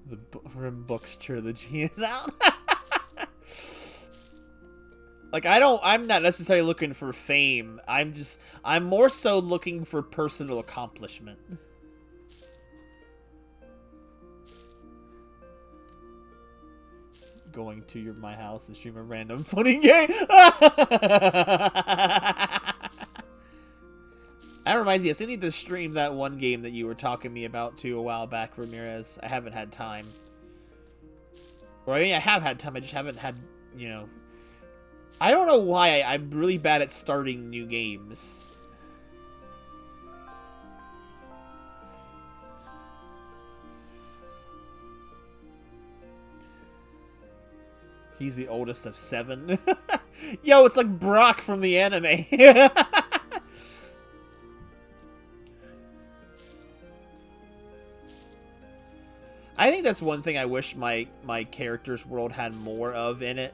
S3: The Rim Books trilogy is out. Like, I'm not necessarily looking for fame. I'm more so looking for personal accomplishment. Going to my house and stream a random funny game. That reminds me, I still need to stream that one game that you were talking to me about too a while back, Ramirez. I haven't had time. Or I mean, I have had time, I just haven't had, you know... I don't know why I'm really bad at starting new games. He's the oldest of 7. Yo, it's like Brock from the anime. I think that's one thing I wish my character's world had more of in it,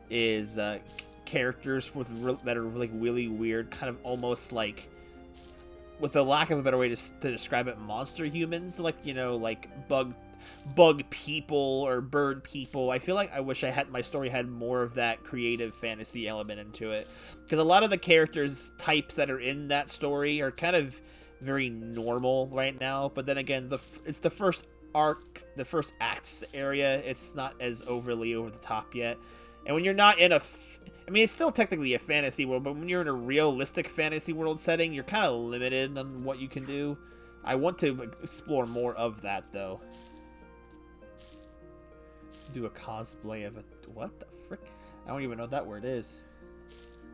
S3: is characters that are like really weird, kind of almost like, with a lack of a better way to describe it, monster humans, like, you know, like bug people or bird people. I feel like I wish my story had more of that creative fantasy element into it, because a lot of the characters types that are in that story are kind of very normal right now. But then again, it's the first arc, the first acts area. It's not as overly over the top yet. And when you're not in I mean, it's still technically a fantasy world, but when you're in a realistic fantasy world setting, you're kind of limited on what you can do. I want to explore more of that, though. Do a cosplay of a... What the frick? I don't even know what that word is.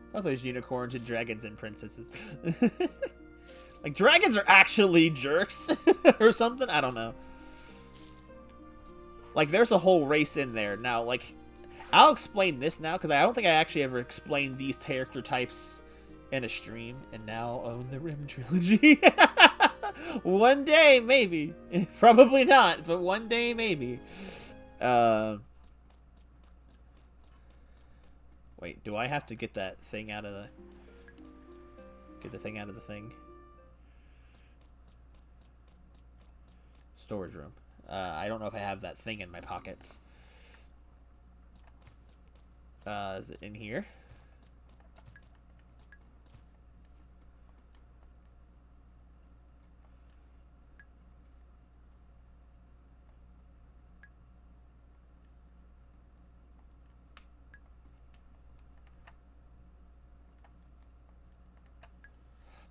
S3: I thought there's unicorns and dragons and princesses. Like, dragons are actually jerks or something? I don't know. Like, there's a whole race in there. Now, like... I'll explain this now, because I don't think I actually ever explained these character types in a stream, and now own the Rim trilogy. One day, maybe. Probably not, but one day, maybe. Wait, do I have to get that thing out of the... Get the thing out of the thing? Storage room. I don't know if I have that thing in my pockets. Is it in here?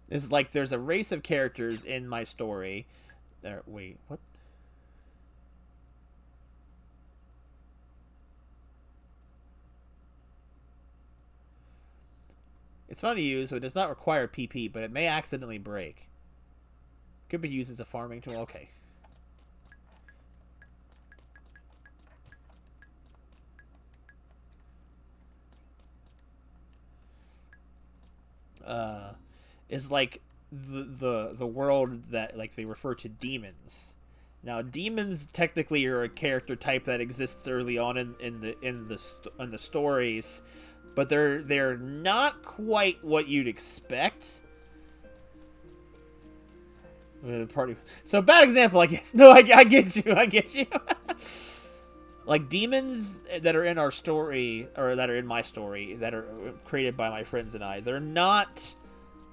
S3: It's like there's a race of characters in my story. Wait, what? It's fun to use, so it does not require PP, but it may accidentally break. Could be used as a farming tool. Okay. Is like the world that like they refer to demons. Now, demons technically are a character type that exists early on in the stories, but they're not quite what you'd expect. Party. So bad example, I guess. No, I get you. I get you. Like demons that are in our story, or that are in my story, that are created by my friends and I, they're not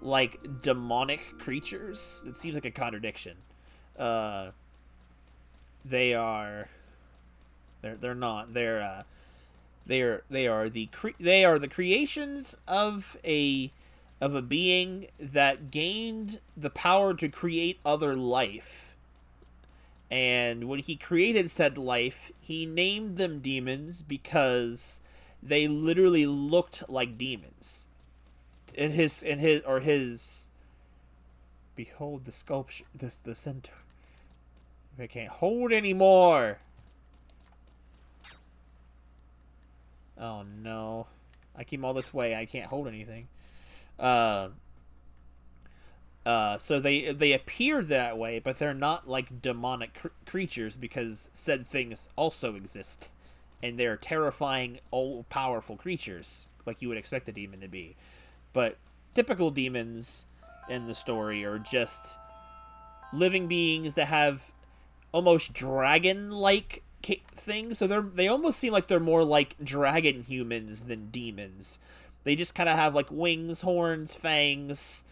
S3: like demonic creatures. It seems like a contradiction. They are. They're not. They are the creations of a being that gained the power to create other life. And when he created said life, he named them demons because they literally looked like demons. Behold the sculpture, the center. I can't hold anymore. Oh no. I came all this way, I can't hold anything. So they appear that way, but they're not like demonic creatures because said things also exist. And they're terrifying, all-powerful creatures, like you would expect a demon to be. But typical demons in the story are just living beings that have almost dragon-like things. So they almost seem like they're more like dragon humans than demons. They just kind of have like wings, horns, fangs,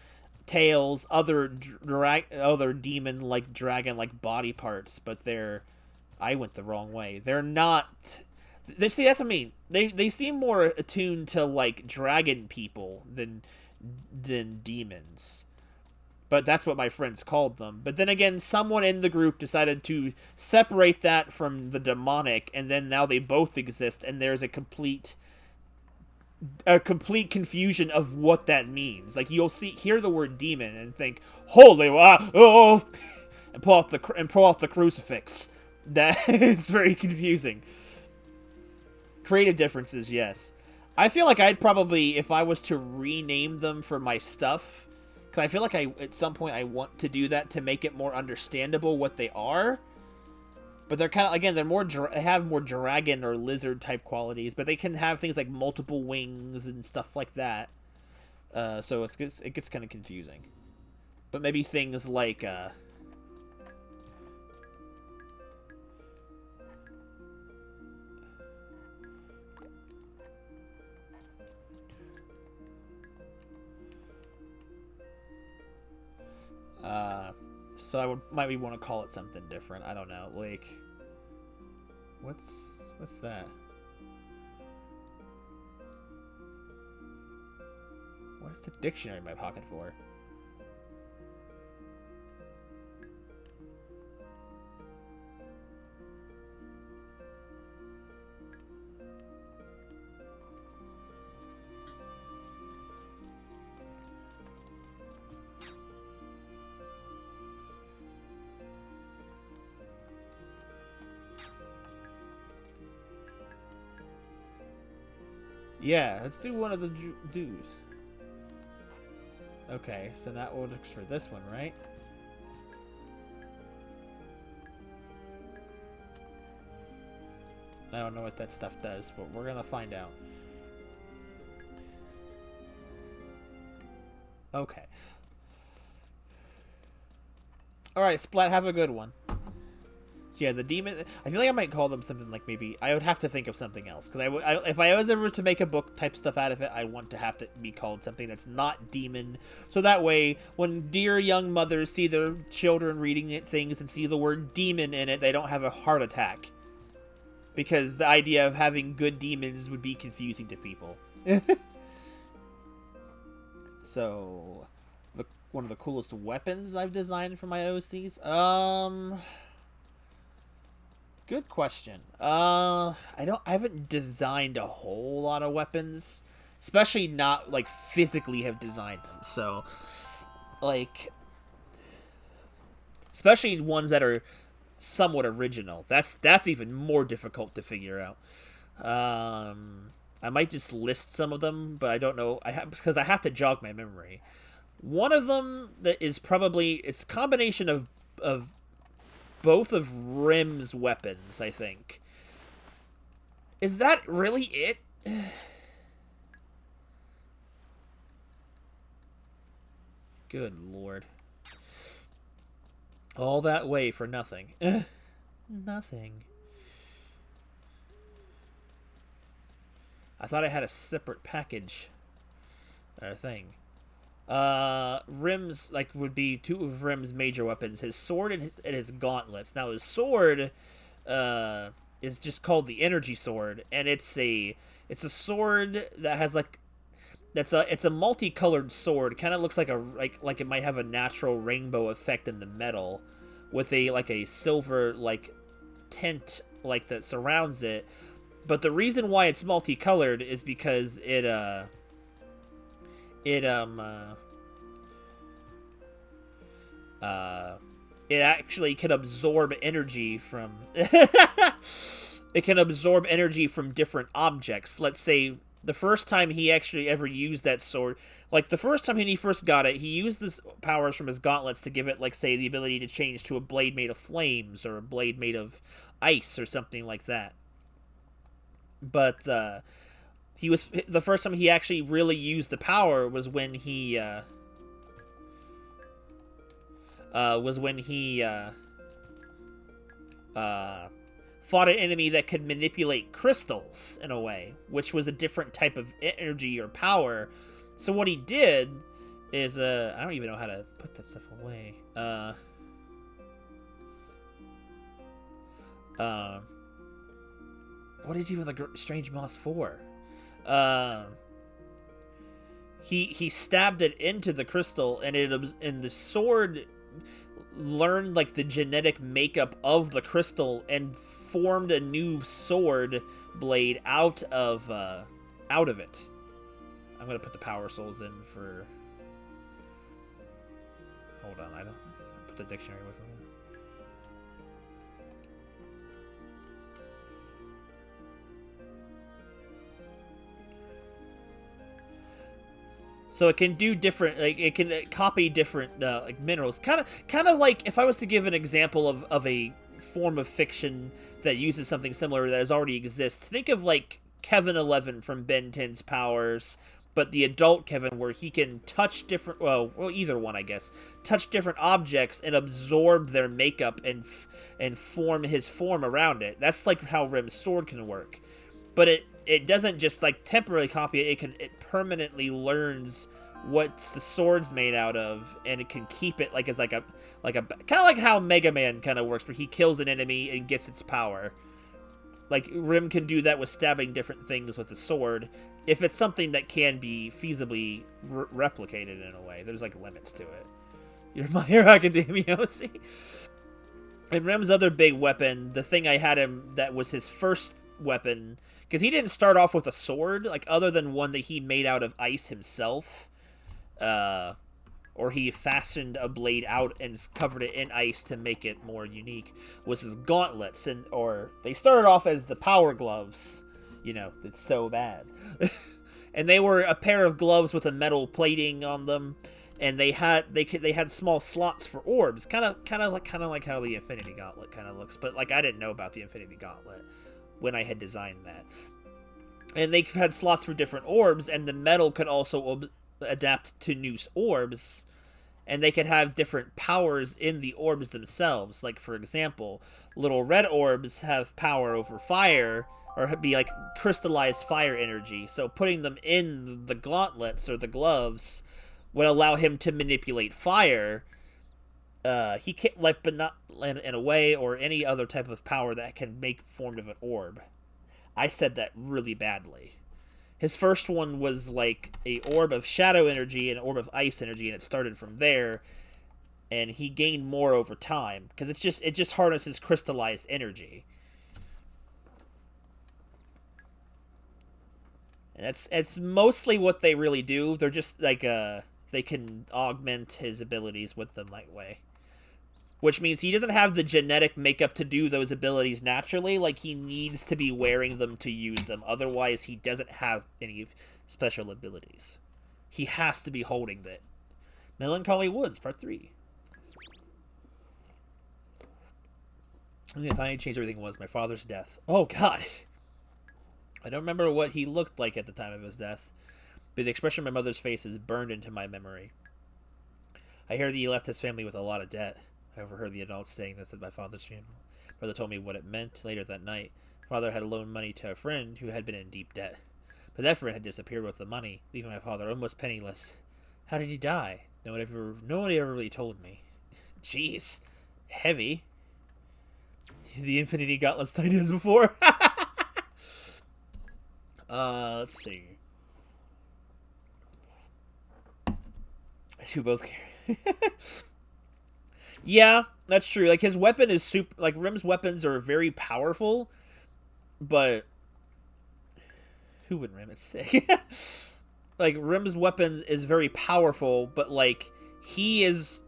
S3: tails, other demon-like, dragon-like body parts. But I went the wrong way. They're not. See, that's what I mean. They seem more attuned to like dragon people than demons. But that's what my friends called them. But then again, someone in the group decided to separate that from the demonic, and then now they both exist, and there's a complete confusion of what that means. Like you'll hear the word demon and think, "Holy wow!" Oh, and pull out the crucifix. That it's very confusing. Creative differences, yes. I feel like I'd probably, if I was to rename them for my stuff, because I feel like at some point I want to do that to make it more understandable what they are. But they're kind of, again, they have more dragon or lizard type qualities, but they can have things like multiple wings and stuff like that. So it gets kind of confusing. But maybe things like so I might want to call it something different. I don't know. Like, what's that? What is the dictionary in my pocket for? Yeah, let's do one of the do's. Okay, so that works for this one, right? I don't know what that stuff does, but we're gonna find out. Okay. Alright, Splat, have a good one. So yeah, the demon... I feel like I might call them something like maybe... I would have to think of something else. Because if I was ever to make a book type stuff out of it, I want to have to be called something that's not demon. So that way, when dear young mothers see their children reading things and see the word demon in it, they don't have a heart attack. Because the idea of having good demons would be confusing to people. So... one of the coolest weapons I've designed for my OCs? Good question. I haven't designed a whole lot of weapons especially not like physically have designed them. So, like, especially ones that are somewhat original. That's even more difficult to figure out. I might just list some of them, but I don't know. Because I have to jog my memory. One of them that is probably it's a combination of both of Rim's weapons, I think. Is that really it? Good lord. All that way for nothing. Nothing. I thought I had a separate package or thing. Rim's, like, would be two of Rim's major weapons. His sword and his gauntlets. Now, his sword, is just called the Energy Sword, and it's a sword that has, like, it's a multicolored sword. Kind of looks like like it might have a natural rainbow effect in the metal, with a silver like tint like that surrounds it. But the reason why it's multicolored is because it actually can absorb energy from it can absorb energy from different objects. Let's say the first time he actually ever used that sword, like the first time he first got it, he used this powers from his gauntlets to give it, like, say, the ability to change to a blade made of flames or a blade made of ice or something like that. But the first time he actually really used the power was when he fought an enemy that could manipulate crystals in a way, which was a different type of energy or power. So what he did is, I don't even know how to put that stuff away. What is even the strange moss for? He stabbed it into the crystal, and the sword learned, like, the genetic makeup of the crystal and formed a new sword blade out of it. I'm gonna put the power souls in for. Hold on, I don't put the dictionary with me. So it can do different, like, it can copy different like minerals. Kind of like if I was to give an example of a form of fiction that uses something similar that has already exists. Think of, like, Kevin 11 from Ben 10's powers, but the adult Kevin, where he can touch different, well, either one, I guess, touch different objects and absorb their makeup and form his form around it. That's like how Rim's sword can work. But it doesn't just, like, temporarily copy it. It permanently learns what the sword's made out of, and it can keep it like as like a kind of like how Mega Man kind of works, where he kills an enemy and gets its power. Like, Rim can do that with stabbing different things with the sword, if it's something that can be feasibly replicated in a way. There's, like, limits to it. You're My Hero Academia, see? And Rim's other big weapon, the thing I had him that was his first weapon, because he didn't start off with a sword, like, other than one that he made out of ice himself, or he fashioned a blade out and covered it in ice to make it more unique, was his gauntlets, or they started off as the power gloves. You know, it's so bad. And they were a pair of gloves with a metal plating on them, and they had small slots for orbs, kind of like how the Infinity Gauntlet kind of looks. But, like, I didn't know about the Infinity Gauntlet when I had designed that. And they had slots for different orbs, and the metal could also adapt to new orbs, and they could have different powers in the orbs themselves. Like, for example, little red orbs have power over fire, or be like crystallized fire energy. So putting them in the gauntlets or the gloves would allow him to manipulate fire. He can't, like, but not in a way, or any other type of power that can make form of an orb. I said that really badly. His first one was like a orb of shadow energy and an orb of ice energy, and it started from there. And he gained more over time, because it just harnesses crystallized energy. And it's mostly what they really do. They're just like they can augment his abilities with them that way. Which means he doesn't have the genetic makeup to do those abilities naturally. Like, he needs to be wearing them to use them. Otherwise, he doesn't have any special abilities. He has to be holding that. Melancholy Woods, Part 3. The only time I changed everything was my father's death. Oh, God. I don't remember what he looked like at the time of his death, but the expression on my mother's face is burned into my memory. I hear that he left his family with a lot of debt. I overheard the adults saying this at my father's funeral. Brother told me what it meant later that night. Father had loaned money to a friend who had been in deep debt, but that friend had disappeared with the money, leaving my father almost penniless. How did he die? Nobody ever really told me. Jeez. Heavy. The Infinity Gauntlet I did before. Let's see. I do both care. Yeah, that's true. Like, his weapon is super. Like, Rim's weapons are very powerful, but who would Rim? It's sick. Like, Rim's weapon is very powerful, but like he is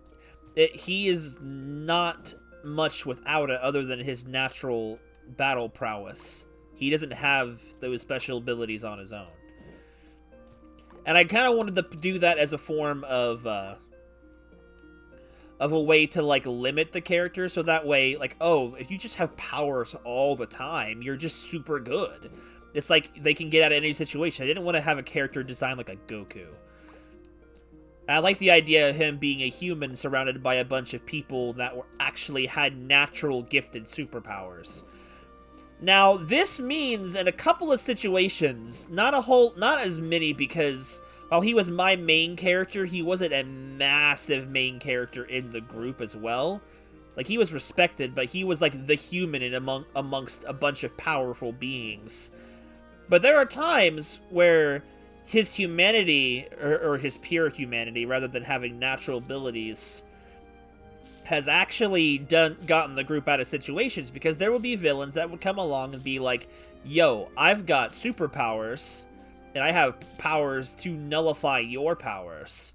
S3: not much without it other than his natural battle prowess. He doesn't have those special abilities on his own. And I kind of wanted to do that as a form of a way to, like, limit the character, so that way, like, oh, if you just have powers all the time, you're just super good. It's like they can get out of any situation. I didn't want to have a character designed like a Goku. I like the idea of him being a human surrounded by a bunch of people that actually had natural gifted superpowers. Now, this means in a couple of situations, not as many, because while he was my main character, he wasn't a massive main character in the group as well. Like, he was respected, but he was like the human amongst a bunch of powerful beings. But there are times where his humanity, or his pure humanity, rather than having natural abilities, has actually gotten the group out of situations, because there would be villains that would come along and be like, yo, I've got superpowers, and I have powers to nullify your powers.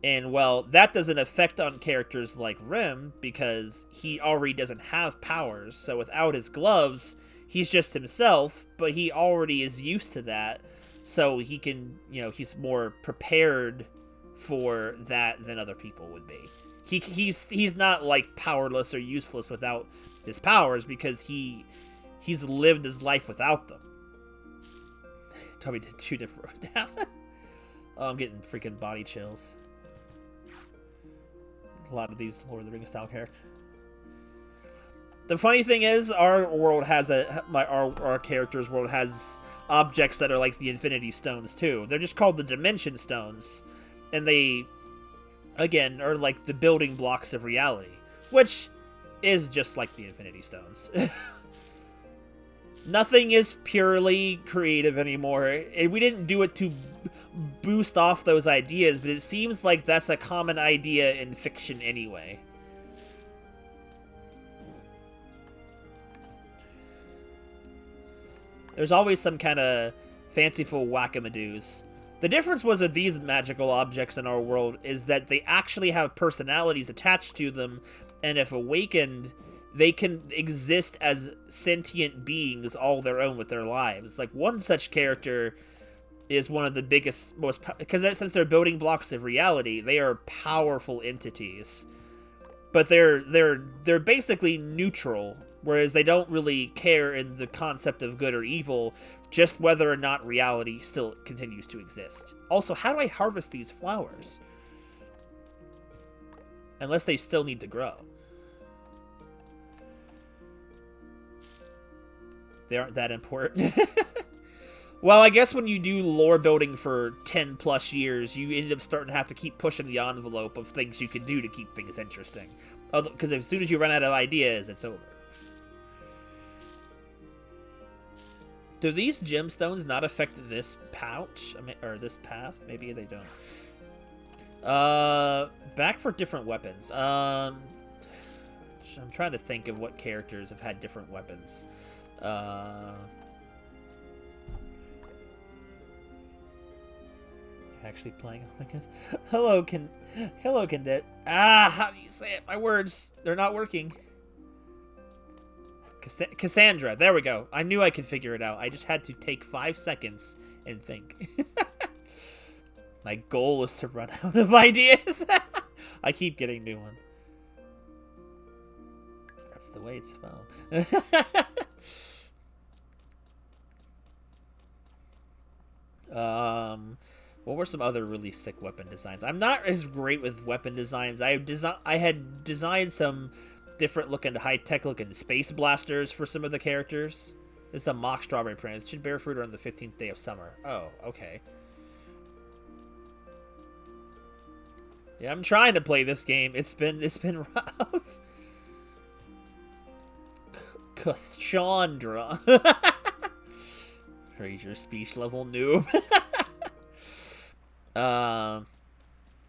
S3: And, well, that doesn't affect on characters like Rim, because he already doesn't have powers, so without his gloves, he's just himself, but he already is used to that, so he can, he's more prepared for that than other people would be. He's not, like, powerless or useless without his powers, because he's lived his life without them. Toby did 2 different now. Oh, I'm getting freaking body chills. A lot of these Lord of the Rings style characters. The funny thing is, our world has our character's world has objects that are like the Infinity Stones too. They're just called the Dimension Stones, and they, again, are like the building blocks of reality, which is just like the Infinity Stones. Nothing is purely creative anymore, and we didn't do it to boost off those ideas, but it seems like that's a common idea in fiction anyway. There's always some kind of fanciful whack-a-madoos. The difference was with these magical objects in our world is that they actually have personalities attached to them, and if awakened, they can exist as sentient beings all their own with their lives. Like, one such character is one of the biggest, because since they're building blocks of reality, they are powerful entities. But they're basically neutral, whereas they don't really care in the concept of good or evil, just whether or not reality still continues to exist. Also, how do I harvest these flowers? Unless they still need to grow. They aren't that important. Well, I guess when you do lore building for 10 plus years, you end up starting to have to keep pushing the envelope of things you can do to keep things interesting. Because as soon as you run out of ideas, it's over. Do these gemstones not affect this pouch? Or this path? Maybe they don't. Back for different weapons. I'm trying to think of what characters have had different weapons. Actually playing. Oh my goodness. Hello, Cadet. Ah, how do you say it? My words, they're not working. Cassandra. There we go. I knew I could figure it out. I just had to take 5 seconds and think. My goal is to run out of ideas. I keep getting new ones. That's the way it's spelled. What were some other really sick weapon designs? I'm not as great with weapon designs. I had designed some different looking, high-tech looking space blasters for some of the characters. This is a mock strawberry print. It should bear fruit on the 15th day of summer. Oh, okay. Yeah, I'm trying to play this game. It's been rough. Cassandra. Raise your speech level, noob.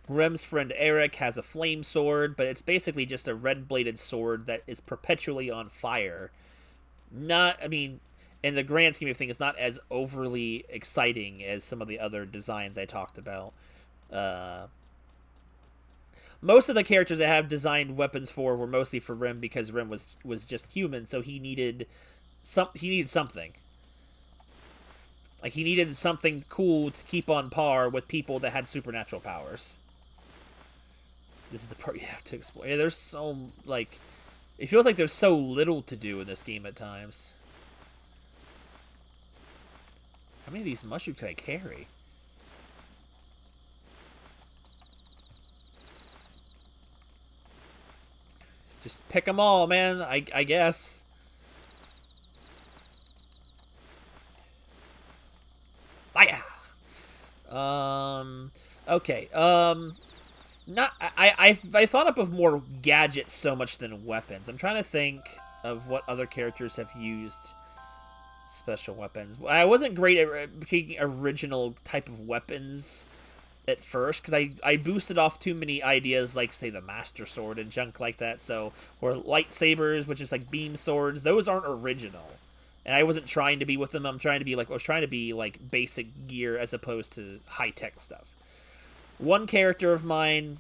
S3: Rem's friend Eric has a flame sword, but it's basically just a red-bladed sword that is perpetually on fire. I mean, in the grand scheme of things, it's not as overly exciting as some of the other designs I talked about. Most of the characters I have designed weapons for were mostly for Rem because Rem was just human, so he needed something. Like, he needed something cool to keep on par with people that had supernatural powers. This is the part you have to explore. Yeah, there's so, like... It feels like there's so little to do in this game at times. How many of these mushrooms can I carry? Just pick them all, man, I guess. Fire! Okay, I thought up of more gadgets so much than weapons. I'm trying to think of what other characters have used special weapons. I wasn't great at picking original type of weapons at first, because I boosted off too many ideas, like, say, the Master Sword and junk like that, or lightsabers, which is like beam swords. Those aren't original. And I wasn't trying to be with them. I was trying to be like basic gear as opposed to high-tech stuff. One character of mine,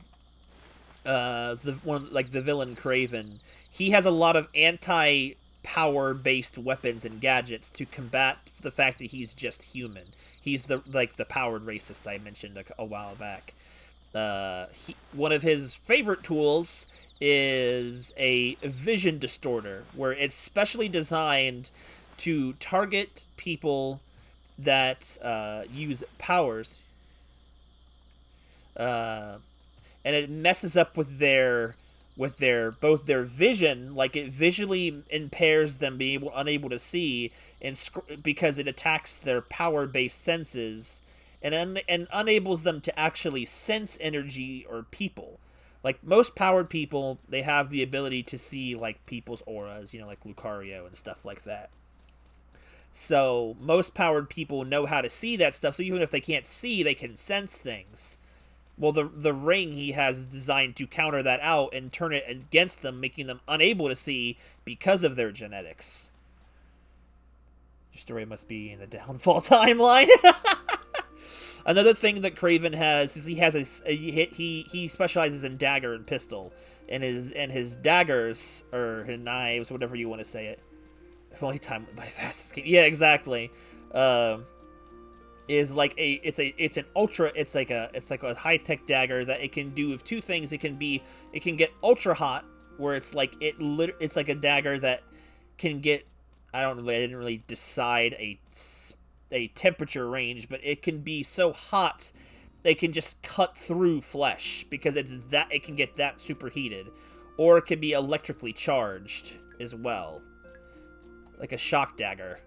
S3: the villain Craven, he has a lot of anti-power-based weapons and gadgets to combat the fact that he's just human. He's the powered racist I mentioned a while back. One of his favorite tools is a vision distorter, where it's specially designed to target people that use powers, and it messes up with their both their vision, like it visually impairs them being unable to see, because it attacks their power-based senses, and enables them to actually sense energy or people. Like, most powered people, they have the ability to see, like, people's auras, like Lucario and stuff like that. So most powered people know how to see that stuff, so even if they can't see, they can sense things. Well, the ring he has designed to counter that out and turn it against them, making them unable to see because of their genetics. Your story must be in the downfall timeline. Another thing that Craven has is he specializes in dagger and pistol, and his daggers, or his knives, whatever you want to say it. If only time went by fast this game. Yeah, exactly. Is like it's like a high-tech dagger that it can do with two things. It can get ultra hot, where it's like it's like a dagger that can get, I didn't really decide a temperature range, but it can be so hot it can just cut through flesh, because it can get that superheated, or it can be electrically charged as well, like a shock dagger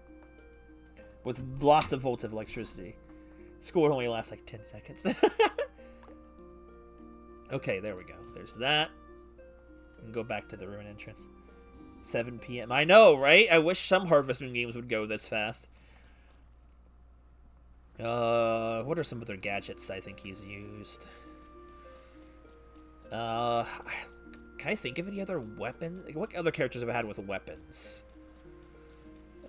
S3: with lots of volts of electricity. Score only lasts like 10 seconds. Okay, there we go. There's that. We can go back to the ruin entrance. 7 p.m. I know, right? I wish some Harvest Moon games would go this fast. What are some other gadgets I think he's used? Can I think of any other weapons? What other characters have I had with weapons?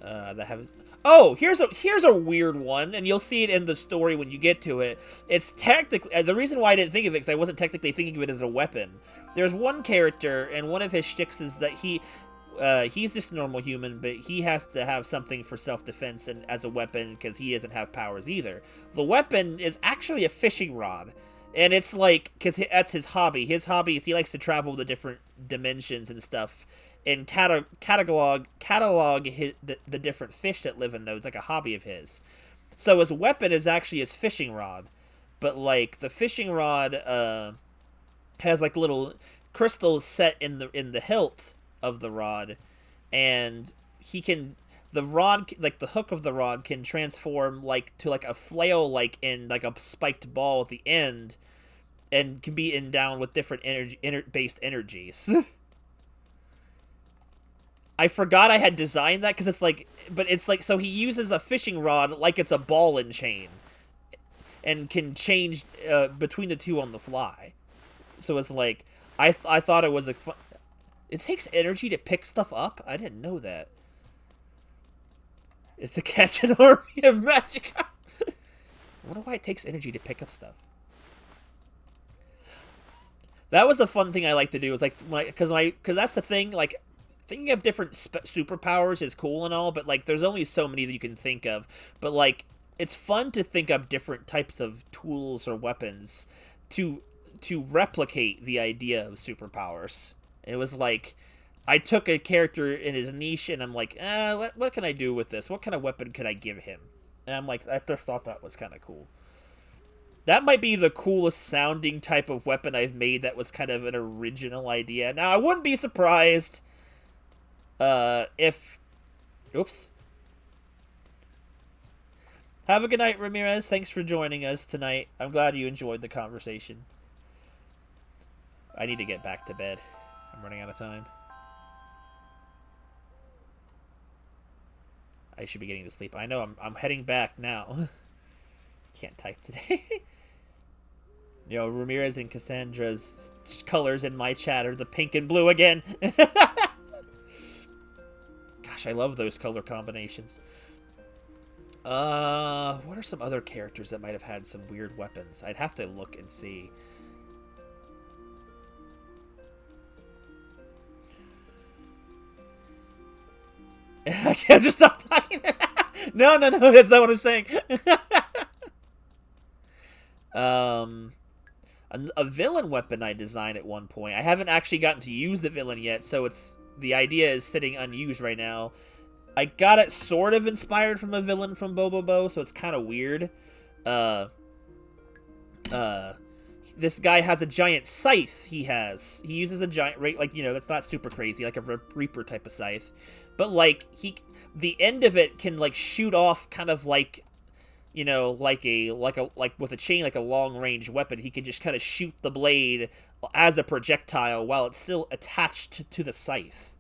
S3: that have. Oh, here's a weird one, and you'll see it in the story when you get to it. It's technically the reason why I didn't think of it because I wasn't technically thinking of it as a weapon. There's one character, and one of his shticks is that he's just a normal human, but he has to have something for self-defense and as a weapon because he doesn't have powers either. The weapon is actually a fishing rod, and it's like because that's his hobby. His hobby is he likes to travel the different dimensions and stuff, and catalog the different fish that live in those, like a hobby of his. So his weapon is actually his fishing rod, but like the fishing rod has like little crystals set in the hilt of the rod, and the rod, like the hook of the rod, can transform like to like a flail, like in like a spiked ball at the end, and can be endowed with different based energies. I forgot I had designed that because it's like, but it's like, so he uses a fishing rod like it's a ball and chain, and can change between the two on the fly. So it's like I thought it was a. It takes energy to pick stuff up? I didn't know that. It's to catch an army of magic. I wonder why it takes energy to pick up stuff. That was the fun thing I like to do. Was like because that's the thing. Like thinking of different superpowers is cool and all, but like there's only so many that you can think of. But like it's fun to think of different types of tools or weapons to replicate the idea of superpowers. It was like, I took a character in his niche, and I'm like, what can I do with this? What kind of weapon could I give him? And I'm like, I just thought that was kind of cool. That might be the coolest sounding type of weapon I've made that was kind of an original idea. Now, I wouldn't be surprised if... Oops. Have a good night, Ramirez. Thanks for joining us tonight. I'm glad you enjoyed the conversation. I need to get back to bed. I'm running out of time. I should be getting to sleep. I know I'm heading back now. Can't type today. You know, Ramirez and Cassandra's colors in my chat are the pink and blue again. Gosh, I love those color combinations. What are some other characters that might have had some weird weapons? I'd have to look and see. I can't just stop talking. No, that's not what I'm saying. A villain weapon I designed at one point. I haven't actually gotten to use the villain yet, so the idea is sitting unused right now. I got it sort of inspired from a villain from Bobobo, so it's kind of weird. This guy has a giant scythe. He uses a giant, like, you know, that's not super crazy, like a Reaper type of scythe. But, like, the end of it can, like, shoot off kind of like, you know, like with a chain, like a long-range weapon. He can just kind of shoot the blade as a projectile while it's still attached to the scythe.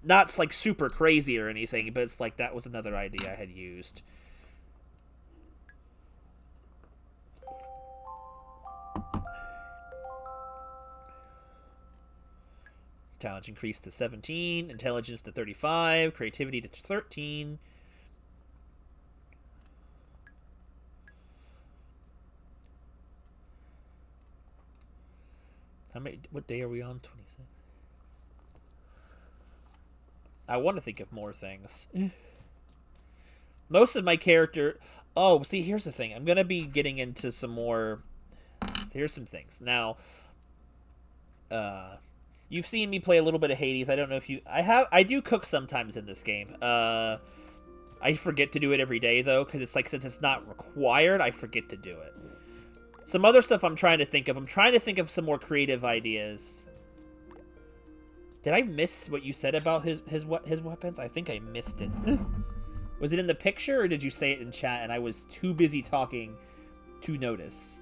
S3: Not, like, super crazy or anything, but it's like that was another idea I had used. Talent increased to 17, intelligence to 35, creativity to 13. What day are we on? 26. I want to think of more things. Most of my character... Oh, see, here's the thing. I'm going to be getting into some more... Here's some things. Now, you've seen me play a little bit of Hades. I don't know if you... I do cook sometimes in this game. I forget to do it every day, though, because it's like, since it's not required, I forget to do it. Some other stuff I'm trying to think of. I'm trying to think of some more creative ideas. Did I miss what you said about his weapons? I think I missed it. Was it in the picture, or did you say it in chat and I was too busy talking to notice?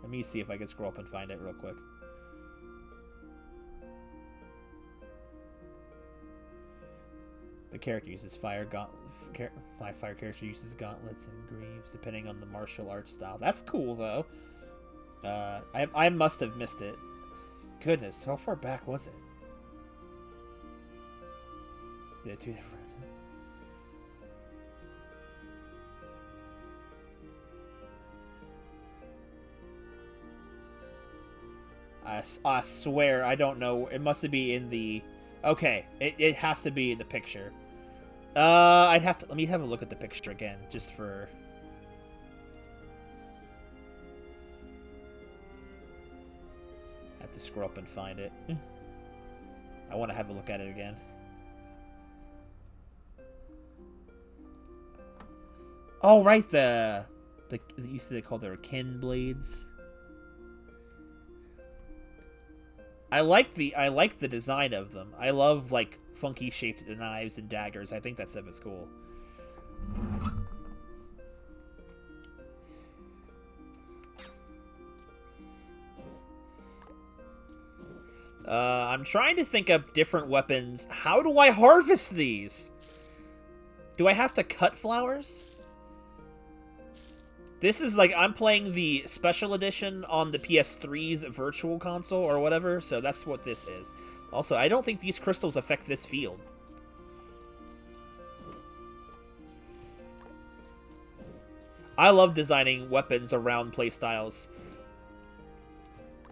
S3: Let me see if I can scroll up and find it real quick. The character uses fire gauntlets. My fire character uses gauntlets and greaves, depending on the martial arts style. That's cool, though. I must have missed it. Goodness, how far back was it? They're two different. I swear I don't know. It must be in the. Okay, it has to be in the picture. I'd have to. Let me have a look at the picture again, just for. I have to scroll up and find it. I want to have a look at it again. Oh, right, the you see they call their kin blades. I like the design of them. I love like funky shaped knives and daggers. I think that stuff is cool. I'm trying to think of different weapons. How do I harvest these? Do I have to cut flowers? This is like, I'm playing the special edition on the PS3's virtual console or whatever, so that's what this is. Also, I don't think these crystals affect this field. I love designing weapons around playstyles.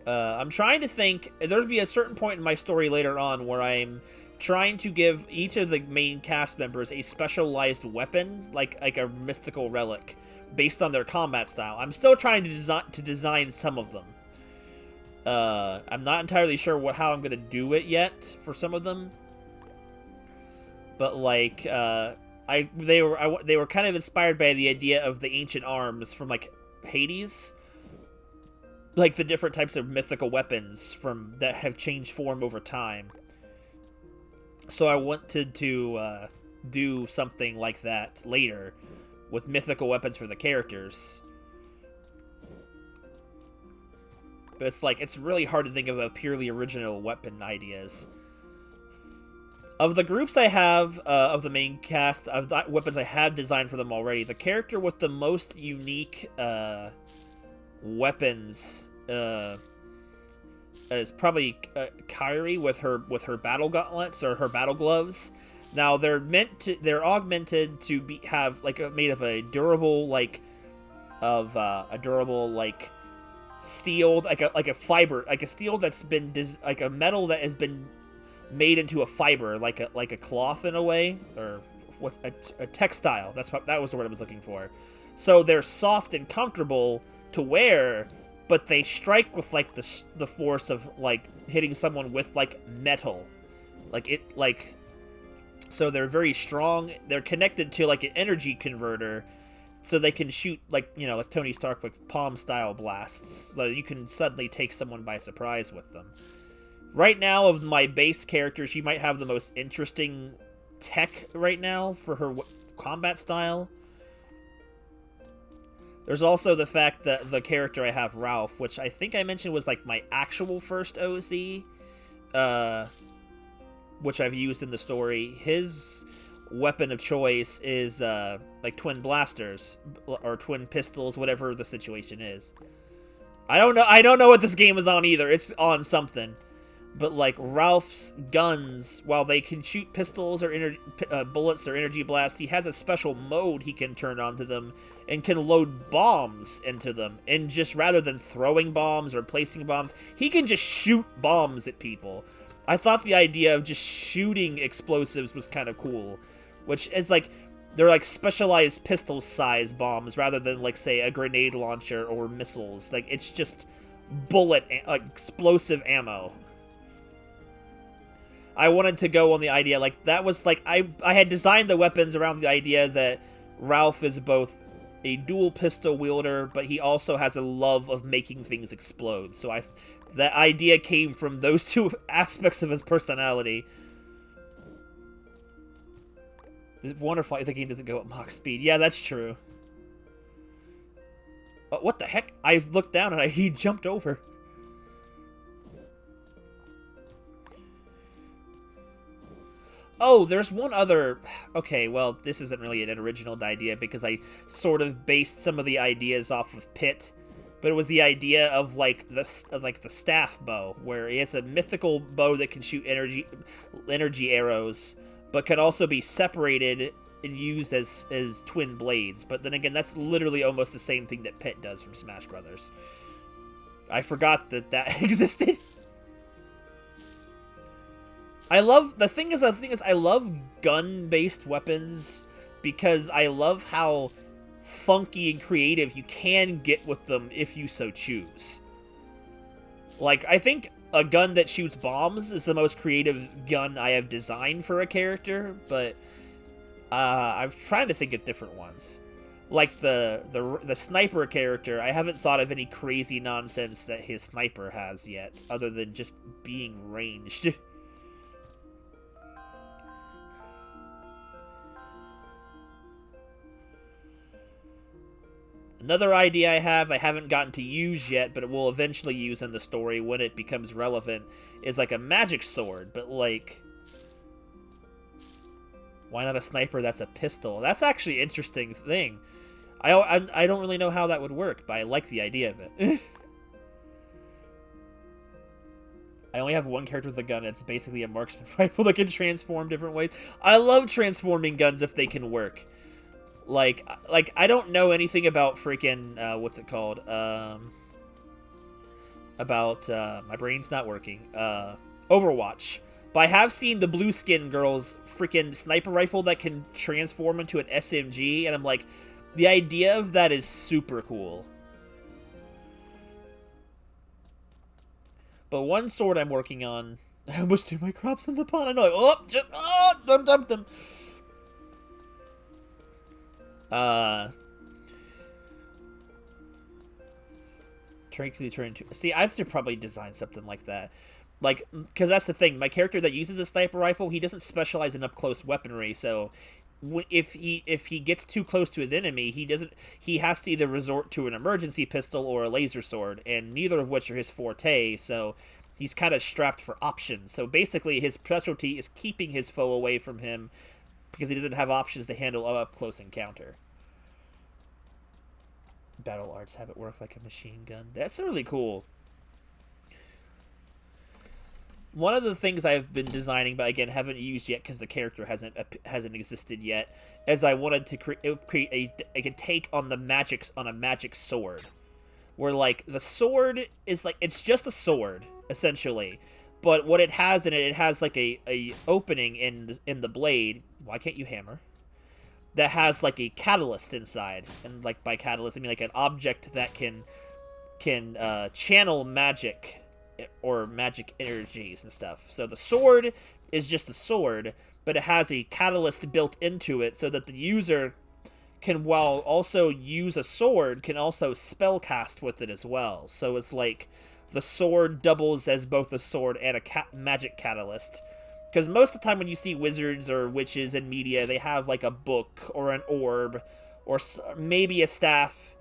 S3: I'm trying to think, there'll be a certain point in my story later on where I'm trying to give each of the main cast members a specialized weapon, like a mystical relic, based on their combat style. I'm still trying to design some of them. I'm not entirely sure how I'm gonna do it yet for some of them, but like they were kind of inspired by the idea of the ancient arms from like Hades, like the different types of mythical weapons from that have changed form over time. So I wanted to do something like that later, with mythical weapons for the characters. But it's like, it's really hard to think of a purely original weapon ideas. Of the groups I have, of the main cast, of the weapons I have designed for them already, the character with the most unique weapons is probably Kairi with her battle gauntlets or her battle gloves. Now they're augmented to have like made of a durable steel, like a fiber, like a steel that's been like a metal that has been made into a fiber, like a cloth in a way, or what a textile. That was the word I was looking for. So they're soft and comfortable to wear, but they strike with like the force of like hitting someone with like metal, so they're very strong. They're connected to like an energy converter, so they can shoot like Tony Stark with palm style blasts. So you can suddenly take someone by surprise with them. Right now, of my base character, she might have the most interesting tech right now for her combat style. There's also the fact that the character I have, Ralph, which I think I mentioned was like my actual first OC, which I've used in the story. His weapon of choice is like twin blasters or twin pistols, whatever the situation is. I don't know what this game is on either. It's on something. But like Ralph's guns, while they can shoot pistols or bullets or energy blasts, he has a special mode he can turn onto them and can load bombs into them. And just rather than throwing bombs or placing bombs, he can just shoot bombs at people. I thought the idea of just shooting explosives was kind of cool, which is like they're like specialized pistol size bombs rather than like say a grenade launcher or missiles. Like it's just bullet explosive ammo. I wanted to go on the idea, like, that was, like, I had designed the weapons around the idea that Ralph is both a dual pistol wielder, but he also has a love of making things explode. So that idea came from those two aspects of his personality. It's wonderful, I think he doesn't go at Mach speed. Yeah, that's true. What the heck? I looked down and he jumped over. Oh, there's one other... Okay, well, this isn't really an original idea because I sort of based some of the ideas off of Pit, but it was the idea of like the staff bow, where he has a mythical bow that can shoot energy arrows, but can also be separated and used as twin blades. But then again, that's literally almost the same thing that Pit does from Smash Brothers. I forgot that existed. The thing is, I love gun-based weapons because I love how funky and creative you can get with them if you so choose. Like, I think a gun that shoots bombs is the most creative gun I have designed for a character, but I'm trying to think of different ones. Like the sniper character, I haven't thought of any crazy nonsense that his sniper has yet, other than just being ranged. Another idea I haven't gotten to use yet, but it will eventually use in the story when it becomes relevant, is like a magic sword, but like... Why not a sniper that's a pistol? That's actually an interesting thing. I don't really know how that would work, but I like the idea of it. I only have one character with a gun, it's basically a marksman rifle that can transform different ways. I love transforming guns if they can work. Like I don't know anything about freaking, what's it called? My brain's not working. Overwatch. But I have seen the blue skin girl's freaking sniper rifle that can transform into an SMG, and I'm like, the idea of that is super cool. But one sword I'm working on, I almost threw my crops in the pond. I know, dump them. See, I should probably design something like that. Like, because that's the thing. My character that uses a sniper rifle, he doesn't specialize in up-close weaponry, so if he gets too close to his enemy, he has to either resort to an emergency pistol or a laser sword, and neither of which are his forte, so he's kind of strapped for options. So basically, his specialty is keeping his foe away from him because he doesn't have options to handle an up-close encounter. Battle arts have it work like a machine gun. That's really cool. One of the things I've been designing, but again haven't used yet because the character hasn't existed yet, is I wanted to create a take on the magics on a magic sword, where like the sword is like it's just a sword essentially, but what it has in it, it has like a opening in the blade. Why can't you hammer? That has like a catalyst inside, and like by catalyst I mean like an object that can channel magic or magic energies and stuff. So the sword is just a sword, but it has a catalyst built into it so that the user can, while also use a sword, can also spellcast with it as well. So it's like the sword doubles as both a sword and a magic catalyst. Because most of the time when you see wizards or witches in media, they have like a book or an orb or maybe a staff.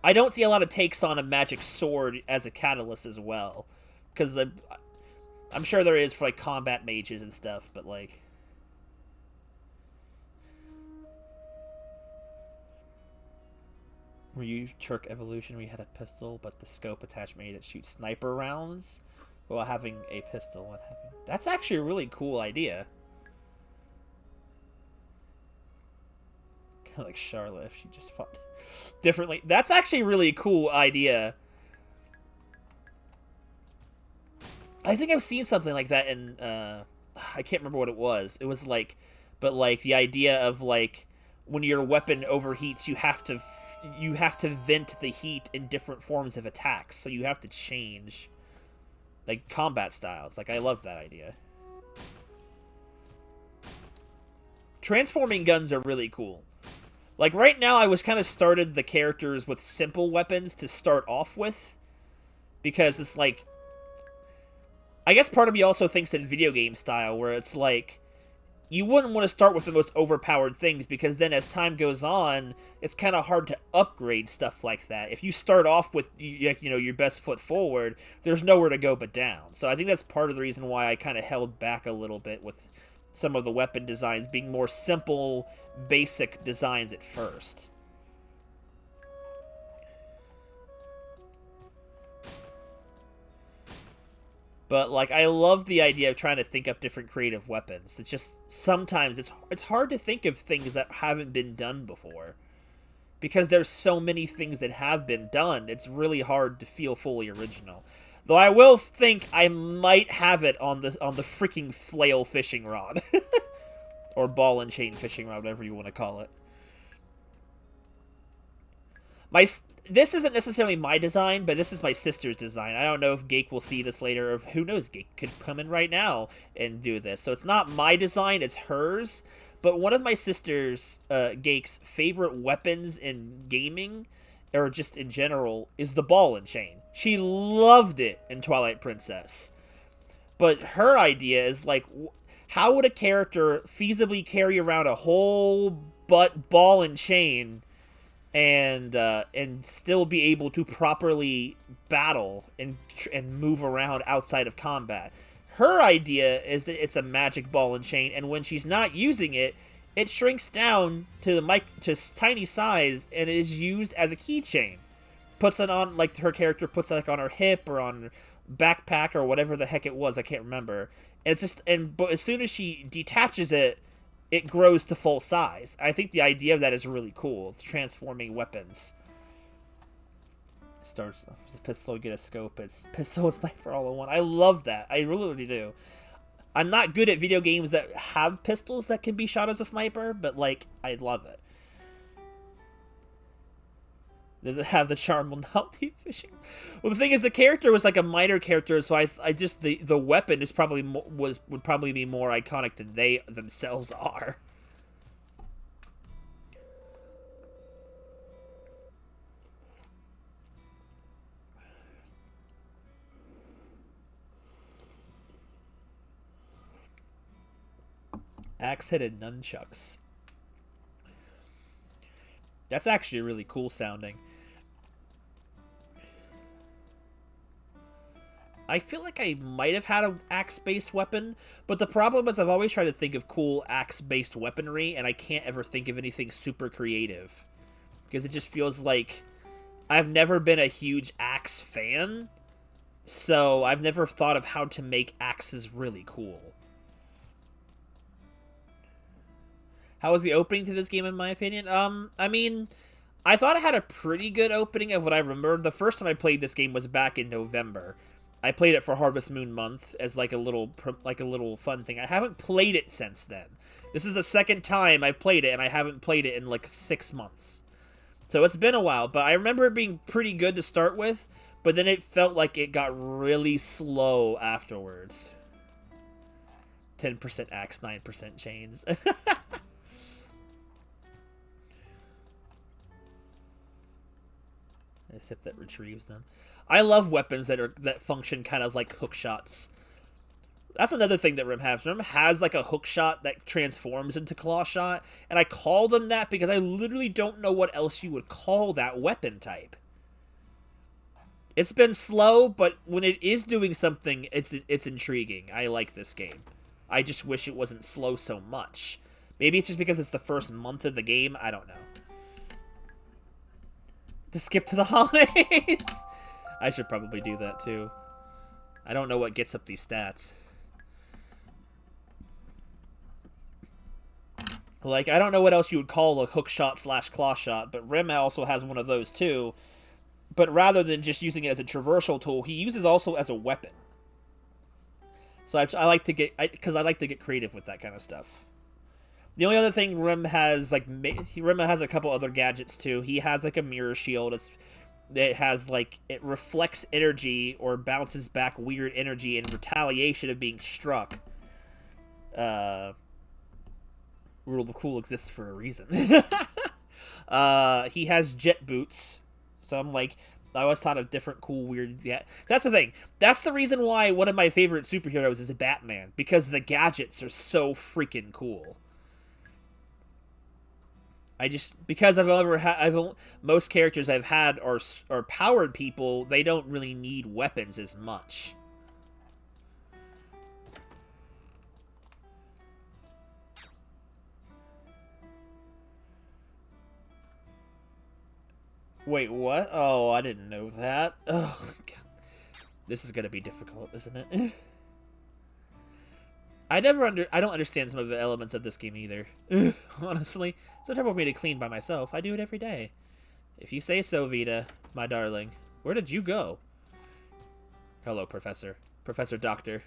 S3: I don't see a lot of takes on a magic sword as a catalyst as well. Because I'm sure there is for like combat mages and stuff, but like... Were you Turk Evolution where you had a pistol, but the scope attachment made it shoot sniper rounds while having a pistol? That's actually a really cool idea. Kind of like Charlotte if she just fought differently. That's actually a really cool idea. I think I've seen something like that in, I can't remember what it was. It was like, but like the idea of like, when your weapon overheats, you have to vent the heat in different forms of attacks. So you have to change, like, combat styles. Like, I love that idea. Transforming guns are really cool. Like, right now, I was kind of started the characters with simple weapons to start off with. Because it's like... I guess part of me also thinks in video game style, where it's like... You wouldn't want to start with the most overpowered things, because then as time goes on, it's kind of hard to upgrade stuff like that. If you start off with, you know, your best foot forward, there's nowhere to go but down. So I think that's part of the reason why I kind of held back a little bit with some of the weapon designs being more simple, basic designs at first. But like, I love the idea of trying to think up different creative weapons. It's just sometimes it's hard to think of things that haven't been done before, because there's so many things that have been done. It's really hard to feel fully original. Though I will think I might have it on the freaking flail fishing rod, or ball and chain fishing rod, whatever you want to call it. This isn't necessarily my design, but this is my sister's design. I don't know if Gake will see this later, or who knows, Gake could come in right now and do this. So it's not my design, it's hers. But one of my sister's, Gake's, favorite weapons in gaming, or just in general, is the ball and chain. She loved it in Twilight Princess. But her idea is, like, how would a character feasibly carry around a whole ball and chain and still be able to properly battle and move around outside of combat? Her idea is that it's a magic ball and chain, and when she's not using it, it shrinks down to tiny size and is used as a keychain. Puts it on, like, her character puts it, like, on her hip or on her backpack or whatever the heck it was. I can't remember. And it's just, but as soon as she detaches it, it grows to full size. I think the idea of that is really cool. It's transforming weapons. Starts off with a pistol, get a scope. It's pistol and sniper all in one. I love that. I really do. I'm not good at video games that have pistols that can be shot as a sniper, but, like, I love it. Does it have the charm of novelty fishing? Well, the thing is, the character was like a minor character, so I just the weapon is probably would probably be more iconic than they themselves are. Axe-headed nunchucks. That's actually really cool sounding. I feel like I might have had an axe-based weapon, but the problem is I've always tried to think of cool axe-based weaponry, and I can't ever think of anything super creative. Because it just feels like I've never been a huge axe fan, so I've never thought of how to make axes really cool. How was the opening to this game, in my opinion? I mean, I thought it had a pretty good opening of what I remember. The first time I played this game was back in November. I played it for Harvest Moon month as like a little fun thing. I haven't played it since then. This is the second time I've played it, and I haven't played it in like 6 months. So it's been a while, but I remember it being pretty good to start with, but then it felt like it got really slow afterwards. 10% axe, 9% chains. Except that retrieves them. I love weapons that function kind of like hook shots. That's another thing that Rim has. Rim has like a hook shot that transforms into claw shot, and I call them that because I literally don't know what else you would call that weapon type. It's been slow, but when it is doing something, it's intriguing. I like this game. I just wish it wasn't slow so much. Maybe it's just because it's the first month of the game. I don't know. To skip to the holidays. I should probably do that too. I don't know what gets up these stats. Like, I don't know what else you would call a hook shot / claw shot, but Rim also has one of those too. But rather than just using it as a traversal tool, he uses also as a weapon. So I like to get, because I like to get creative with that kind of stuff. The only other thing Rim has, like, Rim has a couple other gadgets too. He has like a mirror shield. It has like, it reflects energy or bounces back weird energy in retaliation of being struck. Rule of Cool exists for a reason. He has jet boots. So I'm like, I always thought of different cool weird. Yeah, that's the thing. That's the reason why one of my favorite superheroes is Batman, because the gadgets are so freaking cool. Because most characters I've had are powered people. They don't really need weapons as much. Wait, what? Oh, I didn't know that. Oh, God. This is gonna be difficult, isn't it? I don't understand some of the elements of this game either. Honestly, it's no trouble for me to clean by myself. I do it every day. If you say so, Vita, my darling. Where did you go? Hello, Professor. Professor Doctor.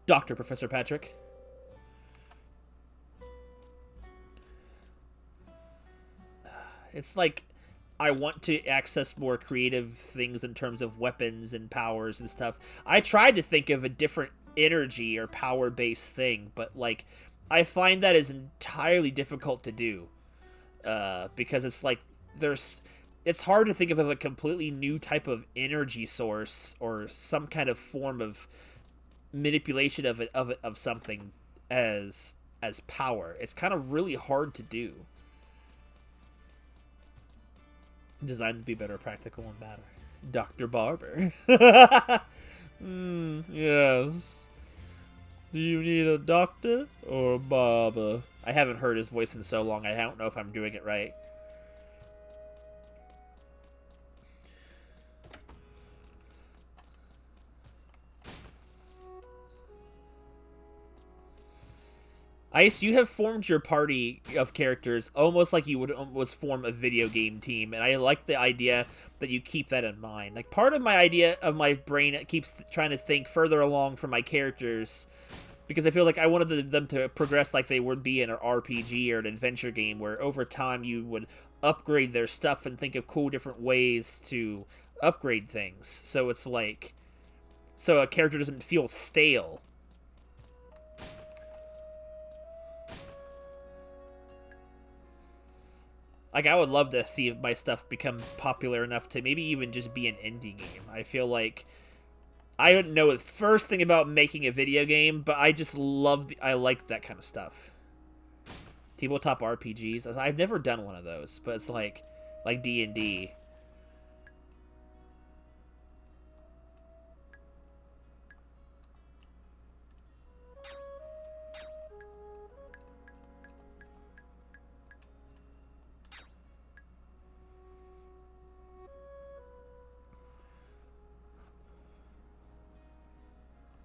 S3: Doctor Professor Patrick. It's like I want to access more creative things in terms of weapons and powers and stuff. I tried to think of a different energy or power-based thing, but like I find that is entirely difficult to do. Because it's like it's hard to think of a completely new type of energy source or some kind of form of manipulation of something as power. It's kind of really hard to do. Designed to be better practical and better. Dr. Barber. Yes. Do you need a doctor or a barber? I haven't heard his voice in so long, I don't know if I'm doing it right. Ice, you have formed your party of characters almost like you would almost form a video game team, and I like the idea that you keep that in mind. Like, part of my idea of my brain keeps trying to think further along for my characters, because I feel like I wanted them to progress like they would be in an RPG or an adventure game, where over time you would upgrade their stuff and think of cool different ways to upgrade things. So it's like, so a character doesn't feel stale. Like, I would love to see my stuff become popular enough to maybe even just be an indie game. I feel like I don't know the first thing about making a video game, but I just I like that kind of stuff. Tabletop RPGs. I've never done one of those, but it's like D&D.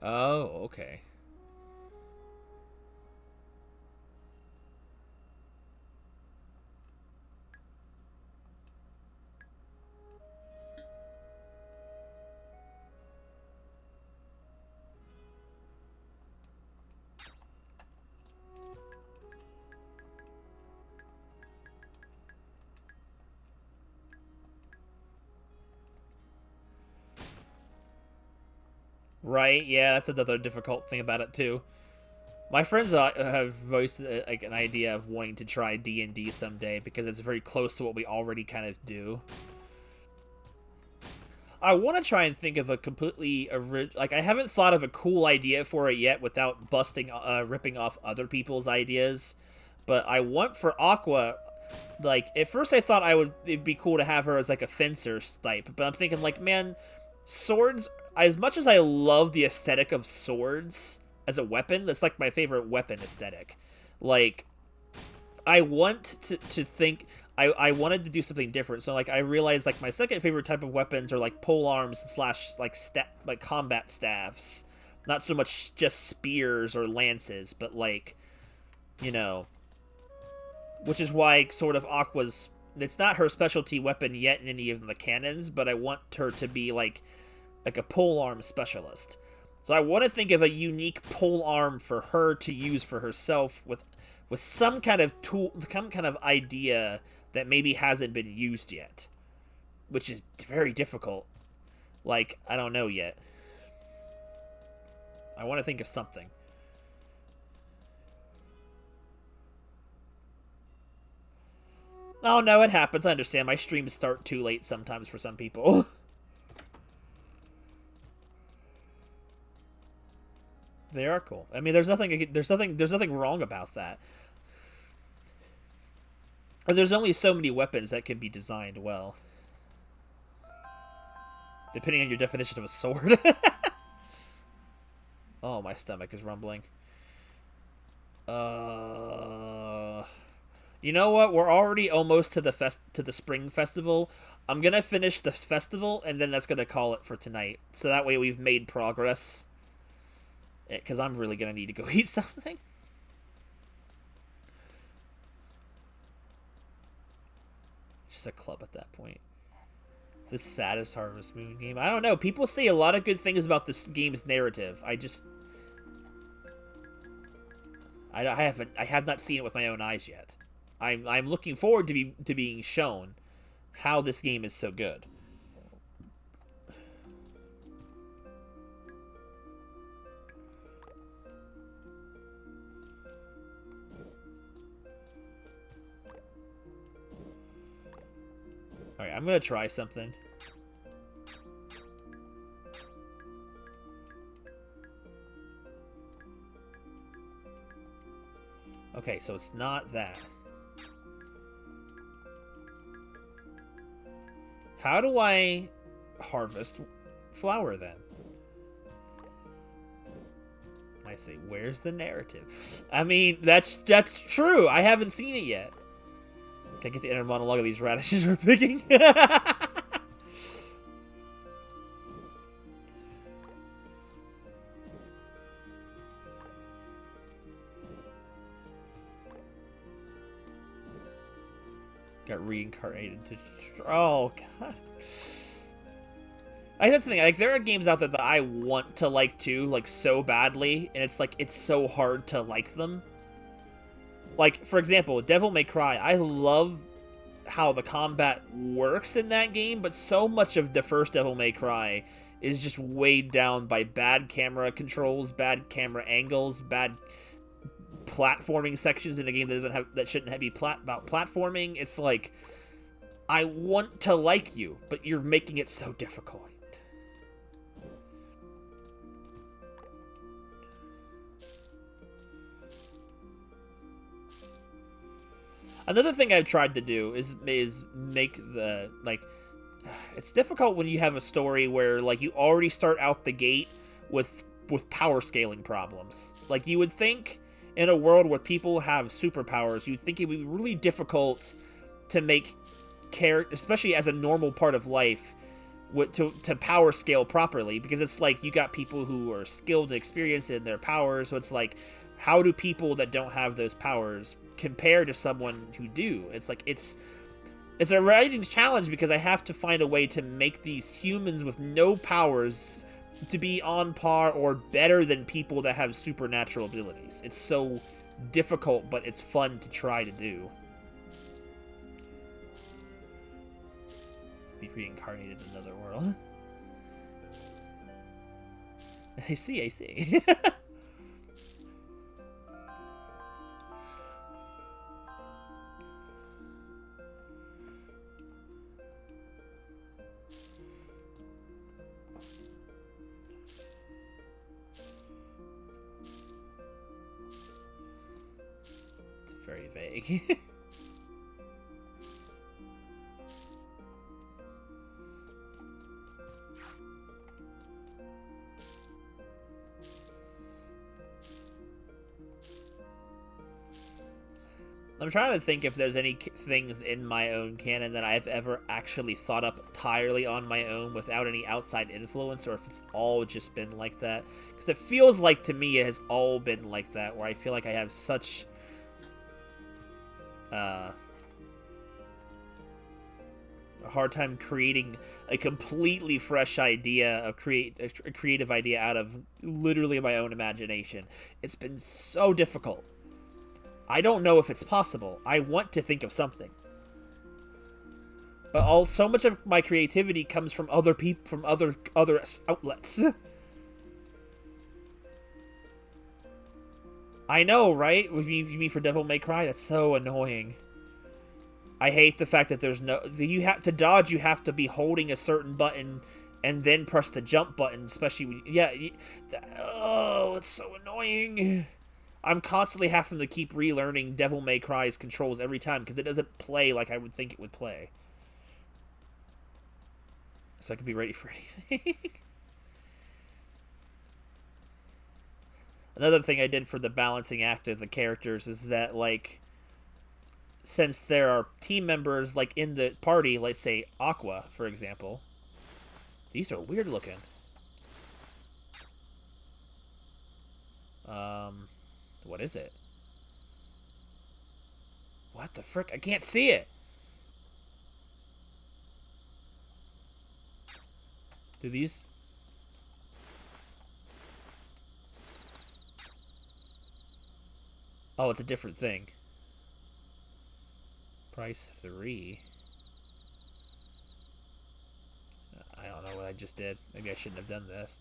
S3: Oh, okay. Right, yeah, that's another difficult thing about it, too. My friends have voiced like an idea of wanting to try D&D someday because it's very close to what we already kind of do. I want to try and think of a completely like, I haven't thought of a cool idea for it yet without ripping off other people's ideas. But I want for Aqua, like, at first I thought it'd be cool to have her as like a fencer type, but I'm thinking like, man, swords, as much as I love the aesthetic of swords as a weapon, that's like my favorite weapon aesthetic. Like, I want to think, I wanted to do something different. So like, I realized like my second favorite type of weapons are like pole arms / like combat staffs. Not so much just spears or lances, but like, you know, which is why sort of Aqua's, it's not her specialty weapon yet in any of the canons, but I want her to be like a polearm specialist. So I want to think of a unique polearm for her to use for herself with some kind of tool, some kind of idea that maybe hasn't been used yet, which is very difficult. Like, I don't know yet. I want to think of something. Oh no, it happens. I understand. My streams start too late sometimes for some people. They are cool. I mean, there's nothing wrong about that. There's only so many weapons that can be designed well, depending on your definition of a sword. Oh, my stomach is rumbling. Yeah, You know what? We're already almost to the spring festival. I'm gonna finish the festival, and then that's gonna call it for tonight. So that way we've made progress. Because I'm really gonna need to go eat something. Just a club at that point. The saddest Harvest Moon game. I don't know. People say a lot of good things about this game's narrative. I have not seen it with my own eyes yet. I'm looking forward to being shown how this game is so good. Alright, I'm gonna try something. Okay, so it's not that. How do I harvest flour then? I say, where's the narrative? I mean, that's true. I haven't seen it yet. Can I get the inner monologue of these radishes we're picking? Got reincarnated to... Oh, God. That's the thing. Like, there are games out there that I want to like, too, like, so badly, and it's, like, it's so hard to like them. Like, for example, Devil May Cry. I love how the combat works in that game, but so much of the first Devil May Cry is just weighed down by bad camera controls, bad camera angles, bad platforming sections in a game that shouldn't be about platforming. It's like, I want to like you, but you're making it so difficult. Another thing I've tried to do is make the, like, it's difficult when you have a story where, like, you already start out the gate with power scaling problems. Like, you would think in a world where people have superpowers, you'd think it would be really difficult to make especially as a normal part of life, to power scale properly, because it's like you got people who are skilled and experienced in their powers, so it's like, how do people that don't have those powers compare to someone who do? It's like, it's a writing challenge, because I have to find a way to make these humans with no powers to be on par or better than people that have supernatural abilities. It's so difficult, but it's fun to try to do. Be reincarnated in another world. I see. Very vague. I'm trying to think if there's any things in my own canon that I've ever actually thought up entirely on my own without any outside influence, or if it's all just been like that. Because it feels like, to me, it has all been like that, where I feel like I have such... a hard time creating a completely fresh idea, a creative idea out of literally my own imagination. It's been so difficult. I don't know if it's possible. I want to think of something, but so much of my creativity comes from other people, from other outlets. I know, right? With me for Devil May Cry, that's so annoying. I hate the fact that there's no... You have to dodge, you have to be holding a certain button and then press the jump button, especially when... Yeah, oh, it's so annoying. I'm constantly having to keep relearning Devil May Cry's controls every time, because it doesn't play like I would think it would play. So I can be ready for anything. Another thing I did for the balancing act of the characters is that, like... since there are team members like in the party, let's say Aqua, for example. These are weird looking. What is it? What the frick? I can't see it. Do these... Oh, it's a different thing. Price 3. I don't know what I just did. Maybe I shouldn't have done this.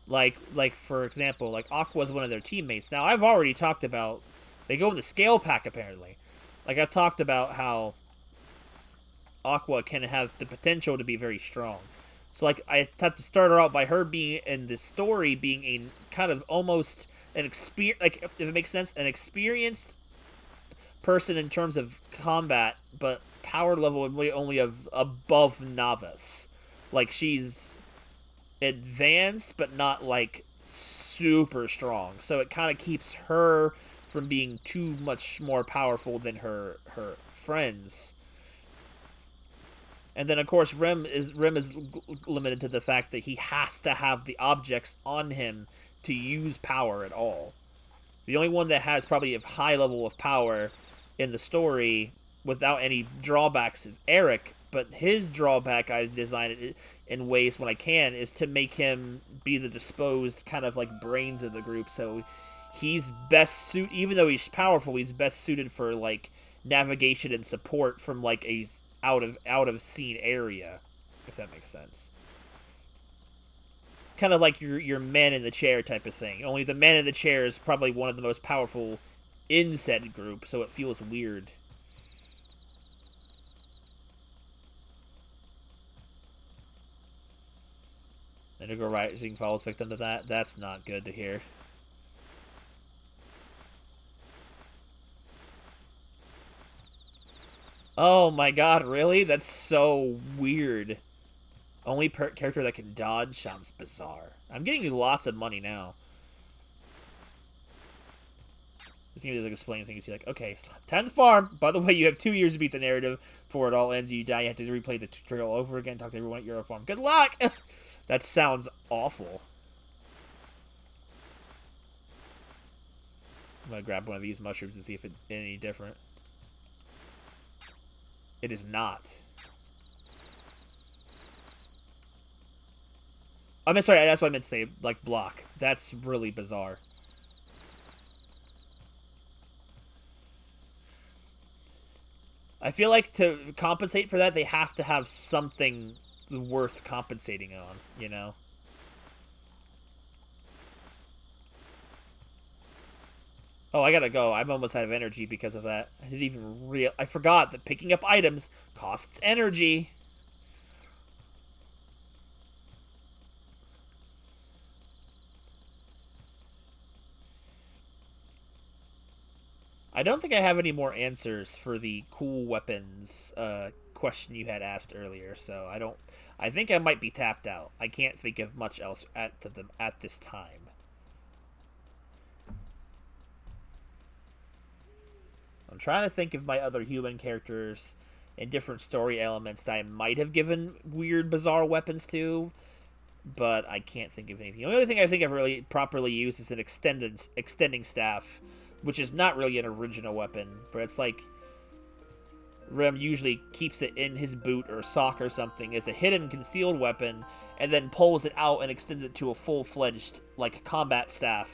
S3: Like for example, like Aqua's one of their teammates. Now, I've already talked about... They go in the scale pack, apparently. Like, I've talked about how Aqua can have the potential to be very strong. So, like, I had to start her out by her being in the story being a kind of almost an experience, like, if it makes sense, an experienced person in terms of combat, but power level only of above novice. Like, she's advanced, but not, like, super strong. So it kind of keeps her from being too much more powerful than her friends. And then, of course, Rem is limited to the fact that he has to have the objects on him to use power at all. The only one that has probably a high level of power in the story without any drawbacks is Eric, but his drawback, I designed it in ways when I can, is to make him be the disposed kind of like brains of the group. So he's best suited, even though he's powerful, he's best suited for like navigation and support from like a out of scene area, if that makes sense. Kind of like your man in the chair type of thing. Only the man in the chair is probably one of the most powerful in said group, so it feels weird. Indigo Rising falls victim to that. That's not good to hear. Oh my god, really? That's so weird. Only character that can dodge sounds bizarre. I'm getting you lots of money now. This game is like explaining things. You're like, okay, time to farm. By the way, you have 2 years to beat the narrative before it all ends. You die. You have to replay the tutorial over again. Talk to everyone at your farm. Good luck. That sounds awful. I'm gonna grab one of these mushrooms and see if it's any different. It is not. I'm sorry, that's what I meant to say, like, block. That's really bizarre. I feel like to compensate for that, they have to have something worth compensating on, you know? Oh, I gotta go. I'm almost out of energy because of that. I didn't even I forgot that picking up items costs energy. I don't think I have any more answers for the cool weapons question you had asked earlier, so I don't. I think I might be tapped out. I can't think of much else at this time. I'm trying to think of my other human characters and different story elements that I might have given weird, bizarre weapons to, but I can't think of anything. The only thing I think I've really properly used is an extending staff, which is not really an original weapon, but it's like Rem usually keeps it in his boot or sock or something as a hidden concealed weapon, and then pulls it out and extends it to a full-fledged like combat staff.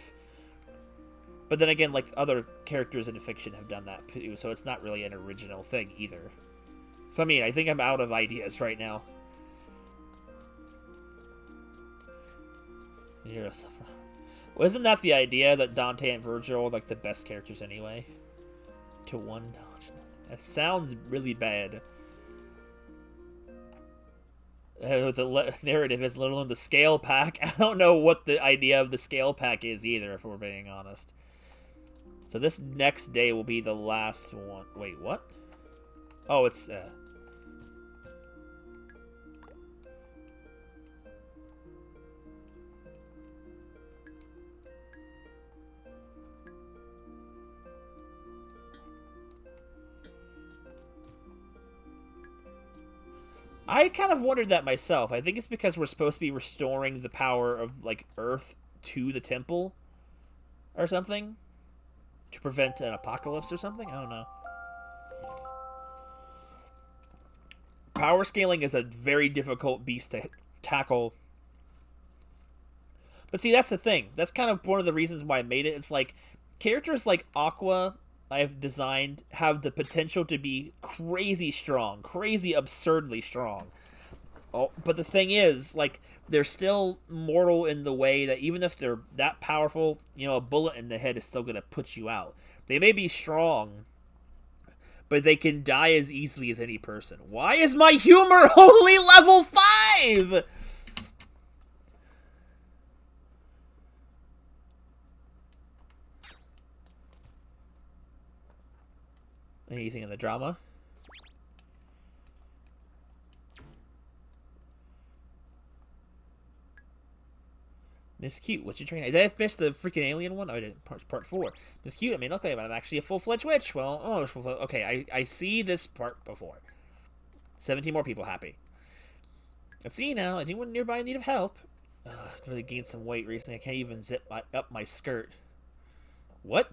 S3: But then again, like other characters in fiction have done that too, so it's not really an original thing either. So I mean, I think I'm out of ideas right now. Wasn't that the idea that Dante and Virgil are like the best characters anyway? To one knowledge. That sounds really bad. The narrative is little in the scale pack. I don't know what the idea of the scale pack is either, if we're being honest. So this next day will be the last one. Wait, what? Oh, it's... I kind of wondered that myself. I think it's because we're supposed to be restoring the power of, like, Earth to the temple or something to prevent an apocalypse or something. I don't know. Power scaling is a very difficult beast to tackle. But see, that's the thing. That's kind of one of the reasons why I made it. It's like, characters like Aqua I've designed have the potential to be crazy strong, crazy absurdly strong. Oh, but the thing is, like, they're still mortal in the way that even if they're that powerful, you know, a bullet in the head is still going to put you out. They may be strong, but they can die as easily as any person. Why is my humor only level 5? Anything in the drama? Miss Cute, what's your training? Did I miss the freaking alien one? Oh, I didn't. Part 4. Miss Cute, I mean, look like I'm actually a full-fledged witch. Well, oh, okay, I see this part before. 17 more people happy. Let's see now. Anyone nearby in need of help? I've really gained some weight recently. I can't even zip up my skirt. What?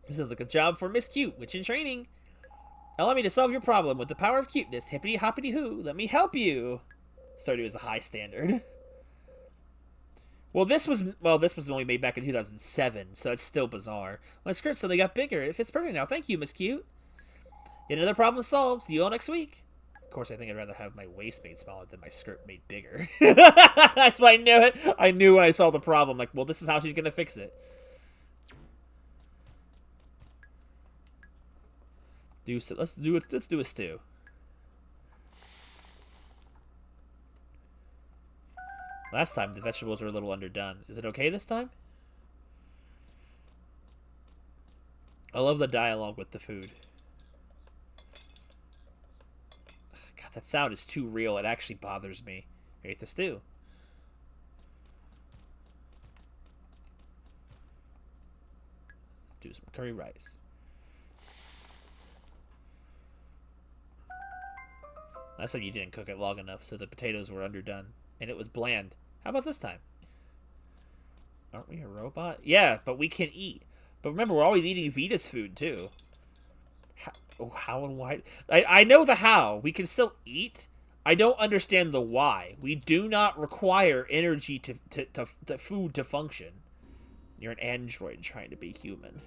S3: This is like a job for Miss Cute, witch in training. Allow me to solve your problem with the power of cuteness. Hippity hoppity hoo. Let me help you. Stardew is a high standard. Well, this was only made back in 2007, so it's still bizarre. My skirt suddenly got bigger. It fits perfect now. Thank you, Miss Cute. Yet another problem solved. See you all next week. Of course, I think I'd rather have my waist made smaller than my skirt made bigger. That's why I knew it. I knew when I saw the problem. Like, well, this is how she's gonna fix it. Let's do a stew. Last time, the vegetables were a little underdone. Is it okay this time? I love the dialogue with the food. God, that sound is too real. It actually bothers me. I ate the stew. Do some curry rice. Last time you didn't cook it long enough, so the potatoes were underdone. And it was bland. How about this time? Aren't we a robot? Yeah, but we can eat. But remember, we're always eating Vita's food, too. How and why? I know the how. We can still eat. I don't understand the why. We do not require energy to food to function. You're an android trying to be human.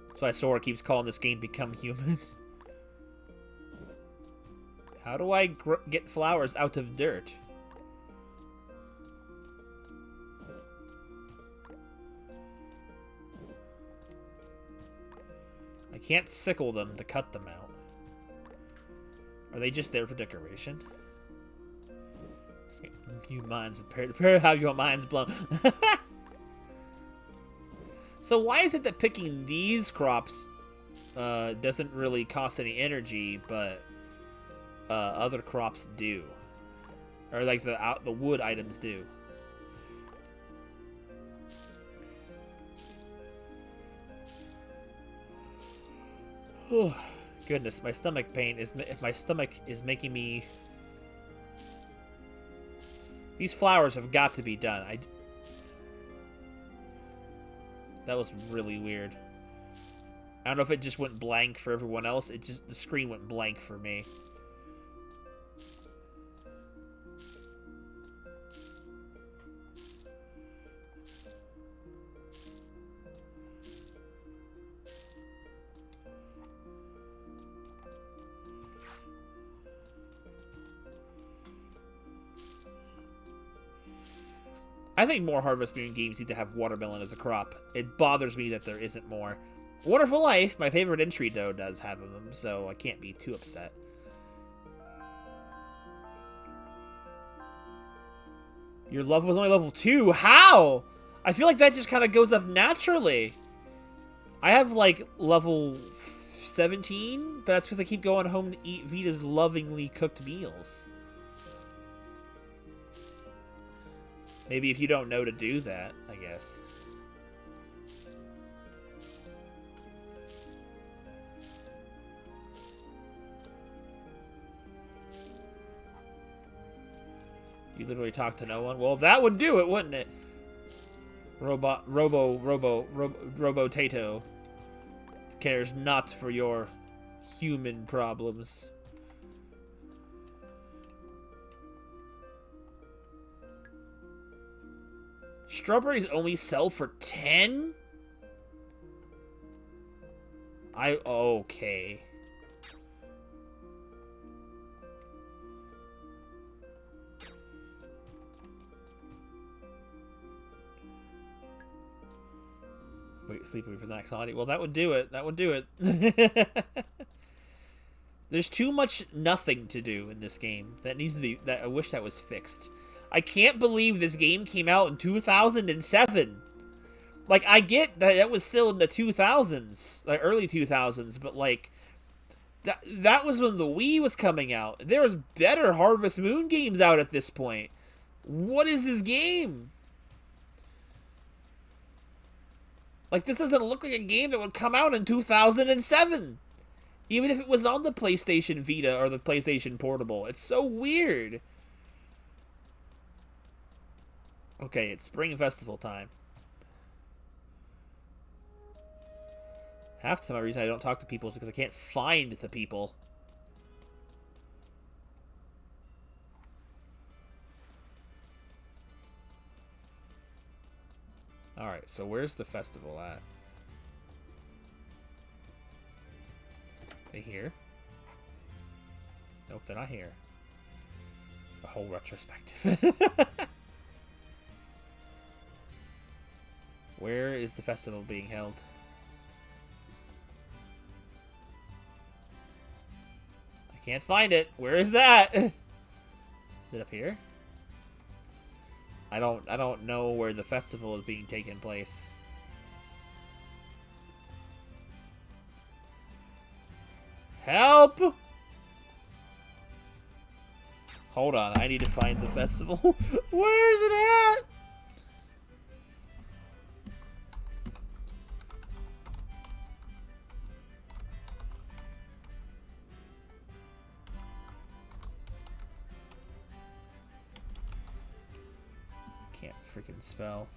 S3: That's why Sora keeps calling this game Become Human. How do I get flowers out of dirt? I can't sickle them to cut them out. Are they just there for decoration? You minds prepare to have your minds blown. So why is it that picking these crops doesn't really cost any energy, but other crops do? Or like the wood items do? Oh, goodness, my stomach pain is... My stomach is making me... These flowers have got to be done. That was really weird. I don't know if it just went blank for everyone else. The screen went blank for me. I think more Harvest Moon games need to have watermelon as a crop. It bothers me that there isn't more. Wonderful Life, my favorite entry, though, does have them, so I can't be too upset. Your love was only level 2? How? I feel like that just kind of goes up naturally. I have, like, level 17, but that's because I keep going home to eat Vita's lovingly cooked meals. Maybe if you don't know to do that, I guess. You literally talk to no one? Well, that would do it, wouldn't it? Robo Tato cares not for your human problems. Strawberries only sell for 10? Okay. Wait, sleeping for the next holiday. Well, that would do it. That would do it. There's too much nothing to do in this game. That needs to be... I wish that was fixed. I can't believe this game came out in 2007. Like, I get that it was still in the 2000s, like early 2000s, but like that was when the Wii was coming out. There was better Harvest Moon games out at this point. What is this game? Like, this doesn't look like a game that would come out in 2007. Even if it was on the PlayStation Vita or the PlayStation Portable. It's so weird. Okay, it's Spring Festival time. Half the time, the reason I don't talk to people is because I can't find the people. Alright, so where's the festival at? They here? Nope, they're not here. A whole retrospective. Where is the festival being held? I can't find it. Where is that? Is it up here? I don't know where the festival is being taken place. Help! Hold on, I need to find the festival. Where is it at? Can't freaking spell.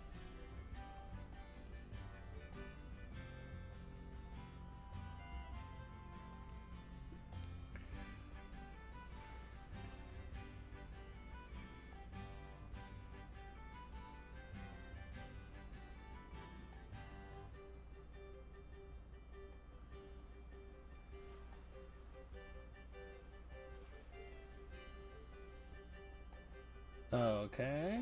S3: Okay.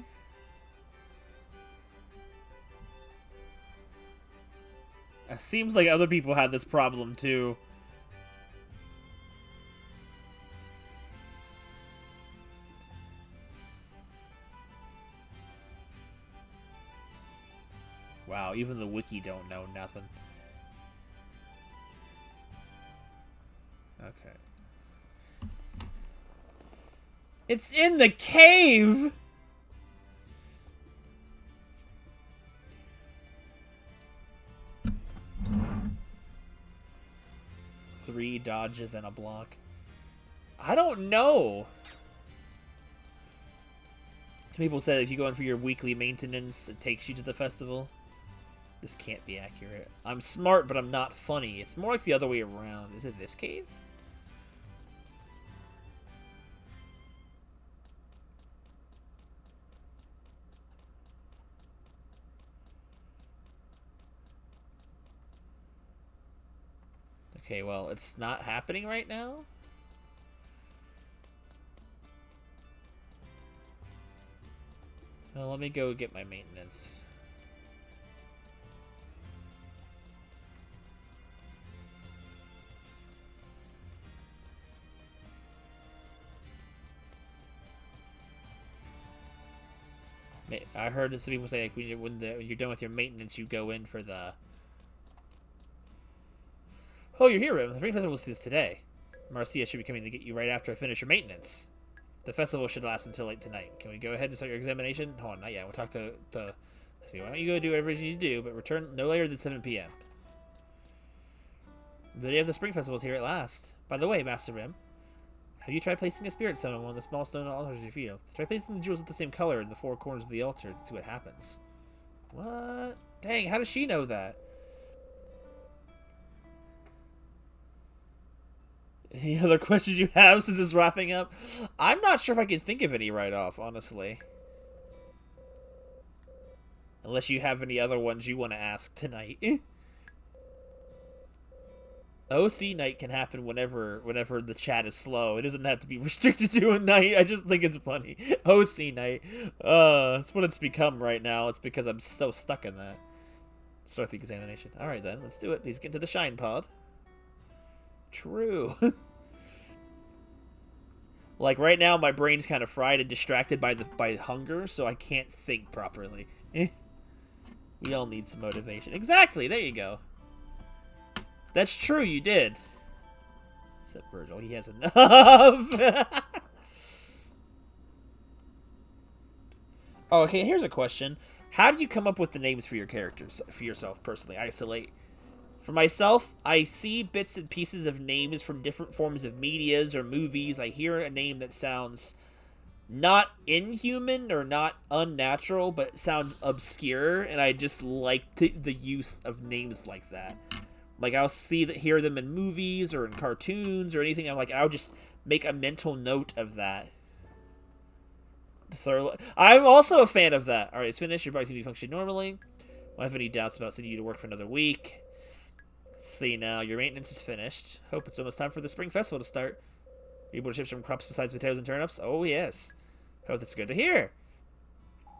S3: It seems like other people had this problem too. Wow, even the wiki don't know nothing. Okay. It's in the cave! Three dodges and a block. I don't know. People said if you go in for your weekly maintenance, it takes you to the festival. This can't be accurate. I'm smart, but I'm not funny. It's more like the other way around. Is it this cave? Okay, well, it's not happening right now. Well, let me go get my maintenance. I heard some people say like when you're done with your maintenance, you go in for the. Oh, you're here, Rip. The Spring Festival is today. Marcia should be coming to get you right after I finish your maintenance. The festival should last until late tonight. Can we go ahead and start your examination? Hold on, not yet. We'll talk to see, why don't you go do whatever you need to do, but return no later than 7 p.m. The day of the Spring Festival is here at last. By the way, Master Rim, have you tried placing a spirit stone on one of the small stone altars you feel? Try placing the jewels of the same color in the 4 corners of the altar and see what happens. What? Dang, how does she know that? Any other questions you have since it's wrapping up? I'm not sure if I can think of any right off, honestly. Unless you have any other ones you want to ask tonight. OC night can happen whenever the chat is slow. It doesn't have to be restricted to a night. I just think it's funny. OC night. It's what it's become right now. It's because I'm so stuck in that. Start the examination. Alright then, let's do it. Please get to the shine pod. True. Like right now my brain's kind of fried and distracted by hunger, so I can't think properly. We all need some motivation. Exactly, there you go. That's true, you did. Except Virgil, he has enough. Oh, okay, here's a question. How do you come up with the names for your characters, for yourself personally? Isolate. For myself, I see bits and pieces of names from different forms of medias or movies. I hear a name that sounds not inhuman or not unnatural, but sounds obscure, and I just like the use of names like that. Like, I'll hear them in movies or in cartoons or anything. I'll just make a mental note of that. I'm also a fan of that. Alright, it's finished. Your body seems to be functioning normally. Don't have any doubts about sending you to work for another week. Let's see now. Your maintenance is finished. Hope it's almost time for the Spring Festival to start. Are you able to ship some crops besides potatoes and turnips? Oh, yes. Hope that's good to hear.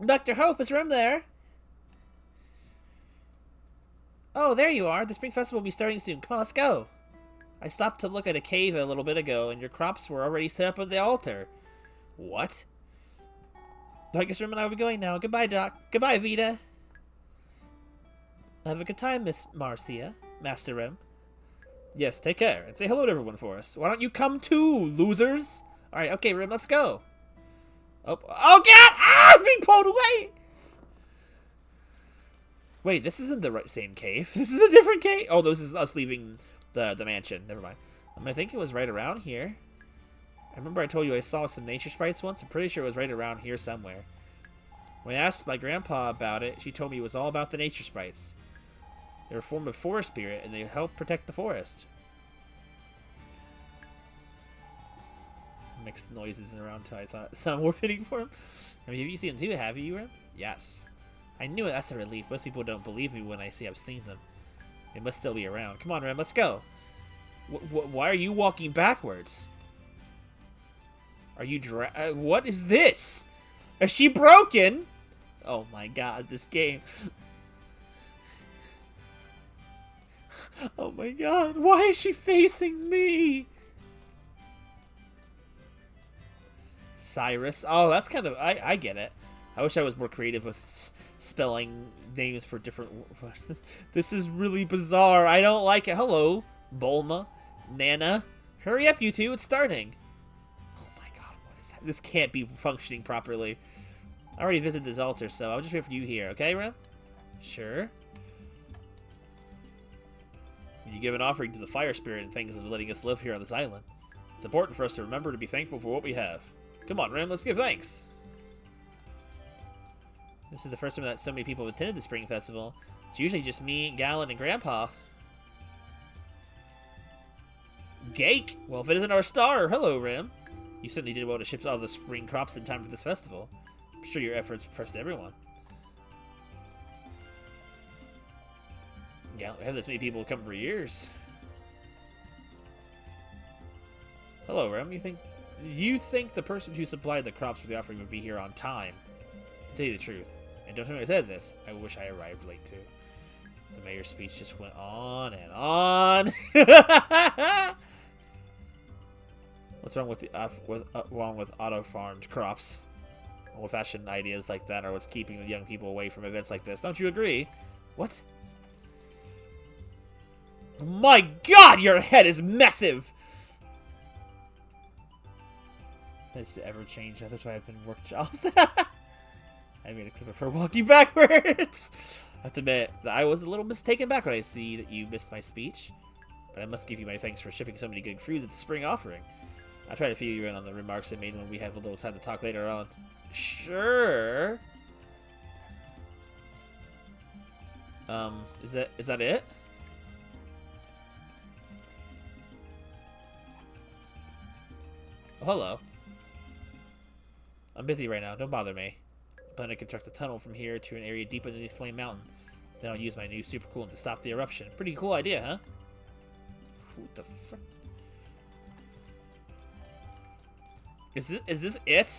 S3: Dr. Hope, is Rem there? Oh, there you are. The Spring Festival will be starting soon. Come on, let's go. I stopped to look at a cave a little bit ago, and your crops were already set up on the altar. What? I guess Rem and I will be going now. Goodbye, Doc. Goodbye, Vita. Have a good time, Miss Marcia. Master Rem. Yes, take care, and say hello to everyone for us. Why don't you come too, losers? Alright, okay, Rem, let's go. Oh, God! Ah! I'm being pulled away! Wait, this isn't the same cave. This is a different cave. Oh, this is us leaving the mansion. Never mind. I think it was right around here. I remember I told you I saw some nature sprites once. I'm pretty sure it was right around here somewhere. When I asked my grandpa about it, she told me it was all about the nature sprites. They're a form of forest spirit, and they help protect the forest. Mixed noises around until I thought sound more fitting for him. I mean, have you seen them too? Have you, Rem? Yes. I knew it. That's a relief. Most people don't believe me when I say I've seen them. They must still be around. Come on, Rem, let's go. Why are you walking backwards? Are you what is this? Is she broken? Oh my god, this game. Oh my god, why is she facing me? Cyrus. Oh, that's kind of... I get it. I wish I was more creative with spelling names for different... This is really bizarre. I don't like it. Hello, Bulma, Nana. Hurry up, you two. It's starting. Oh my god, what is that? This can't be functioning properly. I already visited this altar, so I'll just wait for you here. Okay, Rem? Sure. You give an offering to the fire spirit and thanks for letting us live here on this island. It's important for us to remember to be thankful for what we have. Come on, Rem, let's give thanks. This is the first time that so many people have attended the Spring Festival. It's usually just me, Galen, and Grandpa. Gake? Well, if it isn't our star, hello, Rem. You certainly did well to ship all the spring crops in time for this festival. I'm sure your efforts impressed everyone. Galen, we have this many people come for years. Hello, Rem. You think the person who supplied the crops for the offering would be here on time? To tell you the truth, and don't tell me I said this, I wish I arrived late too. The mayor's speech just went on and on. What's wrong with wrong with auto-farmed crops? Old-fashioned ideas like that are what's keeping the young people away from events like this. Don't you agree? What? My God, your head is massive. Has it ever changed? That's why I've been workshopped. I made a clip of her walking backwards. I have to admit that I was a little mistaken back when I see that you missed my speech. But I must give you my thanks for shipping so many good fruits at the spring offering. I'll try to fill you in on the remarks I made when we have a little time to talk later on. Sure. Is that it? Oh, hello. I'm busy right now. Don't bother me. I plan to construct a tunnel from here to an area deep underneath Flame Mountain. Then I'll use my new super coolant to stop the eruption. Pretty cool idea, huh? What the frick? Is this it?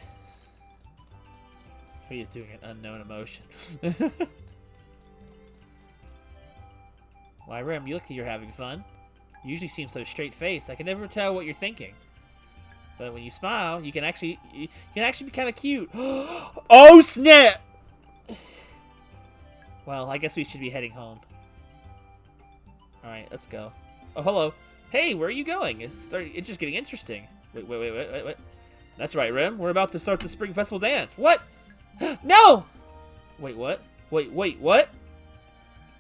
S3: So he's doing an unknown emotion. Why, Rem, you look like you're having fun. You usually seem so straight-faced. I can never tell what you're thinking. But when you smile, you can actually be kind of cute. Oh, snap! Well, I guess we should be heading home. Alright, let's go. Oh, hello. Hey, where are you going? It's just getting interesting. Wait. That's right, Rem. We're about to start the Spring Festival dance. What? No! Wait, what? Wait, what?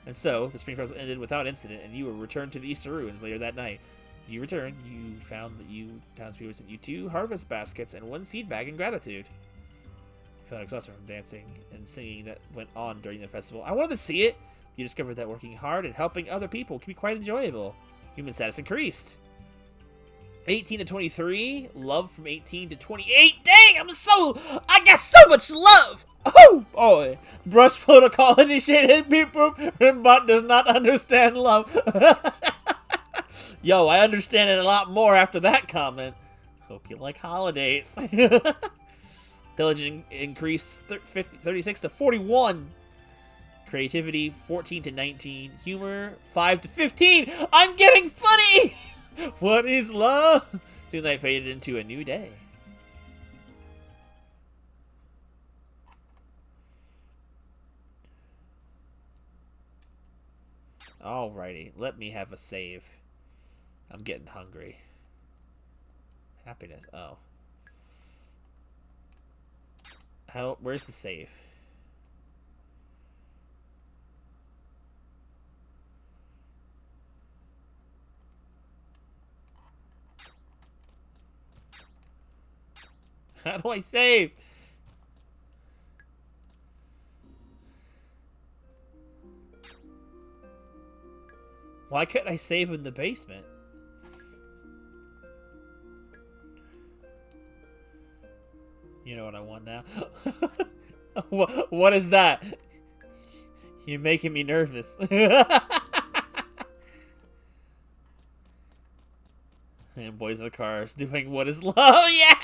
S3: And so, the Spring Festival ended without incident, and you were returned to the Easter ruins later that night. You returned, you found that you townspeople sent you 2 harvest baskets and 1 seed bag in gratitude. You felt exhausted from dancing and singing that went on during the festival. I wanted to see it! You discovered that working hard and helping other people can be quite enjoyable. Human status increased. 18 to 23, love from 18 to 28. Dang, I got so much love! Oh, boy. Brush protocol initiated. Beep boop. Rimbot does not understand love. Yo, I understand it a lot more after that comment. Hope you like holidays. Diligence increased 36 to 41. Creativity 14 to 19. Humor 5 to 15. I'm getting funny! What is love? Soon I faded into a new day. Alrighty, let me have a save. I'm getting hungry. Happiness. Oh. Where's the save? How do I save? Why couldn't I save in the basement? You know what I want now? What is that? You're making me nervous. And boys in the cars doing what is love? Yeah.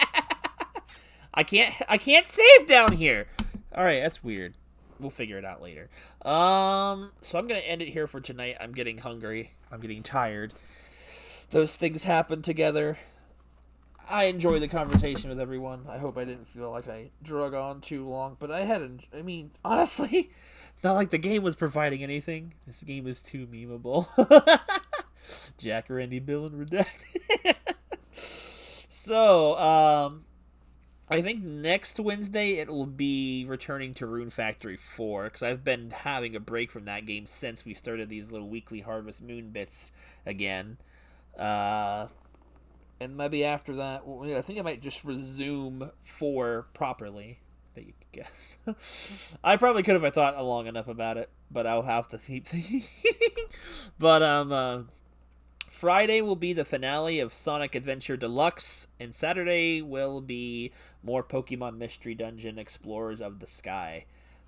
S3: I can't save down here. All right, that's weird. We'll figure it out later. So I'm gonna end it here for tonight. I'm getting hungry. I'm getting tired. Those things happen together. I enjoy the conversation with everyone. I hope I didn't feel like I drug on too long, but I mean, honestly, not like the game was providing anything. This game is too memeable. Jack, Randy, Bill, and Redacted. So, I think next Wednesday it will be returning to Rune Factory 4, because I've been having a break from that game since we started these little weekly Harvest Moon bits again. And maybe after that, I think I might just resume 4 properly. That you could guess. I probably could if I thought long enough about it, but I'll have to keep thinking. But Friday will be the finale of Sonic Adventure Deluxe, and Saturday will be more Pokemon Mystery Dungeon Explorers of the Sky.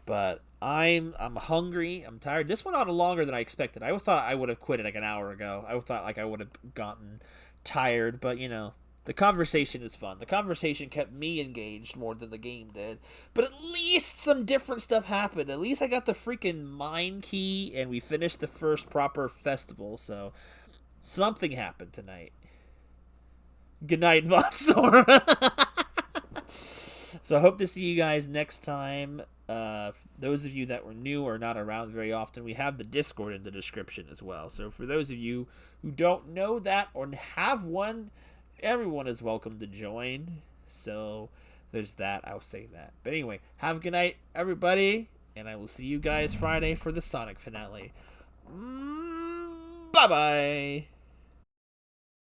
S3: But I'm hungry. I'm tired. This went on longer than I expected. I thought I would have quit it like an hour ago. I thought like I would have gotten tired, but you know, the conversation is fun. The conversation kept me engaged more than the game did. But at least some different stuff happened. At least I got the freaking mine key, and we finished the first proper festival, so something happened tonight. Good night, Von Sora. So I hope to see you guys next time. Those of you that were new or not around very often, we have the Discord in the description as well. So for those of you who don't know that or have one, everyone is welcome to join. So there's that. I'll say that. But anyway, have a good night, everybody, and I will see you guys Friday for the Sonic finale. Bye bye.